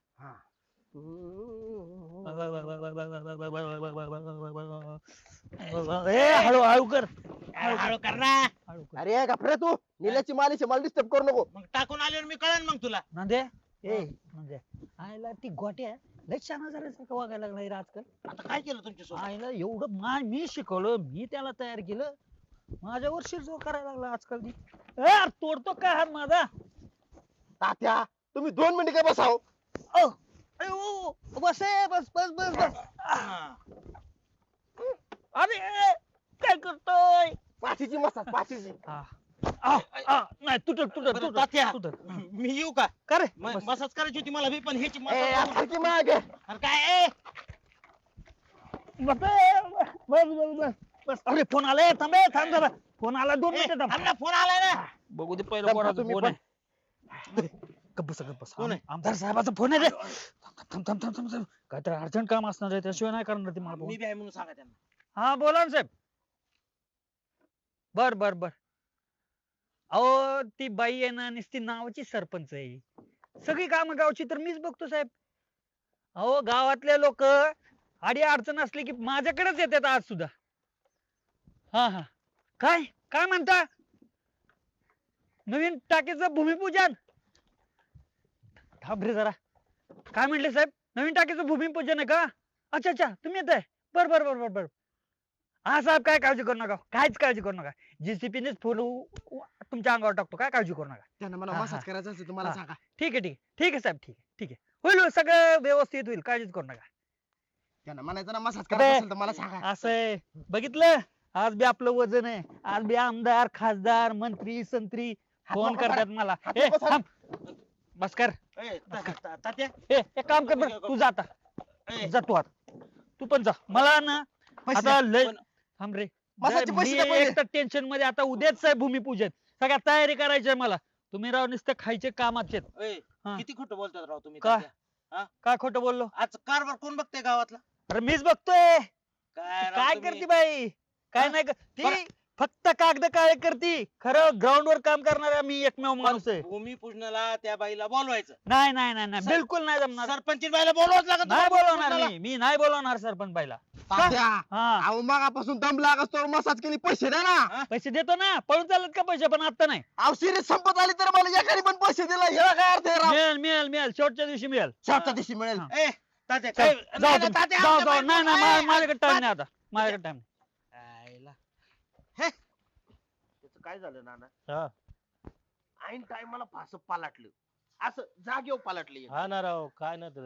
ए हळू हळू कर. हळू कर ना. हळू कर. अरे गप्रे तू निल्याची मालिश आहे, मला डिस्टर्ब करू नको मग टाकून आल्यावर मी कळन मग तुला. नांदे ए नांदे आयला ती गोट्या लय छान झाल्यासारखं वागायला लागलाय रे आजकाल. आता काय केलं तुमच्या आईला एवढं मी शिकवलं मी त्याला तयार केलं माझ्यावर शिरजोर करायला लागला आजकाल ती. ए, यार, तोडतो काय हात माझा. तात्या तुम्ही 2 मिनिटं काय बसाव अयो, बस ए, बस बस बस बस अरे ए, काय करतोय पाचीची मसाज पाचीची नाही तुटत तुटत बरं, तुटत तात्या. तुटत. मी येऊ का? का रे मसाज करायची होती मला बी पण ह्याची ए, मसाज सारखी माग अरे काय ए? बस ए, बस बस बस बस अरे फोन आलाय थांबे थांब जरा फोन आला 2 मिनिटं थांब थांब ना, फोन आलाय ना. बघू दे पहिलं थांब, कोणाचा तुम्ही फोन आहे गप्प बस गप्प बस कोण आहे? आमदार साहेबाचा फोन आहे रे थांब थांब थांब थांब थांब काहीतरी अर्जंट काम असणार आहे त्याशिवाय नाही करणार ते मला मी फोन बी आहे म्हणून सांगा त्यांना. हा बोला ना साहेब बर बर बर अहो ती बाई आहे ना नुसती नावाची सरपंच आहे सगळी कामं गावची तर मीच बघतो साहेब अहो गावातले लोक आडी अडचण असली की माझ्याकडेच येतात आज सुद्धा हा हा काय काय म्हणता नवीन टाकीचं भूमिपूजन थांब रे जरा काय म्हटले साहेब नवीन टाकीचं भूमिपूजन आहे का अच्छा अच्छा तुम्ही येत आहे बर बर बर बर बर हा साहेब काय काळजी करू नका काहीच काळजी करू नका जीसीपीनेच फुल तुमच्या अंगावर टाकतो काय काळजी करू नका त्यांना मला हा, मसाज करायचा असेल तुम्हाला हा. सांगा ठीक आहे ठीक आहे ठीक आहे साहेब ठीक आहे ठीक आहे होईल होईल, सगळं व्यवस्थित होईल काळजीच करू नका त्यांना म्हणायचं ना मसाज करायचा असेल तर मला सांगा असं आहे बघितलं आज बी आपलं वजन आहे आज बी आमदार खासदार मंत्री संत्री फोन नको करतात मला हात ए नको सर. थांब बस कर ए, तात्या ए एक काम कर बरं, तू जा आता ए, जा तू आता तू पण जा मला ना पैसे आता द्या. लय पण- थांब रे मसाजचे पैसे द्या मी पहिले. एक तर टेन्शन मध्ये आता उद्याच आहे भूमिपूजन सगळ्या तयारी करायची आहे मला तुम्ही राव नुसते खायचे कामाचे ए, हा. किती खोटं बोलतात राव तुम्ही का? तात्या? काय खोटं बोललो आज कारभार कोण बघते गावातला? अरे मीच बघतोय काय राव काय तुम्ही? करते बाई काय हा? नाही ती बरं. फक्त कागद काळे करती खरं ग्राउंड वर काम करणारा मी एकमेव माणूस आहे भूमिपूजनाला त्या बाईला बोलवायचं. नाही नाही नाही नाही सर- बिलकुल नाही जमणार सरपंच बाईला बोलवाच लागत नाही तुम्हाला बोलवणार भूमिपूजनाला. मी नाही बोलवणार सरपंच बाईला तात्या हा अहो मगापासून दम लागत तर मसाज केली पैसे द्या ना पैसे देतो ना पळून चालत का पैसे पण आता नाही अहो सिरीज संपत आली तर मला एकाने पण पैसे दिला ह्याला काय अर्थ आहे राव मिळेल मिळेल मिळेल शेवटच्या दिवशी मिळेल शेवटच्या दिवशी मिळेल हा. ए, तात्या चल, काय- जाऊ नाही, तुम्ही. तात्या, जाऊ आमच्या जाऊ नाही बाईला- नाही ए, माझ्याकडे टाइम तात्या- नाही आता माझ्याकडे टाइम आईला. हे, त्याचं काय झालं नाना ऐन टायमाला फास पालटलं असं जागेवर पालटलं हा ना राव काय ना तर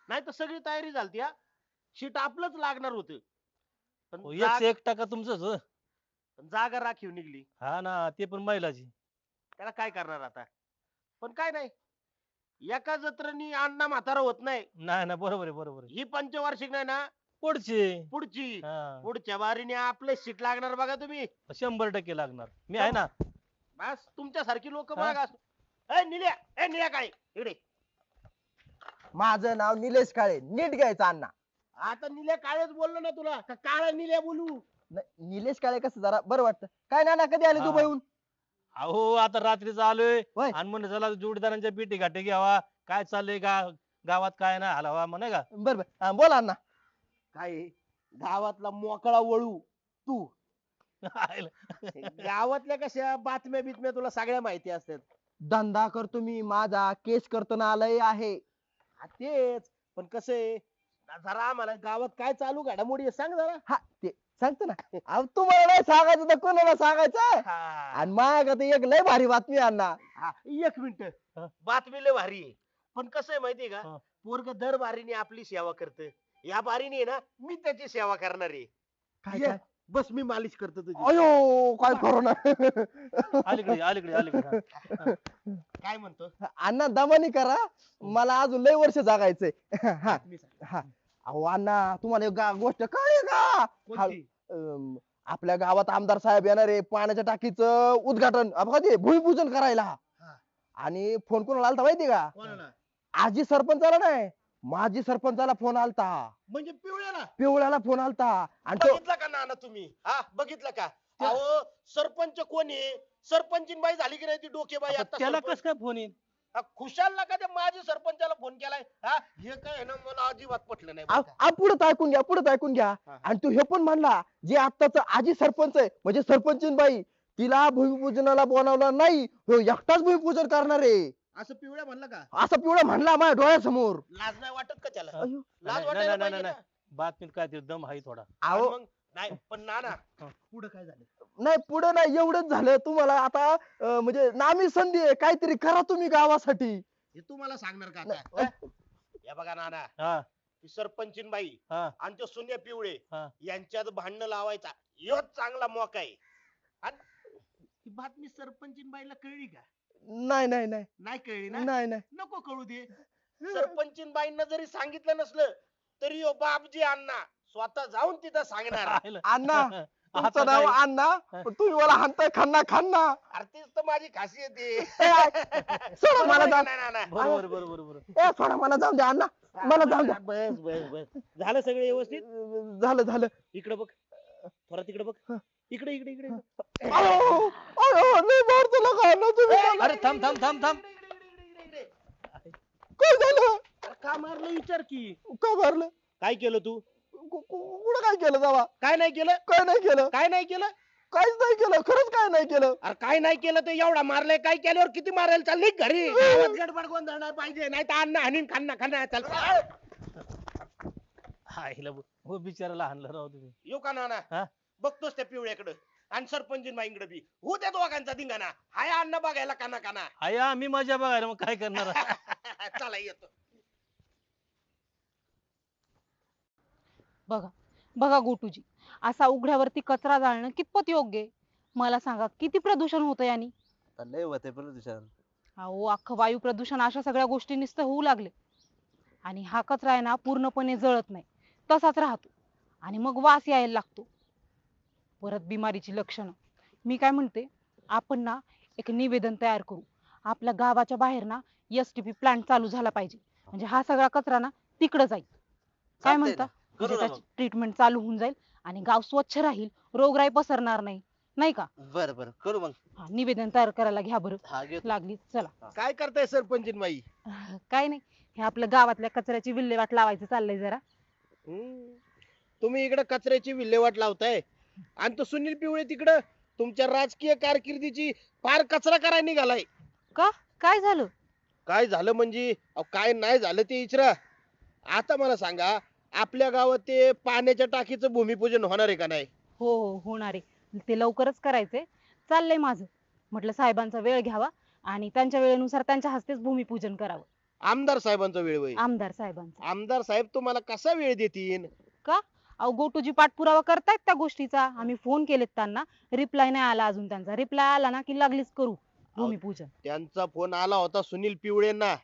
नाही तर सगळी तयारी झाली हा शीट आपलंच लागणार होत पण 1% तुमचंच हो. जागा राखीव निघली हा ना ते पण महिलाची त्याला काय करणार आता पण काय नाही एका जत्रेनी अण्णा म्हातारा होत नाही नाही ना बरोबर आहे बरोबर आहे ही पंचवार्षिक नाही ना पुढचे पुढची हा पुढच्या बारीने आपलं शीट लागणार बघा तुम्ही 100% लागणार मी आहे ना बस तुमच्यासारखी लोक हा? बघा ए निळ्या काय इकडे माझं नाव निलेश काळे नीट घ्यायचं अण्णा आता निल्या काळेच बोललो ना तुला का काळा निल्या बोलू नाही, निलेश काळे कसं जरा बरं वाटतं काय नाना कधी आले हा. दुबईहून अहो आता रात्रीच आलोय होय. आणि म्हणलं चला जोडीदारांच्या पेटी गाठी घ्यावा काय चाललंय गावात काय ना हलावा म्हणे का बरं बरं हा, बोला अण्णा काय आहे? गावातला मोकळा वळू तू गावातल्या कशा बातम्या बितम्या तुला सगळ्या माहिती असतात धंदा करतो मी माझा केस करतो ना आलंय आहे हा, तेच पण कसं आहे जरा आम्हाला गावात काय चालू घडामोडी आहे सांग जरा हा ते सांगतो ना अहो तुम्हाला नाही सांगायचं तर कोणाला सांगायचं हा, आणि माझ्याकडे एक लय भारी बातमी आहे अण्णा हा, एक मिनिट बातमी लय भारी आहे पण कसं आहे माहितीये का हा. पोरग दर बारीने आपली सेवा करत या बारीने आहे ना मी त्याची सेवा करणार आहे काय ये, काय बस मी मालिश करतो तुझी अयो काय करू ना अलीकडे अलीकडे अलीकडे हा. काय म्हणतो अण्णा दमानी करा मला अजून लय वर्ष जागायचंय हा बातमी सांग. हा अहो अण्णा तुम्हाला एक गोष्ट कळली का कोणती? आपल्या गावात आमदार साहेब येणार आहे पाण्याच्या टाकीचं उद्घाटन कधी भूमिपूजन करायला हा. आणि फोन कोणाला आलता माहिती का कोणाला? आजी सरपंचाला नाही माजी सरपंचाला फोन आलता म्हणजे पिवळ्याला पिवळ्याला फोन आलता आणि तो बघितलं का नाना तुम्ही हा बघितलं का अहो सरपंच कोण आहे? सरपंचीन बाई झाली की नाही ती डोकेबाई आता त्याला सरपंच. कस काय फोन येईल? खुशाल का त्या माझ्या सरपंचाला फोन केलाय हा? हे काय आहे ना मला अजिबात पटलं नाही बरं का. पुढे ऐकून घ्या पुढे ऐकून घ्या. हा. आणि तू हे पण म्हणला जे आत्ताच आजी सरपंच आहे म्हणजे सरपंचीन बाई तिला भूमिपूजनाला बोलावलं नाही, ह्यो एकटाच भूमिपूजन करणार आहे असं पिवळ्या म्हणलं का? असं पिवळा म्हणला माझ्या डोळ्यासमोर. लाज नाही वाटत का त्याला? अयो. लाज नाही, वाटायला नाही, पाहिजे नाही, ना. बातमीत काय ते दम आहे थोडा. आणि अहो मग नाही पण नाना पुढे काय झालं? नाही पुढे नाही एवढंच झालं तुम्हाला आता म्हणजे नामी संधी आहे काहीतरी करा तुम्ही गावासाठी. हे तू मला सांगणार का नाही. आता? हा? या बघा नाना हा ती सरपंचीन बाई हा आणि ते सुन्या पिवळे हा. यांच्यात भांडण लावायचा ह्योच चांगला मौका आहे. आणि ही बातमी सरपंचीन बाईला कळली का? नाही नाही नाही नाही कळली ना? नाही नाही नको कळू दे. सरपंचीन बाईंना जरी सांगितलं नसलं तरी यो बापजी अण्णा स्वतः जाऊन तिथं सांगणार. पाहिलं? अण्णा आता तुमचं नाव काय? अण्णा पण तुम्ही मला हाणताय खन्ना खन्ना. अरे तीच तर माझी खासियत आहे. सोडा मला जाऊ नाही, नाही, नाही. बरोबर बरोबर बरोबर. ए सोडा मला जाऊ द्या अण्णा मला जाऊ द्या. बस बस बस झालं सगळं व्यवस्थित. झालं झालं. इकडे बघ थोडा तिकडे बघ. इकडे इकडे इकडे. अयो, अयो, लय मारतो लगा अण्णा तुम्ही मला. अरे थांब थांब थांब थांब. काय झालं? अरे का मारलं विचार की. का मारलं? काय केलं तू? कुठं काय केलं जावा? काय नाही केलं? काय नाही केलं? काय नाही केलं? काहीच नाही केलं खरंच काय नाही केलं. अरे काय नाही केलं तर एवढा मारलाय, काय केल्यावर किती मारायला चालली घरी? गावात गडबड गोंधळ नाही पाहिजे, नाही तर अन्न हाणीन खान्ना खान्ना चाल. हा हिला हो बिचाराला हाणलं राव तुम्ही. येऊ का नाना? हा? बघतोस त्या पिवळ्याकडं आणि सरपंचीन बाईंकडे बी हो त्या दोघांचा धिंगाणा. हाय अन्न बघायला काना काना. आया मी मजा बघायला मग काय करणार. चला येतो. बघा बघा गोटूजी, असा उघड्यावरती कचरा जाळणं कितपत योग्य आहे? मला सांगा किती प्रदूषण होतं यानी? आता लय होते प्रदूषण. अहो अख्खं वायू प्रदूषण अशा सगळ्या गोष्टी नुसतं होऊ लागले. आणि हा कचरा आहे ना पूर्णपणे जळत नाही, तसाच राहतो आणि मग वास यायला लागतो. परत बिमारीची लक्षणं. मी काय म्हणते, आपण ना एक निवेदन तयार करू. आपल्या गावाच्या बाहेर ना STP प्लांट चालू झाला पाहिजे, म्हणजे हा सगळा कचरा ना तिकडे जाईल. काय चालतंय म्हणता? ना. करू म्हणजे ना त्याची ट्रीटमेंट चालू होऊन जाईल आणि गाव स्वच्छ राहील, रोगराई पसरणार नाही, नाही का? बर बर करू मग. हा, निवेदन तयार करायला घ्या बरं. हा घेतो. लागली चला. काय करताय सरपंचीन बाई? काय नाही, हे आपल्या गावातल्या कचऱ्याची विल्हेवाट लावायचं चाललंय जरा. तुम्ही इकडे कचऱ्याची विल्हेवाट लावताय आणि तो सुनील पिवळे तिकडं तुमच्या राजकीय कारकिर्दीची फार कचरा करायला निघालाय. का काय झालं? काय झालं म्हणजे अहो, काय नाही झालं ते इचरा. आता मला सांगा, आपल्या गावात ते पाण्याच्या टाकीचं भूमिपूजन होणार आहे का नाही? हो हो होणार आहे, ते लवकरच करायचंय. चाललंय माझं. म्हटलं साहेबांचा वेळ घ्यावा आणि त्यांच्या वेळेनुसार त्यांच्या हस्तेच भूमिपूजन करावं. आमदार साहेबांचा वेळ होईल. आमदार साहेबांचा. आमदार साहेब तुम्हाला कसा वेळ देतील? का? अहो गोटूजी पाठपुरावा करतायत त्या गोष्टीचा. आम्ही फोन केलेत त्यांना, रिप्लाय नाही आला अजून त्यांचा. रिप्लाय आला ना की लागलीच करू भूमिपूजन. त्यांचा फोन आला होता सुनील पिवळेंना.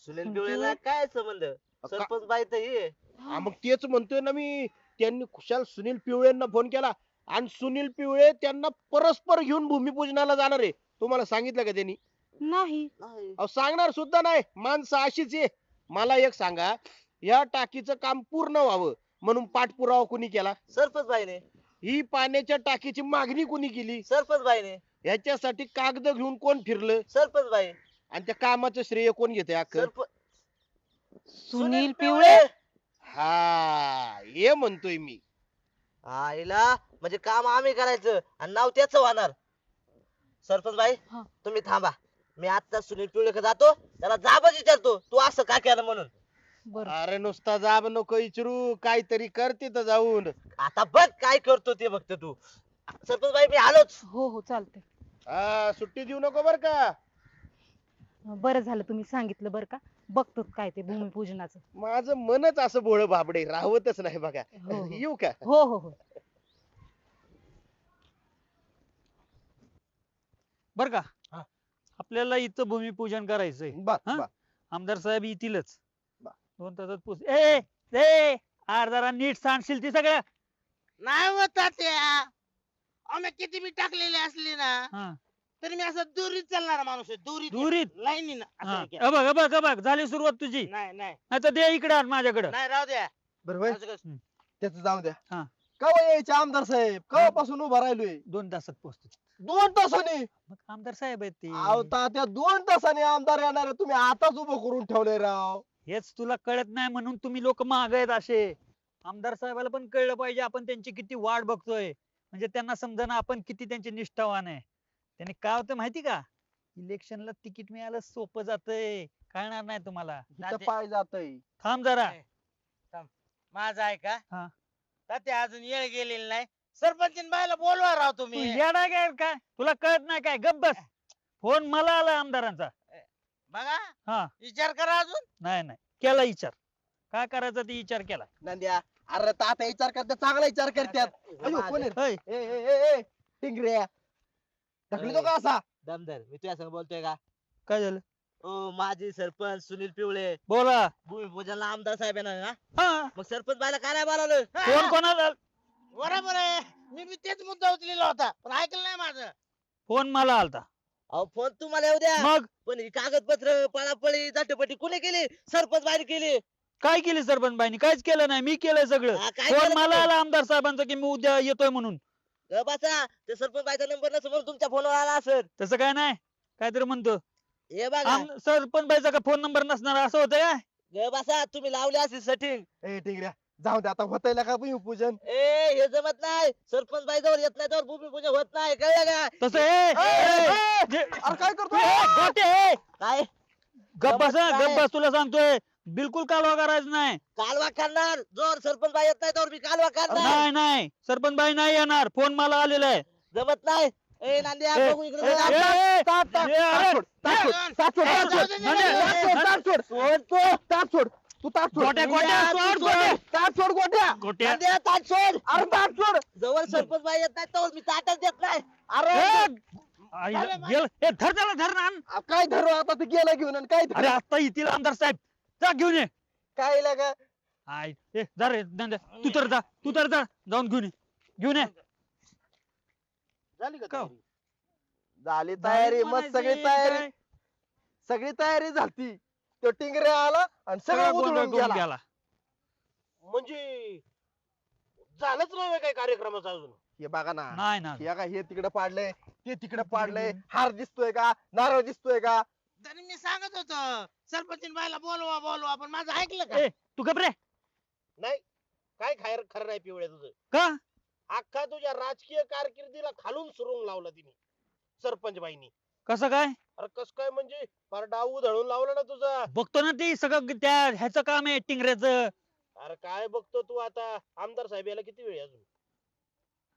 सुनील पिवळेला काय संबंध? सरपंच बाई तर ही. मग तेच म्हणतोय ना मी. त्यांनी खुशाल सुनील पिवळेंना फोन केला आणि सुनील पिवळे त्यांना परस्पर घेऊन भूमिपूजनाला जाणार आहे. तुम्हाला सांगितलं का त्यांनी? नाही. अहो सांगणार सुद्धा नाही. माणसं अशीच आहे. मला एक सांगा, या टाकीचं काम पूर्ण व्हावं म्हणून पाठपुरावा कुणी केला? सरपंच बाईने. ही पाण्याच्या टाकीची मागणी कुणी केली? सरपंच बाईने. ह्याच्यासाठी कागद घेऊन कोण फिरलं? सरपंच बाई. आणि त्या कामाचं श्रेय कोण घेते अख्खं? सुनील पिवळे. हा हे म्हणतोय मी. आईला म्हणजे काम आम्ही करायचं आणि नाव त्याच होणार. सरपंच बाई हा. तुम्ही थांबा. मी आता सुनील पिवळेकडे जातो, त्याला जाबच विचारतो तू असं का केलं म्हणून. बरं. अरे नुसता जाब नको विचारू, काहीतरी कर तिथं जाऊन. आता बघ काय करतो ते बघतो तू. सरपंच बाई मी आलोच. हो हो चालतंय. हा सुट्टी देऊ नको बर का. बरं झालं तुम्ही सांगितलं बरं का. बघतो काय ते भूमिपूजनाचं. माझं मनच असं भोळ भाबडे राहवतच नाही बघा. हो, हो. येऊ का? हो हो हो. बर का, आपल्याला इथं भूमिपूजन करायचंय. हा? आमदार साहेब येतीलच. 2 तासात पोच. ए ए आर जरा नीट सांगशील ती सगळ्या. नाही होत त्या. आम्ही किती बी टाकलेले असले ना हा. तरी मी असं दुरीत चालणार माणूस आहे. दुरीत दुरीत? लाईनीनं हा. असं केलं. बघ झाली सुरुवात तुझी. नाही नाही नाही तर दे इकडे माझ्याकडे. नाही राहू द्या. बरोबर असं कसं? त्याच जाऊ द्या. हा. कवा यायचे आमदार साहेब कवापासून उभा राहिलोय 2 तासात पोहोचतो. 2 तासांनी मग आमदार साहेब आहेत ते. अहो तात्या 2 तासांनी आमदार येणार आहे, तुम्ही आताच उभं करून ठेवलंय राव. हेच तुला कळत नाही म्हणून तुम्ही लोक माग आहेत असे. आमदार साहेबाला पण कळलं पाहिजे आपण त्यांची किती वाट बघतोय, म्हणजे त्यांना समजा आपण किती त्यांचे निष्ठावान आहे. त्यांनी काय होतं माहिती का, इलेक्शनला तिकीट मिळालं सोपं जातंय, कळणार नाही तुम्हाला. इथं पाय जातय. थांब जरा. माझा आहे का हा. ते अजून येळ गेलेली नाही. सरपंच बायला बोलवा राव तू तुम्ही. येडा काय काय तुला कळत नाही काय, गप्प बस. फोन मला आला आमदारांचा. बघा हा. विचार करा अजून. नाही केला विचार, काय करायचा ते विचार केला. नंद्या अरे तात्या विचार करतात, चांगला विचार करतात. अयो, कोण आहे? होय. ए, ए, ए, ए, टिंगऱ्या ढकली तो का असा? दमदार मी तुझ्या संग बोलतोय का? काय झालं? ओ माजी सरपंच सुनील पिवळे, बोला. भूमिपूजनला आमदार साहेब येणार ना, हा. मग सरपंच बायला काय नाही बोलावलं? फोन कोणाला? बरोबर आहे, मी तेच मुद्दा उचलेला होता पण ऐकलं नाही माझं. फोन मला आलता. अहो फोन तुम्हाला येऊ द्या, मग पण ही कागदपत्र पळापळी झटपटी कुणी केली? सरपंच बाहेर केली. काय केली सरपंच बाईनी? काहीच केलं नाही, मी केलंय सगळं. हा, काय फोन केलं मला तुम्ही? आला आमदार साहेबांचा की मी उद्या येतोय म्हणून. बसा, ते सरपंच बाईचा नंबर नसेल म्हणून तुमच्या फोनवर आला असेल. तसं काय नाही, काहीतरी म्हणतो. हे बघा सरपंच बाईचा का फोन नंबर नसणार असं होतं काय? बसा, तुम्ही लावले असेल सेटिंग. ए टिंगऱ्या जाऊ दे आता, होतंय का भूमिपूजन? ए हे जमत नाही, सरपंच बाई जवळ येत नाही तर भूमिपूजन होत नाही, कळलं का? तसं अरे काय करतो? काय गप्प बस, जमत नाही. गप्प बस, तुला सांगतोय बिलकुल कालवा करायचं नाही. कालवा करणार, जोर सरपंच बाई येत नाही तर मी कालवा करणार. नाही सरपंच बाई नाही येणार, फोन मला आलेला आहे. जमत नाही. ए नांद्या ए, बघू इकडे ए, बघा. ए, ए, ए, अरे, गोट्या. नांद्या, ताट सोड. अरे ताट सोड. जवळ सरपंच बाई येत नाही तर मी ताटच देत नाही. अरे आईला गेलं. ए, धर त्याला, धर ना आण. काय धरू आता, ते गेला घेऊन आणि काय अरे आता येतील आमदार साहेब, जा घेऊन ये. काय लागा? आय ए जा रे नंद्या, तू तर जा जाऊन घेऊन ये. झाली का का? तयारी? झाली तयारी, मग म्हणायची सगळी तयारी, काय? सगळी तयारी झाली. तो टिंगरे आला आणि सगळं सगळं गोंधळ उधळून करून गेला. गेला. म्हणजे झालंच नाही काय कार्यक्रमाचं अजून? हे बघा ना, नाही ना. हे काय, हे तिकडे पाडलंय, ते तिकडे पाडलंय, हार दिसतोय का, नारळ दिसतोय का? तरी मी सांगत होतो सरपंच बायला बोलवा पण माझं ऐकलं का? ए, तू घबरे नाही, काय खरं नाही पिवळ्या तुझं. का? अख्खा तुझ्या राजकीय कारकिर्दीला खालून सुरुंग लावला तिने सरपंच बाईनी. कसं काय? अरे कस काय म्हणजे फार डाव उधळून लावला ना तुझा. बघतो ना ते सगळं त्या ह्याचं काम आहे टिंगऱ्याचं. अरे काय बघतो तू आता, आमदार साहेब याला किती वेळ आहे अजून?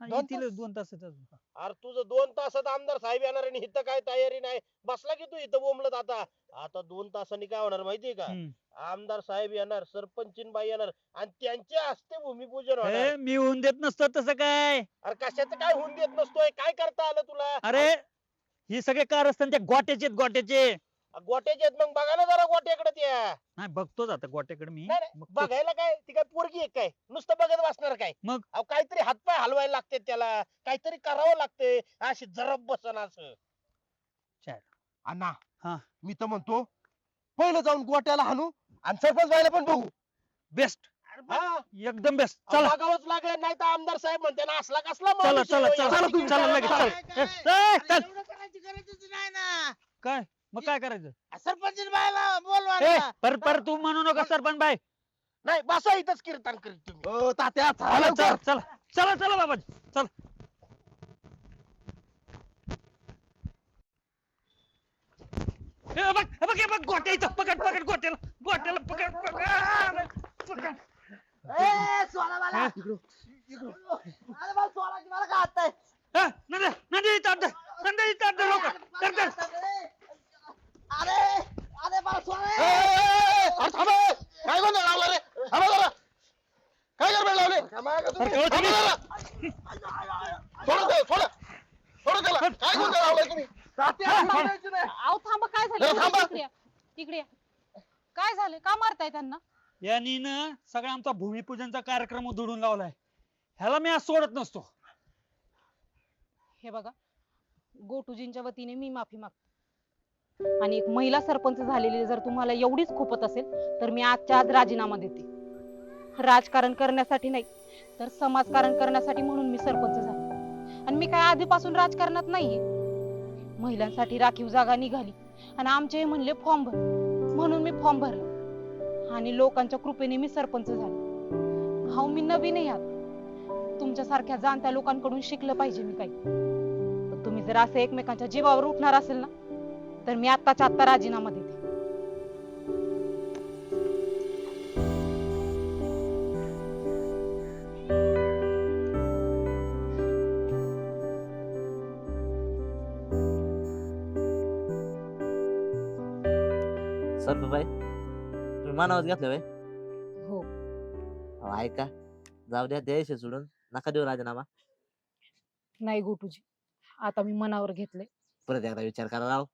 येतील 2 तासात अजून. अरे तुझं 2 तासात आमदार साहेब येणार आणि इथं काय तयारी नाही, बसला की तू इथं बोंबलत. आता 2 तासांनी काय होणार माहितीये का? हम्म. आमदार साहेब येणार, सरपंचीन बाई येणार आणि त्यांच्या हस्ते भूमिपूजन ए, होणार. मी होऊन देत नसतो तसं काय. अरे कशाचं काय होऊन देत नसतोय, काय करता आलं तुला? अरे हे सगळे कारस्थान त्या गोट्याचे. गोट्याचे आहेत, मग बघा ना जरा गोट्याकडे त्या. नाही बघतोच आता गोट्याकडे मी. नाही, नाही, बघतोच. बघायला काय, ती काय पोरगी आहे काय नुसतं बघत बसणार काय? मग? अहो काहीतरी हातपाय हलवायला लागते, त्याला काहीतरी करावं लागते, अशी जरब बसन असं. अण्णा, हा. मी तर म्हणतो पहिलं जाऊन गोट्याला हाणू आणि सरपंच बाईला पण बघू. बेस्ट, हा, एकदम बेस्ट. चला बघावंच लागेल, नाही तर आमदार साहेब म्हणते ना असला कसला चला माणूस चला आहे, चला एवढी किती चला लगेच काय? चल. ए, चल. एवढं करायची गरजच नाही ना. काय मग काय करायचं? सरपंच बायला बोलवा ए, ना. पर तू म्हणू नका सरपंच बाई. नाही बसा इथंच कीर्तन करीत तुम्ही. ओ तात्या, चला चला, चला चला चला बाबाजी चल. बघ गोट्या इथं, पकड गोट्याला पकड. ए सोडा मला. अरे मला सोडा की मला काय हातय. नंदी इथं लवकर. अरे अरे मला सोडा. अरे थांबा, काय गोंधळ लावला रे? थांबा जरा. काय गडबड लावले? थांबा जरा. सोडा त्याला. काय गोंधळ लावलाय तुम्ही? तात्या, लावायचं नाही. अहो थांबा, काय ए, झालं? थांबा. इकडे या. काय झालं? का मारताय त्यांना? यांनी ना सगळा आमचा भूमिपूजनचा कार्यक्रम उधळून लावलाय. ह्याला मी आज सोडत नसतो. हे बघा, गोटूजींच्या वतीने मी माफी मागते आणि एक महिला सरपंच झालेली जर तुम्हाला एवढीच खूपत असेल तर मी आजच्या आज राजीनामा देते राजकारण करण्यासाठी नाही तर समाजकारण करण्यासाठी म्हणून मी सरपंच झाले. आणि मी काय आधीपासून राजकारणात नाहीये. महिलांसाठी राखीव जागा निघाली आणि आमचे म्हणले फॉर्म भर, म्हणून मी फॉर्म भरला आणि लोकांच्या कृपेने मी सरपंच झाले. हा मी नवीन आहे यात. तुमच्यासारख्या जाणत्या लोकांकडून शिकलं पाहिजे मी काही. पण तुम्ही जर असं एकमेकांच्या जीवावर उठणार असेल ना तर मी आत्ताच्या आत्ता राजीनामा देते. सर बाई तुम्ही मनावर घेतलं बाई. हो. अहो, ऐका जाऊ द्या द्यायचे सोडून नका देऊ राजीनामा. नाही गोटूजी, आता मी मनावर घेतलंय. परत एकदा विचार करा राव.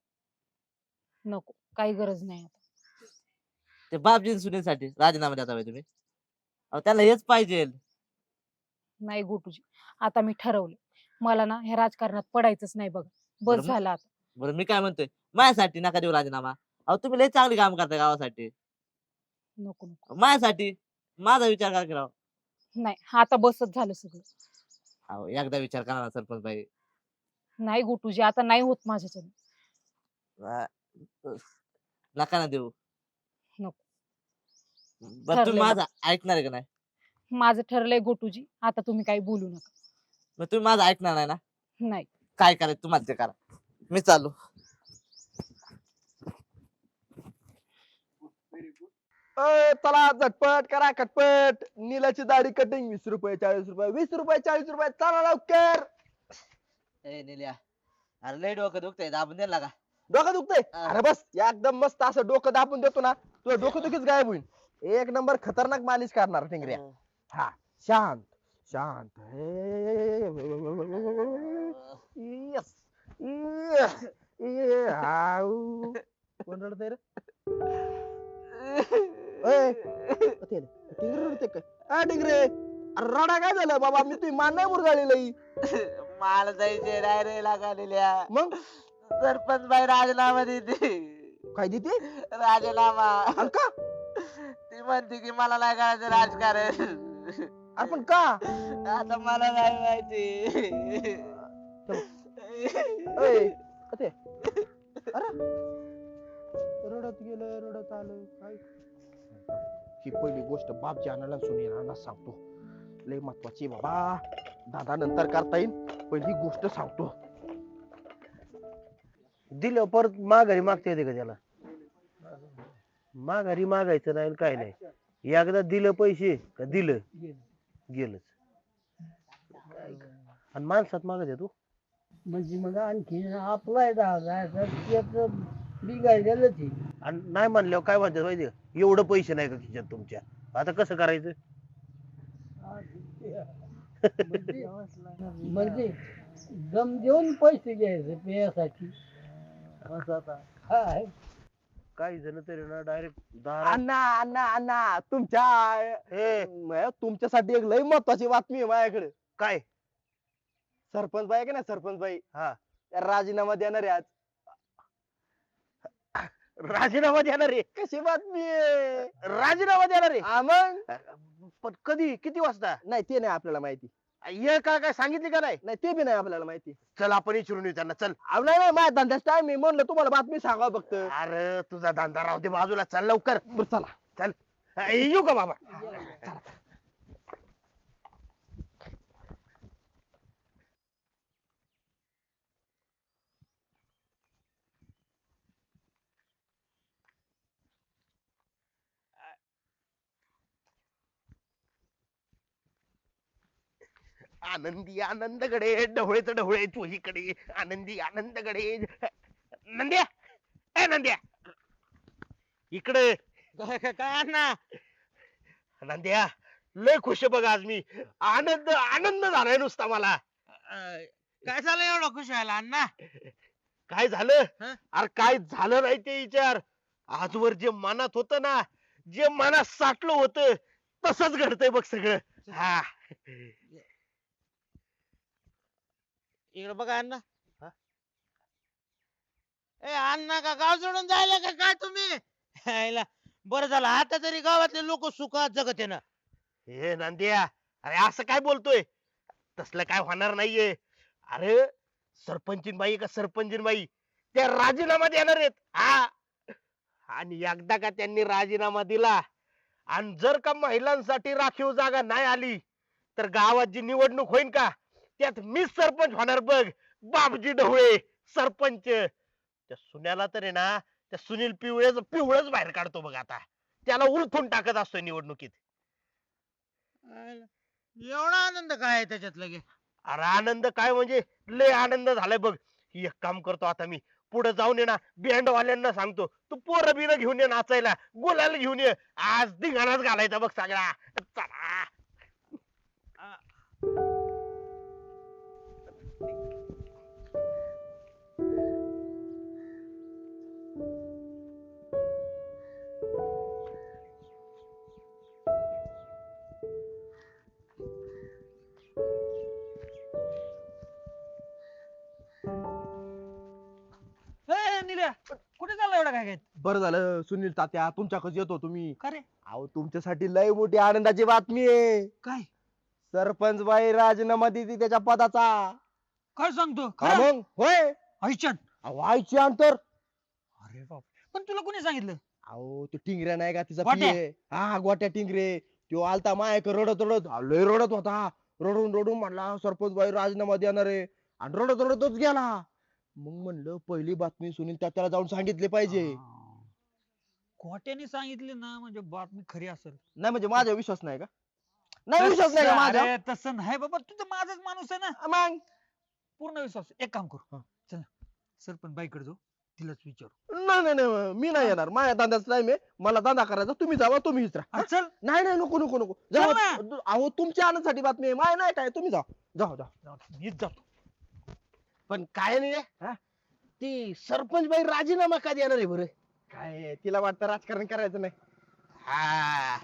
नको, काही गरज नाही आता. ते बापजी सुनीसाठी राजीनामा देता बाई तुम्ही. अहो त्यांना हेच पाहिजे. नाही गोटूजी, आता मी ठरवलं. मला ना ह्या राजकारणात पडायचंच नाही बघा. बस बरं झालं आता. बरं मी काय म्हणतोय माझ्यासाठी नका देऊ राजीनामा. अहो तुम्ही लय चांगली काम करता गावासाठी. नको नको. माझ्यासाठी माझा विचार करा की राव. नाही, आता बसच झालं सगळं. अहो एकदा विचार करा ना सरपंच बाई. नाही गोटूजी, आता नाही होत माझ्याच्याने. नका ना देऊ. नको. बरं तुम्ही ठरलंय माझं ऐकणार आहे का नाही? माझं ठरलंय गोटूजी, आता तुम्ही काही बोलू नका. मग तुम्ही माझं ऐकणार नाही ना? नाही. काय करायचं तुम्हाला ते करा. मी चालू. चला झटपट करा खटपट. नीलाची दाढी कटिंग 20 रुपये 40 रुपये 20 रुपये 40 रुपये. चला लवकर. ए निल्या अरे लय डोकं दुखतंय दाबून द्यायला का? डोकं दुखतंय? अरे बस एकदम मस्त असं डोकं दाबून देतो ना तुझं डोकं दुखीच गायब होईल. एक नंबर खतरनाक मालिश करणार टिंगऱ्या. हा शांत शांत. यस कोण रडतंय रे? टिंगरे रडते काय? टिंगरे अरे रडा काय झालं बाबा? मी तुझी मान नाही मुरगाळली. मला जायचे नाही रे लागलेल्या. मग सरपंच बाई राजीनामा देते. काय देते? राजीनामा. अरे का? ती म्हणते की मला नाही करायचं राजकारण. अरे पण का? आता मला नाही माहिती. अरे रडत गेलं रडत आलं काय? ही पहिली गोष्ट बापजी आणायला सुनीला सांगतो. लय महत्वाची बाबा. दादा नंतर करता येईल. पहिली गोष्ट सांगतो. दिलं परत माघारी मागता येते का त्याला? माघारी मागायचं नाही काय नाही. एकदा दिलं पैसे का दिलं गेलंच. आणि माणसात मागत आहे तू म्हणजे मग आणखी अप्लाय बिघाडलेलंच आहे. आणि नाही म्हणल्यावर काय म्हणतात माहिती का? एवढं पैसे नाही का खिशात तुमच्या? आता कसं करायचं? म्हणजे दम देऊन पैसे घ्यायचे पेयासाठी. असं आता काय काही जण तरी ना डायरेक्ट अण्णा अण्णा अण्णा तुमच्यासाठी एक लय महत्वाची बातमी आहे माझ्याकडे. काय? सरपंच बाई आहे का ना सरपंच बाई हा त्या राजीनामा देणार आहे आज. राजीनामा देणार रे? कशी बातमी आहे? राजीनामा देणार रे? हा मग पण कधी किती वाजता? नाही ते नाही आपल्याला माहिती. ये काय काय सांगितले का नाही? नाही ते बी नाही आपल्याला माहिती. चल आपण विचारून येऊ त्यांना. चल. अहो, नाही नाही माझ्या धंद्याच टाइम मी म्हणलं तुम्हाला बातमी सांगा फक्त. अरे तुझा धंदा राहू दे बाजूला. चल लवकर. बरं चला. चल येऊ का बाबा? आनंदी आनंदकडे ढवळेच ढवळे तू इकडे. आनंदी आनंदकडे. नंद्या ए नंद्या इकडे. काय अण्णा? नंद्या लय खुश आहे बघ आज मी. आनंद आनंद झालाय नुसता मला. काय झालं एवढं खुश व्हायला अण्णा? काय झालं? हं? अरे काय झालं नाही ते विचार. आजवर जे मनात होत ना, जे मनात साठलं होतं तसंच घडतंय बघ सगळं. हा इकडे बघा अण्णा. ए अण्णा का गाव सोडून जायला का काय तुम्ही? हायला, बरं झालं आता तरी गावातले लोक सुखात जगत आहे ना. हे नंद्या, अरे असं काय बोलतोय? तसलं काय होणार नाहीये. अरे सरपंचीन बाई का सरपंचीन बाई त्या राजीनामा देणार आहेत. हा, आणि एकदा का त्यांनी राजीनामा दिला आणि जर का महिलांसाठी राखीव जागा नाही आली तर गावात जी निवडणूक होईल का त्यात मीच सरपंच होणार बघ. बाबजी ढवळे सरपंच. त्या सुन्याला तर आहे ना, त्या सुनील पिवळच बाहेर काढतो बघ आता. त्याला उलथून टाकत असतोय निवडणुकीत. एवढा आनंद काय आहे त्याच्यात लगे? अरे आनंद काय म्हणजे लय आनंद झालाय बघ. एक काम करतो आता मी, पुढे जाऊन ये ना बँड वाल्यांना सांगतो तू पोरं बिरं घेऊन ये नाचायला, गुलाल घेऊन ये. आज धिंगाणाच घालायचा बघ सगळा. चला. ए, निल्या कुठे चालला एवढा काय बरं झालं सुनील तात्या तुमच्याकडे येतो तुम्ही. का रे? अहो तुमच्यासाठी लय मोठी आनंदाची बातमी आहे. काय सरपंच बाई राजीनामा देते त्याच्या पदाचा. काय सांगतो हा मग होय. आईच्यान. अहो आईची अंतर. अरे बाप, पण तुला कोणी सांगितलं? अहो तो टिंगऱ्या नाही का तिचा गोट्या? पिये. हा गोट्या टिंगरे. तो आलता मायक रडत रडत लय रडत होता. रडून रडून म्हणला सरपंच बाई राजीनामा देणार आहे आणि रडत रडतच गेला. मग म्हणलं पहिली बातमी सुनील तात्याला जाऊन सांगितली पाहिजे. खोट्याने सांगितले ना म्हणजे बातमी खरी असेल. नाही म्हणजे माझा विश्वास नाही का? नाही विश्वास नाही का माझा? अरे तसं नाही बाबा, तू तर माझाच माणूस आहे ना. मग पूर्ण विश्वास. एक काम करू, चल सरपंच बाईकडे जाऊ, तिलाच विचारू. नाही नाही नाही मी नाही येणार. माझ्या धंद्याचा टाइम आहे. मला धंदा करायचा. तुम्ही जावा तुम्हीच राहा. चल. नाही नाही नको नको नको चल जावा. ना. अहो तुमच्या आनंदासाठी बातमी आहे. माय नाही काय तुम्ही जा. जाऊ जा. मीच जातो. पण काय नाही रे, ती सरपंच बाई राजीनामा का देणार आहे बरं? काय तिला वाटतं राजकारण करायचं नाही. हा,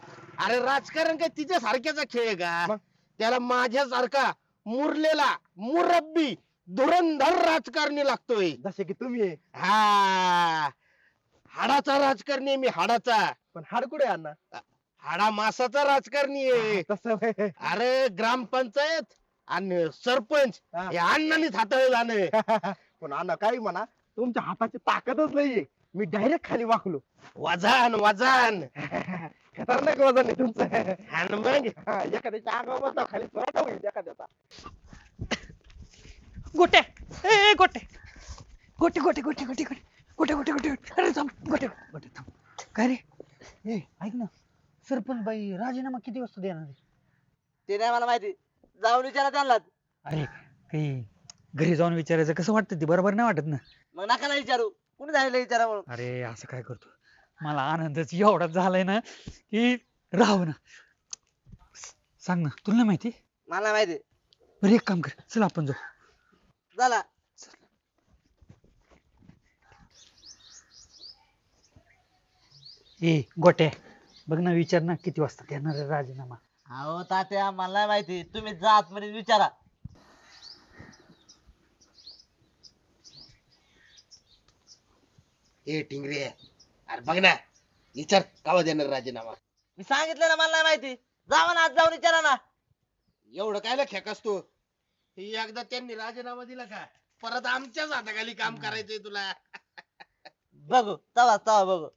अरे राजकारण काय तिच्या सारख्याचा खेळ आहे का? मग? त्याला माझ्यासारखा मुरलेला मुरब्बी धुरंधर राजकारणी लागतोय. जसे की तुम्ही आहे. हा, हाडाचा राजकारणी आहे मी, हाडाचा. पण हाड कुठे आहे अण्णा? हाडा मासाचा राजकारणी आहे. तसं व्हय. अरे ग्रामपंचायत आणि सरपंच हा. हे अण्णांनीच हाताळलं जाणं. पण अण्णा काही म्हणा तुमच्या हाताची ताकदच नाहीये. मी डायरेक्ट खाली वाकलो. वजन वजन खतरनाक वजन आहे तुमचं. आणि मग हा, एखाद्याच्या अंगावर बसला खाली पराठा होईल एखाद्याचा. गोट्या, ए गोटे गोटे गोटे गोटे गोटे गोटे गोटे गोटे गोटे अरे थांब गोटे गोटे थांब. काय रे? ए ऐक ना, सरपंच बाई राजीनामा किती वाजता देणार आहे? ते नाही मला माहिती, जाऊन विचारा त्यांना. अरे काही घरी जाऊन विचारायचं कसं वाटतं? ते बरोबर नाही वाटत ना. मग नका ना विचारू, कुणी झालेलं विचारा म्हणून. अरे असं काय करतो, मला आनंदच एवढा झालाय ना की राहू ना. सांग ना, तुला नाही माहिती? मला नाही माहिती. बरं एक काम कर, चल आपण जाऊ. झाला. ए गोट्या, बघ ना विचार ना किती वाजता देणार आहे राजीनामा. अहो तात्या मला नाही माहिती, तुम्ही जा आतमध्ये विचारा. ए टिंगरे, अरे बघ ना, विचार कावा देणार राजीनामा. मी सांगितलं ना मला नाही माहिती. जावा ना, आज जाऊन विचारा ना. एवढं कायला खेकसतो? एकदा त्यांनी राजीनामा दिला का परत आमच्याच हाताखाली काम करायचंय तुला. बघू तवा तवा बघू.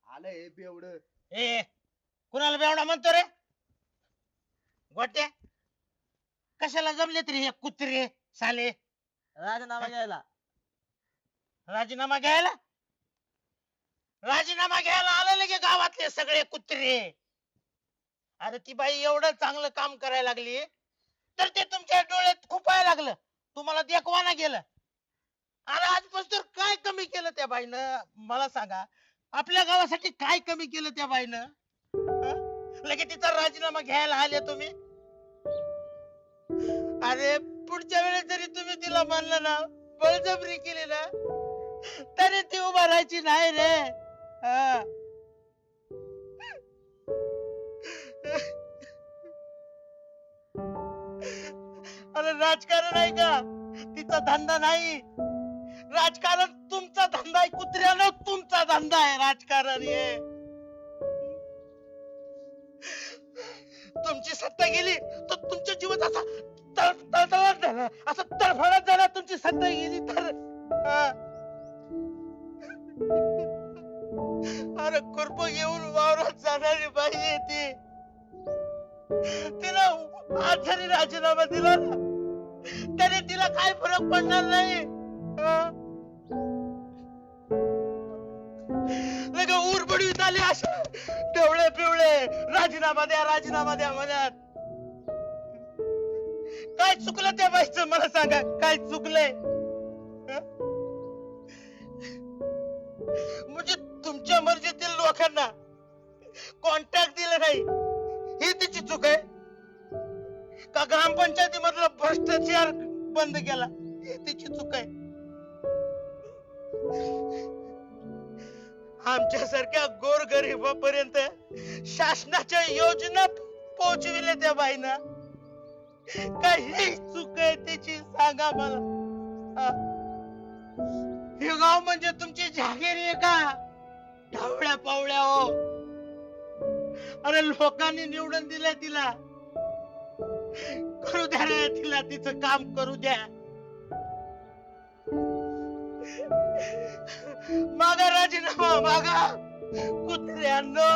आलंय बेवड. ए कुणाला बेवडा म्हणतो रे? गोट्या, कशाला जमले तरी हे कुत्रे साले राजीनामा घ्यायला. राजीनामा घ्यायला? राजीनामा घ्यायला आलेले की गावातले सगळे कुत्रे. अरे ती बाई एवढं चांगलं काम करायला लागली तर ते तुमच्या डोळ्यात खुपायला लागलं, तुम्हाला देखवाना गेलं. अरे आजपासून काय कमी केलं त्या बाईनं? मला सांगा, आपल्या गावासाठी काय कमी केलं त्या बाईनं? लगेच तिचा राजीनामा घ्यायला आले तुम्ही. अरे पुढच्या वेळेस जरी तुम्ही तिला मानलं ना, बळजबरी केली ना, तरी ती उभा राहायची नाही रे. हा. राजकारण आहे का? तिचा धंदा नाही. राजकारण तुमचा धंदा आहे कुत्र्यानं, तुमचा धंदा आहे राजकारण हे. तुमची सत्ता गेली तर तुमच्या जीवात असा तळतळाट झाला, असा तडफडाट झाला. तुमची सत्ता गेली तर हा. अरे खुरप घेऊन वावरात जाणारी बाई आहे ती. तिला आज जरी राजीनामा दिला ना तरी तिला काय फरक पडणार नाही. उरबडवीत आले अशा डवळे पिवळे, राजीनामा द्या राजीनामा द्या म्हणत. काय चुकलं त्या बाईचं मला सांगा, काय चुकलंय? म्हणजे तुमच्या मर्जीतील लोकांना कॉन्ट्रॅक्ट दिलं नाही ही तिची चूक आहे का? ग्रामपंचायती मधला भ्रष्टाचार बंद केला ही तिची चूक आहे? आमच्यासारख्या गोरगरिबापर्यंत शासनाच्या योजना पोहोचविल्या त्या बाईना. काही चूक आहे त्याची सांगा मला. हे गाव म्हणजे तुमची जागीर आहे का? ढवळ्या पावळ्या हो. अरे लोकांनी निवडून दिलंय तिला, करू द्या रे तिला तिचं काम करू द्या. मागा राजीनामा मागा. कुत्र्यांनो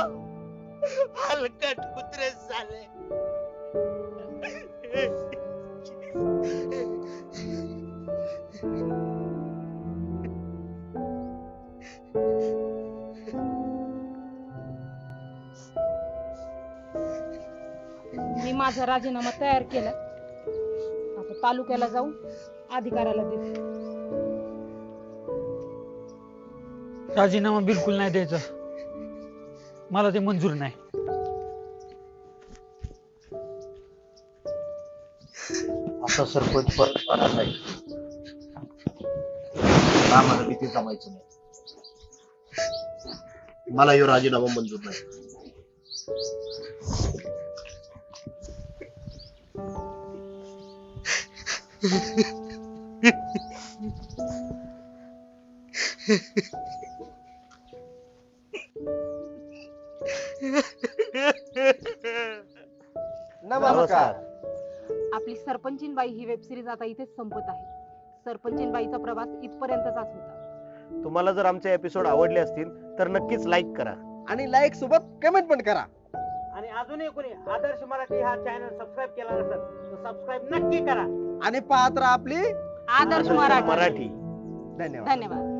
हलकट कुत्रे झाले. मी माझा राजीनामा तयार केला. आता तालुक्याला जाऊन अधिकाऱ्याला देते. राजीनामा बिलकुल नाही द्यायचा, मला ते मंजूर नाही. आता सरपंच परत आला नाही, आम्हाला किती जमायचं नाही. मला ह्यो राजीनामा मंजूर नाही. नमस्कार. आपली सरपंचीन बाई ही वेब सिरीज आता इथेच संपत आहे. सरपंचीन बाईचा प्रवास इथपर्यंतचाच होता. तुम्हाला जर आमचे एपिसोड आवडले असतील तर नक्कीच लाईक करा आणि लाईक सोबत कमेंट पण करा. आणि अजूनही कोणी आदर्श मराठी हा चॅनल सबस्क्राईब केला नसेल तर सबस्क्राईब नक्की करा. आणि पाहत राहा आपली आदर्श मराठी. मराठी. धन्यवाद. धन्यवाद.